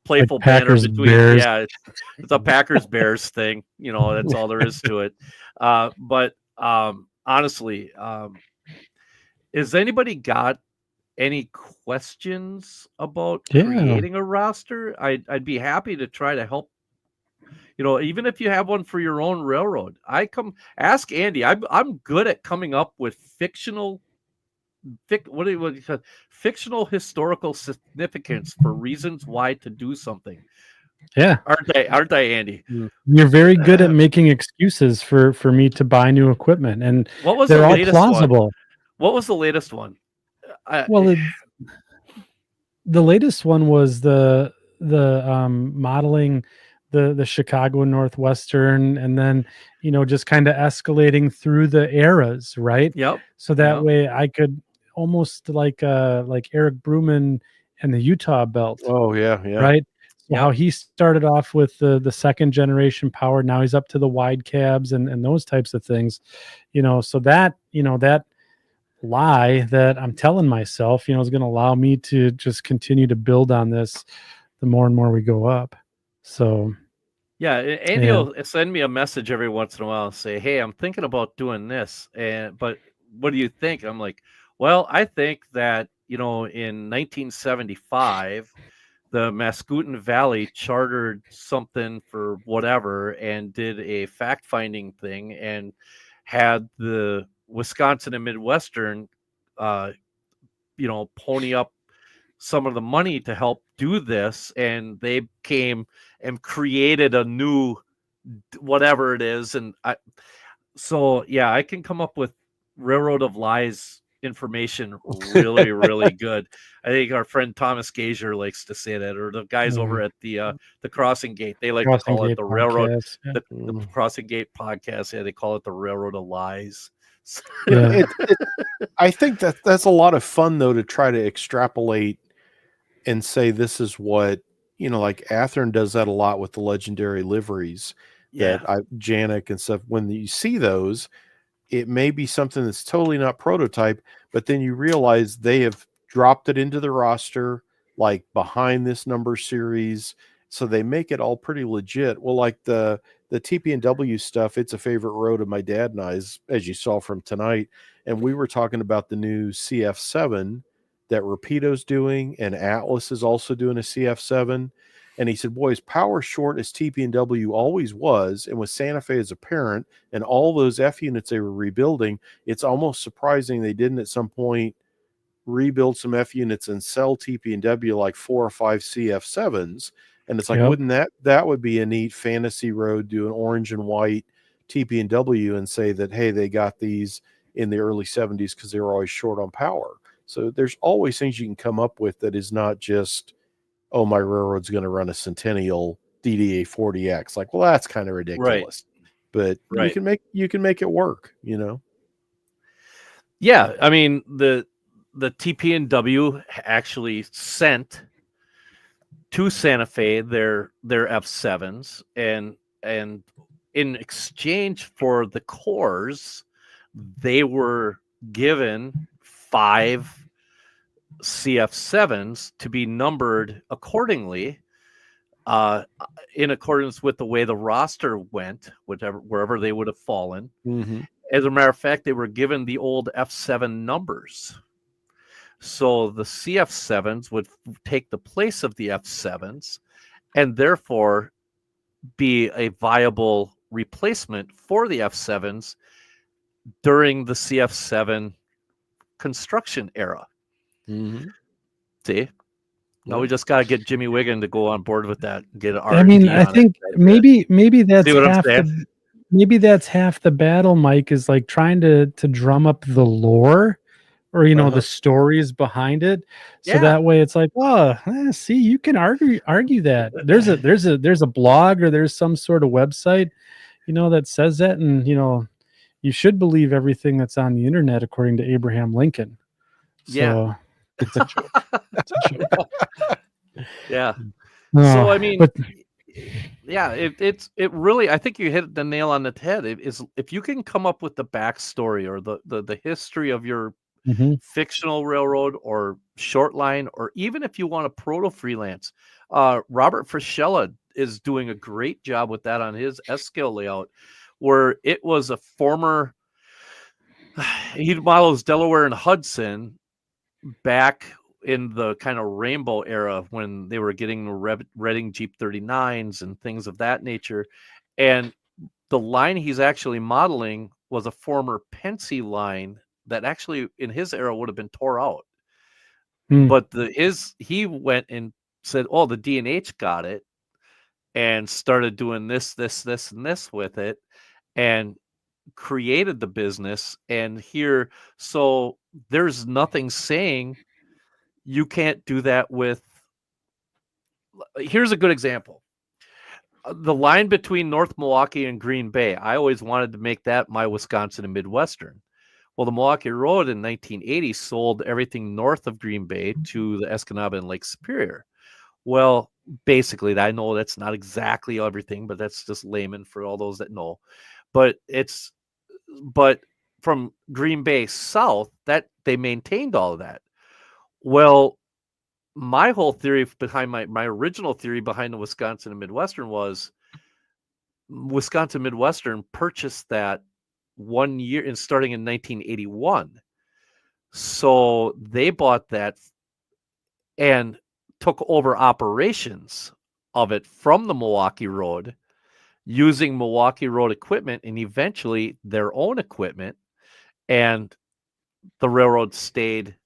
playful like banter between. Bears. Yeah, it's a Packers Bears thing. That's all there is to it. But honestly, has anybody got any questions about creating a roster? I'd be happy to try to help. Even if you have one for your own railroad, ask Andy. I'm good at coming up with fictional historical significance for reasons why to do something. Yeah, aren't they, Andy? You're very good at making excuses for me to buy new equipment, and what was they're the all latest plausible. One? What was the latest one? The latest one was the modeling the Chicago Northwestern, and then just kind of escalating through the eras, right? Yep. So that way I could almost like Eric Bruman and the Utah Belt. Oh yeah. Right. So how he started off with the second generation power, now he's up to the wide cabs and those types of things. So that that lie that I'm telling myself, is going to allow me to just continue to build on this the more and more we go up. So Andy will send me a message every once in a while and say, "Hey, I'm thinking about doing this, but what do you think?" I'm like, "Well, I think that in 1975, the Mascoutin Valley chartered something for whatever and did a fact-finding thing and had the Wisconsin and Midwestern, pony up some of the money to help do this, and they came and created a new whatever it is." And I can come up with Railroad of Lies information really, really good. I think our friend Thomas Gager likes to say that, or the guys over at the Crossing Gate, they like to call it the Railroad, the Crossing Gate podcast. Yeah, they call it the Railroad of Lies. I think that's a lot of fun though, to try to extrapolate and say this is what like Athearn does that a lot with the legendary liveries that Janik and stuff. When you see those, it may be something that's totally not prototype, but then you realize they have dropped it into the roster, like behind this number series. So they make it all pretty legit. Well, like the TP&W stuff, it's a favorite road of my dad and I's, as you saw from tonight. And we were talking about the new CF7 that Rapido's doing, and Atlas is also doing a CF7. And he said, boy, as power short as TP&W always was, and with Santa Fe as a parent and all those F units they were rebuilding, it's almost surprising they didn't at some point rebuild some F units and sell TP&W like 4 or 5 CF7s. And it's like, wouldn't that would be a neat fantasy road, do an orange and white TP&W and say that, hey, they got these in the early 70s because they were always short on power. So there's always things you can come up with that is not just, oh, my railroad's going to run a Centennial DDA 40X. Like, well, that's kind of ridiculous. But you can make it work, you know? Yeah. I mean, the TP&W actually sent to Santa Fe their F7s, and in exchange for the cores, they were given 5 CF7s to be numbered accordingly, in accordance with the way the roster went, wherever they would have fallen. Mm-hmm. As a matter of fact, they were given the old F7 numbers. So the CF7s would take the place of the F7s and therefore be a viable replacement for the F7s during the CF7 construction era. Mm-hmm. See? Now we just got to get Jimmy Wiggin to go on board with that. Get an I mean, I think maybe that's half the battle, Mike, is like trying to drum up the lore, or the stories behind it, so that way it's like, see, you can argue that there's a blog or there's some sort of website that says that, and you should believe everything that's on the internet according to Abraham Lincoln. So it's a joke. It's a joke. Yeah. So I mean, it really, I think you hit the nail on the head. It is, if you can come up with the backstory or the history of your fictional railroad or short line, or even if you want to proto freelance, Robert Frischella is doing a great job with that on his S-scale layout, where it was a former, he models Delaware and Hudson back in the kind of rainbow era when they were getting Reading Jeep 39s and things of that nature. And the line he's actually modeling was a former Pensy line that actually in his era would have been tore out. But he went and said, oh, the D&H got it, and started doing this, and this with it, and created the business. And here, so there's nothing saying you can't do that with. Here's a good example. The line between North Milwaukee and Green Bay, I always wanted to make that my Wisconsin and Midwestern. Well, the Milwaukee Road in 1980 sold everything north of Green Bay to the Escanaba and Lake Superior. Well, basically, I know that's not exactly everything, but that's just layman for all those that know. But from Green Bay south, that they maintained all of that. Well, my whole theory behind my original theory behind the Wisconsin and Midwestern was Wisconsin Midwestern purchased that 1 year and starting in 1981. So they bought that and took over operations of it from the Milwaukee Road, using Milwaukee Road equipment and eventually their own equipment, and the railroad stayed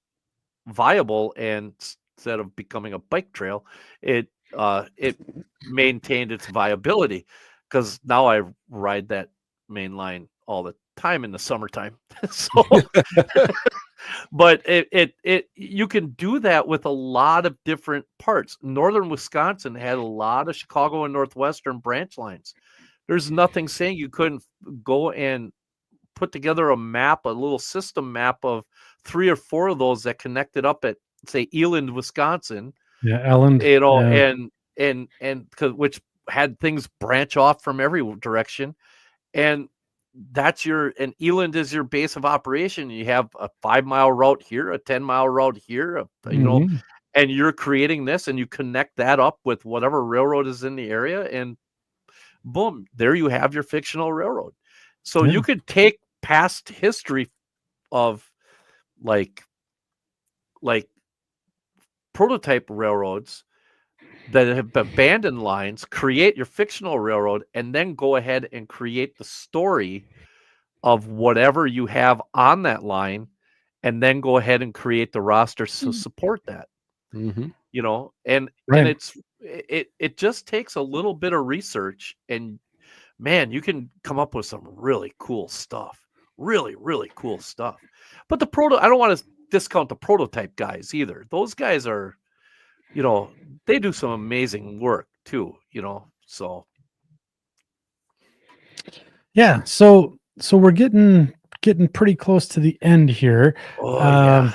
viable, and instead of becoming a bike trail, it maintained its viability, because now I ride that main line all the time in the summertime. So but it you can do that with a lot of different parts. Northern Wisconsin had a lot of Chicago and Northwestern branch lines. There's nothing saying you couldn't go and put together a map, a little system map of 3 or 4 of those that connected up at, say, Eland, Wisconsin. Yeah, Eland. And which had things branch off from every direction. And and Eland is your base of operation. You have a 5-mile route here, a 10-mile route here, and you're creating this, and you connect that up with whatever railroad is in the area, and boom, there you have your fictional railroad. So you could take past history of like prototype railroads that have abandoned lines, create your fictional railroad, and then go ahead and create the story of whatever you have on that line, and then go ahead and create the roster to support that. Mm-hmm. You know, and Right. it just takes a little bit of research, and man, you can come up with some really cool stuff. Really, really cool stuff. But I don't want to discount the prototype guys either. Those guys are, you know, they do some amazing work too, you know. So Yeah. So we're getting pretty close to the end here. oh yeah.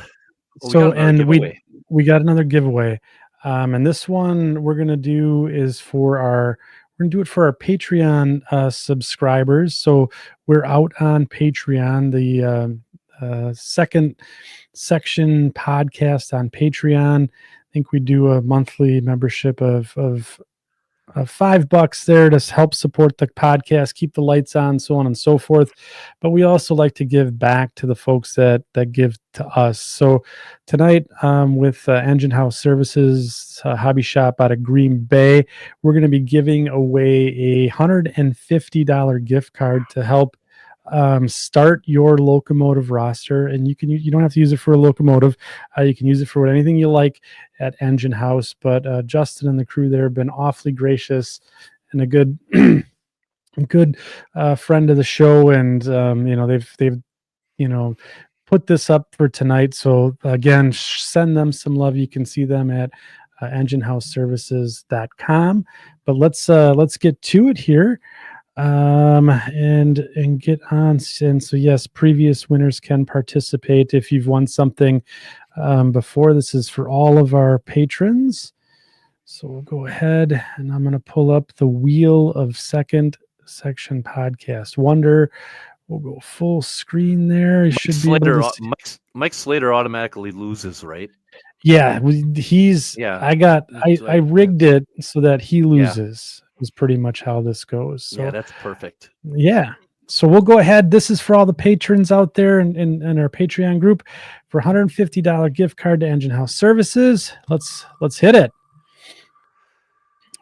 Well, we got So another and giveaway. we got another giveaway. And this one we're gonna do is for our Patreon subscribers. So we're out on Patreon, the second section podcast on Patreon. I think we do a monthly membership of $5 there to help support the podcast, keep the lights on, so on and so forth. But we also like to give back to the folks that give to us. So tonight, with Engine House Services Hobby Shop out of Green Bay, we're going to be giving away a $150 gift card to help start your locomotive roster. And you don't have to use it for a locomotive. You can use it for anything you like at Engine House. But Justin and the crew there have been awfully gracious and a good good friend of the show. And they've put this up for tonight. So again, send them some love. You can see them at enginehouseservices.com. But let's get to it here. And get on. And so yes, previous winners can participate if you've won something before. This is for all of our patrons. So we'll go ahead and I'm going to pull up the Wheel of Second Section podcast. Wonder, we'll go full screen there. He should be able to Mike Slater automatically loses, right? Yeah, he's. Yeah, I rigged it so that he loses. Is pretty much how this goes. So yeah, that's perfect. Yeah. So we'll go ahead. This is for all the patrons out there in our Patreon group for $150 gift card to Engine House Services. Let's hit it.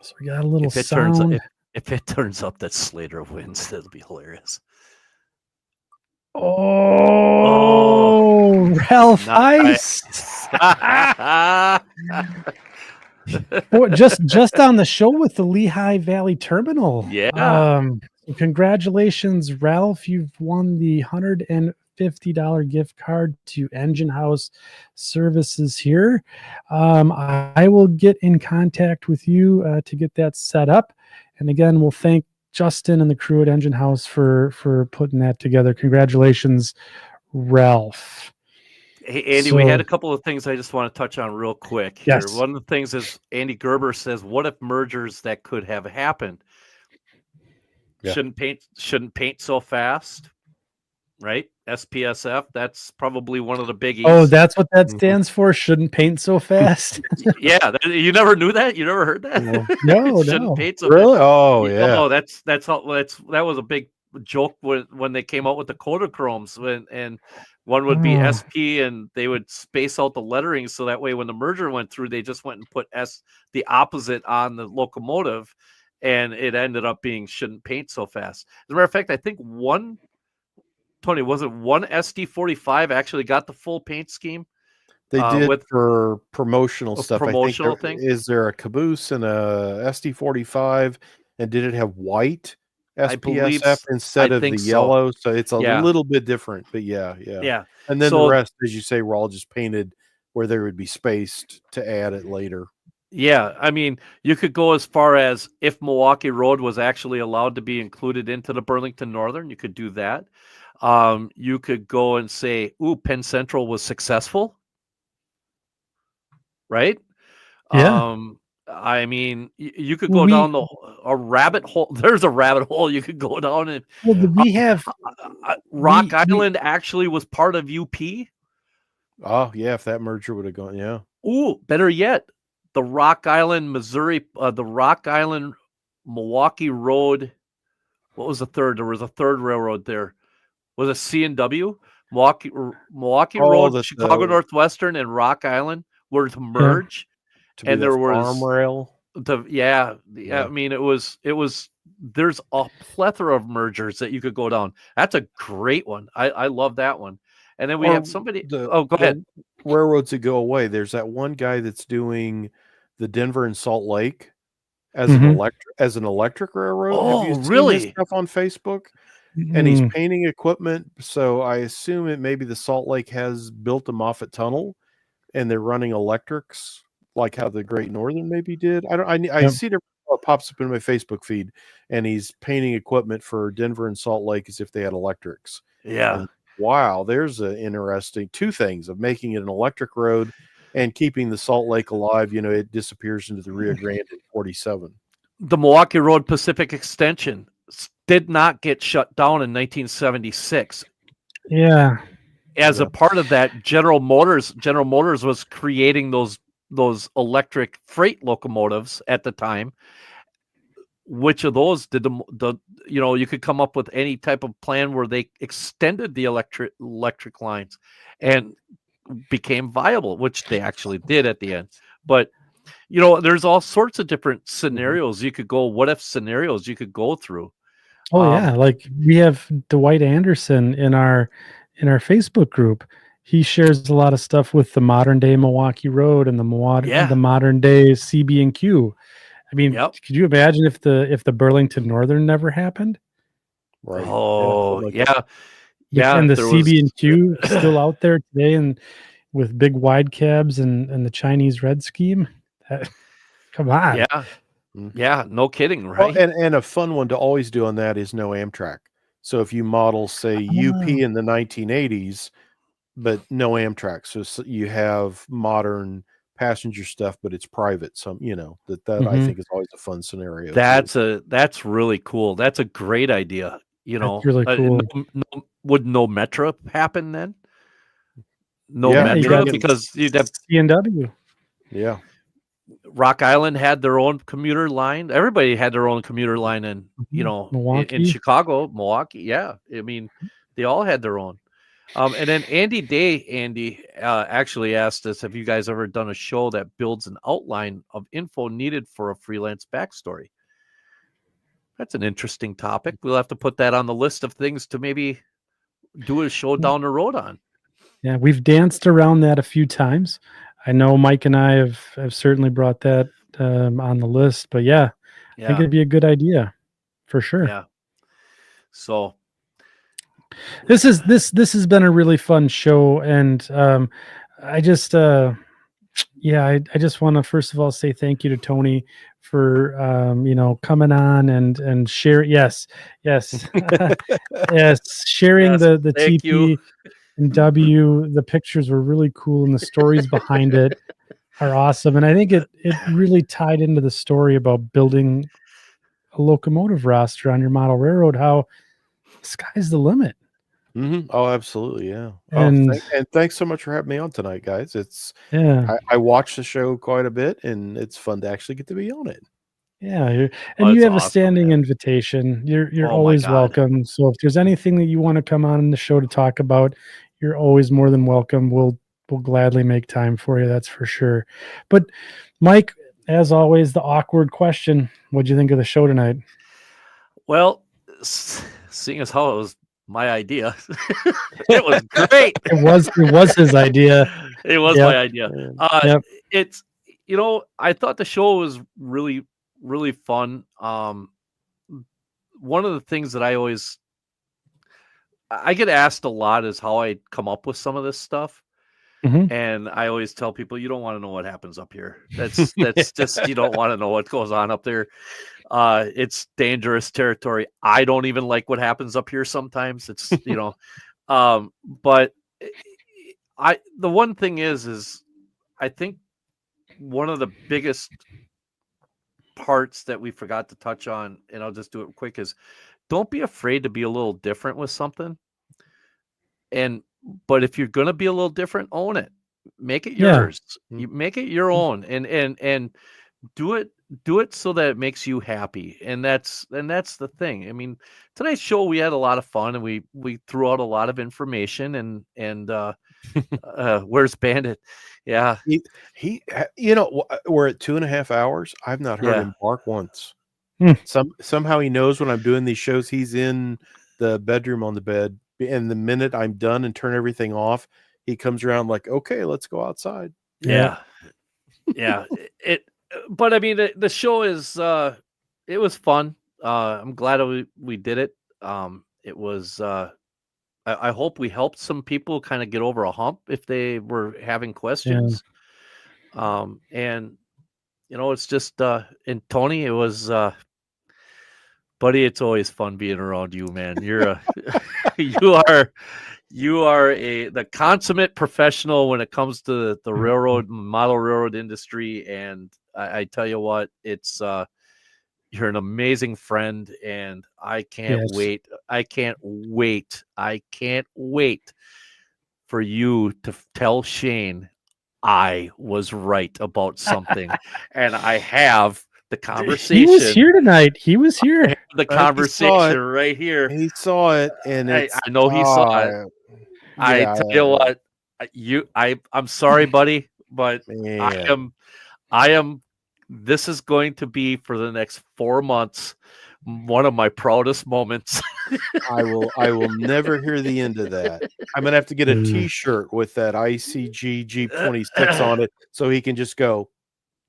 So we got a little sound. If it turns up that Slater wins, that'll be hilarious. Oh, Ralph Ice. just on the show with the Lehigh Valley Terminal. Yeah. Congratulations, Ralph. You've won the $150 gift card to Engine House Services here. I will get in contact with you to get that set up. And again, we'll thank Justin and the crew at Engine House for putting that together. Congratulations, Ralph. Hey, Andy, we had a couple of things I just want to touch on real quick here. Yes. One of the things is Andy Gerber says, what if mergers that could have happened? Yeah. Shouldn't paint so fast, right? SPSF, that's probably one of the biggies. Oh, that's what that stands for? Shouldn't paint so fast? Yeah, you never knew that? You never heard that? No, Shouldn't paint so really? fast. Oh, yeah. Oh, that was a big joke when they came out with the Kodachromes and one would be SP and they would space out the lettering so that way when the merger went through, they just went and put the opposite on the locomotive, and it ended up being shouldn't paint so fast. As a matter of fact, I think one SD45 actually got the full paint scheme? They did for promotional stuff. Promotional thing. Is there a caboose and a SD45? And did it have white SPSF instead of the yellow? So it's a little bit different, but yeah. And then the rest, as you say, were all just painted where they would be spaced to add it later. Yeah, I mean, you could go as far as if Milwaukee Road was actually allowed to be included into the Burlington Northern, you could do that. You could go and say, "Ooh, Penn Central was successful," right? Yeah. I mean, you could go down a rabbit hole. There's a rabbit hole you could go down and. Well, we have Rock Island actually was part of UP. Oh yeah, if that merger would have gone, yeah. Ooh, better yet, the Rock Island, Missouri, the Rock Island, Milwaukee Road. What was the third? There was a third railroad there. Was it C&W? Milwaukee Road, Chicago Northwestern, and Rock Island were to merge. And there was Farm Rail. I mean, it was. There's a plethora of mergers that you could go down. That's a great one. I love that one. And then we have somebody. Go ahead. Railroads that go away. There's that one guy that's doing the Denver and Salt Lake as an electric railroad. Have you seen his stuff on Facebook? And he's painting equipment. So I assume it maybe the Salt Lake has built a Moffat tunnel, and they're running electrics like how the Great Northern maybe did. I see it pops up in my Facebook feed, and he's painting equipment for Denver and Salt Lake as if they had electrics. Yeah. And wow, there's an interesting two things of making it an electric road and keeping the Salt Lake alive. You know, it disappears into the Rio Grande in 47. The Milwaukee Road Pacific Extension did not get shut down in 1976. Yeah. As a part of that, General Motors was creating those electric freight locomotives at the time. Which of those did you could come up with any type of plan where they extended the electric lines and became viable, which they actually did at the end. But there's all sorts of different scenarios you could go. What if scenarios you could go through? Oh yeah, like we have Dwight Anderson in our Facebook group. He shares a lot of stuff with the modern day Milwaukee Road and the modern day CB&Q. I mean, could you imagine if the Burlington Northern never happened? Right. Oh yeah. And the CB&Q still out there today, and with big wide cabs and the Chinese red scheme. Come on. Yeah, no kidding, right? Well, and a fun one to always do on that is no Amtrak. So if you model, say, UP in the 1980s, but no Amtrak, so you have modern passenger stuff, but it's private. Some, that I think is always a fun scenario. That's really cool. That's a great idea. That's really cool. Would no Metra happen then? No Metra, because you'd have C&W. Yeah. Rock Island had their own commuter line. Everybody had their own commuter line in in Chicago, Milwaukee. Yeah, I mean, they all had their own. And then Andy actually asked us, have you guys ever done a show that builds an outline of info needed for a freelance backstory? That's an interesting topic. We'll have to put that on the list of things to maybe do a show down the road on. Yeah, we've danced around that a few times. I know Mike and I have certainly brought that on the list, but I think it'd be a good idea for sure. Yeah. So this has been a really fun show, and I just I just want to first of all say thank you to Tony for coming on and share. Yes, sharing the TP and W. The pictures were really cool, and the stories behind it are awesome. And I think it really tied into the story about building a locomotive roster on your model railroad. How the sky's the limit. Oh, absolutely, yeah. And thanks so much for having me on tonight, guys. It's I watch the show quite a bit, and it's fun to actually get to be on it. Yeah, you have a standing invitation. You're always welcome. So if there's anything that you want to come on the show to talk about, you're always more than welcome. We'll gladly make time for you. That's for sure. But Mike, as always, the awkward question: what'd you think of the show tonight? Well, seeing as how it was my idea, it was great. It was his idea. It was my idea. It's I thought the show was really, really fun. One of the things that I get asked a lot is how I come up with some of this stuff. And I always tell people, you don't want to know what happens up here. That's just, you don't want to know what goes on up there. It's dangerous territory. I don't even like what happens up here sometimes. It's, but the one thing is I think one of the biggest parts that we forgot to touch on, and I'll just do it quick, is don't be afraid to be a little different with something. But if you're going to be a little different, own it, make it yours. You make it your own, and do it so that it makes you happy. And that's the thing. I mean, tonight's show, we had a lot of fun, and we threw out a lot of information, and Where's Bandit? Yeah. He we're at 2.5 hours. I've not heard Yeah. him bark once. Hmm. Somehow he knows when I'm doing these shows. He's in the bedroom on the bed, and the minute I'm done and turn everything off, he comes around like, okay, let's go outside. Yeah. But I mean, the show is, it was fun. I'm glad we did it. It was, I hope we helped some people kind of get over a hump if they were having questions. And it's just, and Tony, it was, buddy, it's always fun being around you, man. You're you are the consummate professional when it comes to the model railroad industry. And I tell you what, it's, you're an amazing friend, and I can't wait. I can't wait for you to tell Shane I was right about something. And I have the conversation. He was here tonight. He was here. The conversation right here. He saw it, and I know he saw it. I tell you what, I'm sorry, buddy, but I am. This is going to be for the next 4 months one of my proudest moments. I will never hear the end of that. I'm gonna have to get a T-shirt with that ICG Jeep 26 on it, so he can just go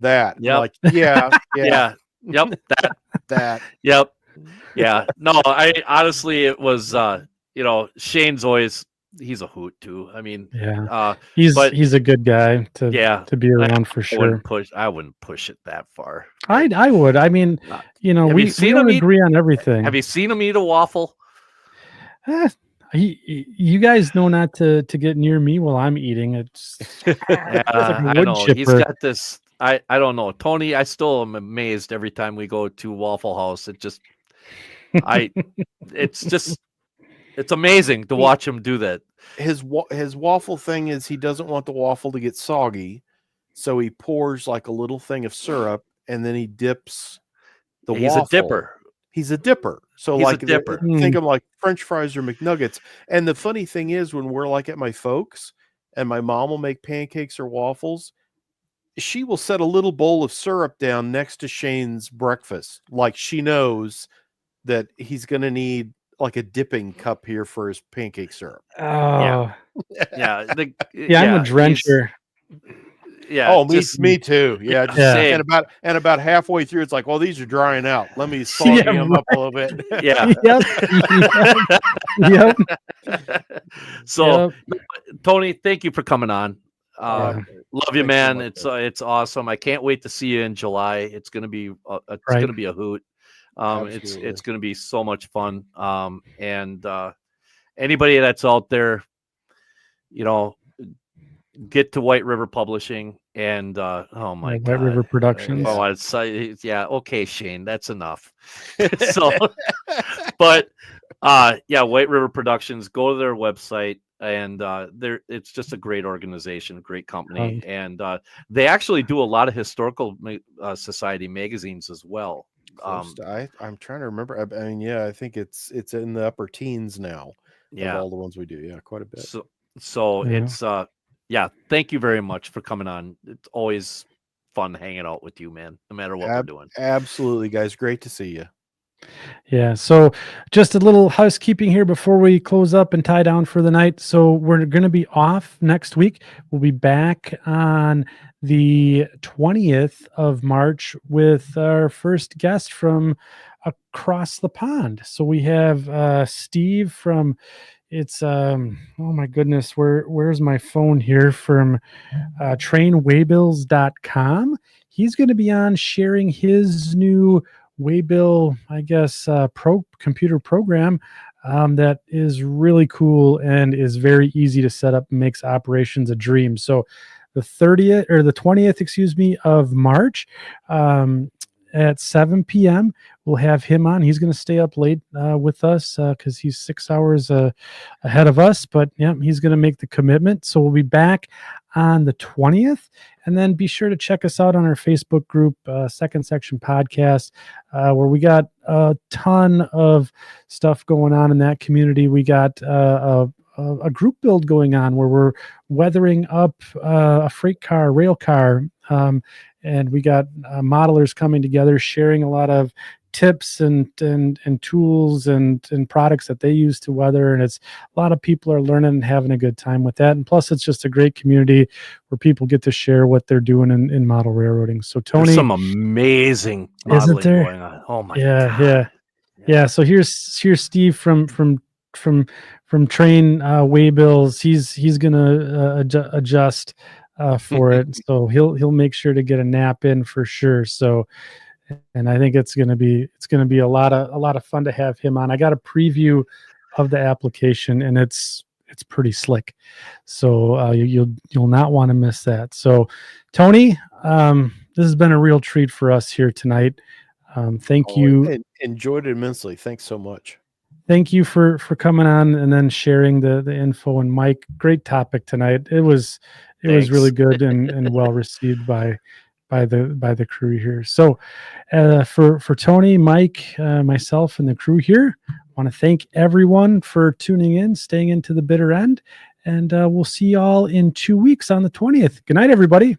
that. Yep. Like, yeah. Yep. That. Yep. Yeah. No, I honestly, it was, Shane's always, he's a hoot too. I mean, he's a good guy to be around for sure. I wouldn't push it that far. I would. I mean, we don't agree on everything. Have you seen him eat a waffle? You guys know not to get near me while I'm eating. It's I know. He's got this. I don't know, Tony. I still am amazed every time we go to Waffle House. It's amazing to watch him do that. His waffle thing is he doesn't want the waffle to get soggy, so he pours like a little thing of syrup and then he dips the waffle. He's a dipper. He's a dipper. So he's like a dipper. Think of like French fries or McNuggets. And the funny thing is, when we're like at my folks and my mom will make pancakes or waffles, she will set a little bowl of syrup down next to Shane's breakfast. Like she knows that he's going to need like a dipping cup here for his pancake syrup. Oh, yeah. I'm a drencher. Yeah. Oh, me too. Yeah. And about halfway through, it's like, well, these are drying out. Let me soggy them up a little bit. Yeah. Yep. So, Tony, thank you for coming on. Love you, man. It's awesome. I can't wait to see you in July. It's gonna be gonna be a hoot. It's gonna be so much fun. And anybody that's out there, get to White River Publishing and oh my God, White River Productions. Okay, Shane, that's enough. So, but White River Productions. Go to their website. And it's just a great organization, great company, and they actually do a lot of historical society magazines as well. I'm trying to remember. I mean, I think it's in the upper teens now. Of all the ones we do, quite a bit. So it's thank you very much for coming on. It's always fun hanging out with you, man. No matter what we're doing. Absolutely, guys. Great to see you. Yeah. So just a little housekeeping here before we close up and tie down for the night. So we're going to be off next week. We'll be back on the 20th of March with our first guest from across the pond. So we have Steve from oh my goodness, where's my phone here, from trainwaybills.com. He's going to be on sharing his new Waybill, I guess, computer program that is really cool and is very easy to set up and makes operations a dream. So the 20th, of March at 7 p.m. we'll have him on. He's going to stay up late with us because he's 6 hours ahead of us, but he's going to make the commitment. So we'll be back on the 20th, and then be sure to check us out on our Facebook group, Second Section Podcast, where we got a ton of stuff going on in that community. We got a a group build going on where we're weathering up a freight car, rail car, and we got modelers coming together, sharing a lot of tips and tools and products that they use to weather. And it's a lot of people are learning and having a good time with that. And plus, it's just a great community where people get to share what they're doing in model railroading. So Tony, there's some amazing modeling going on. Oh my God. Yeah. So here's Steve from Train Waybills. He's gonna adjust for it, so he'll make sure to get a nap in for sure. So, and I think it's gonna be a lot of fun to have him on. I got a preview of the application, and it's pretty slick. So you'll not want to miss that. So, Tony, this has been a real treat for us here tonight. Thank you. Enjoyed it immensely. Thanks so much. Thank you for coming on and then sharing the info. And Mike, great topic tonight. It was really good and well received by the crew here. So for Tony, Mike, myself, and the crew here, I want to thank everyone for tuning in, staying into the bitter end, and we'll see y'all in 2 weeks on the 20th. Good night, everybody.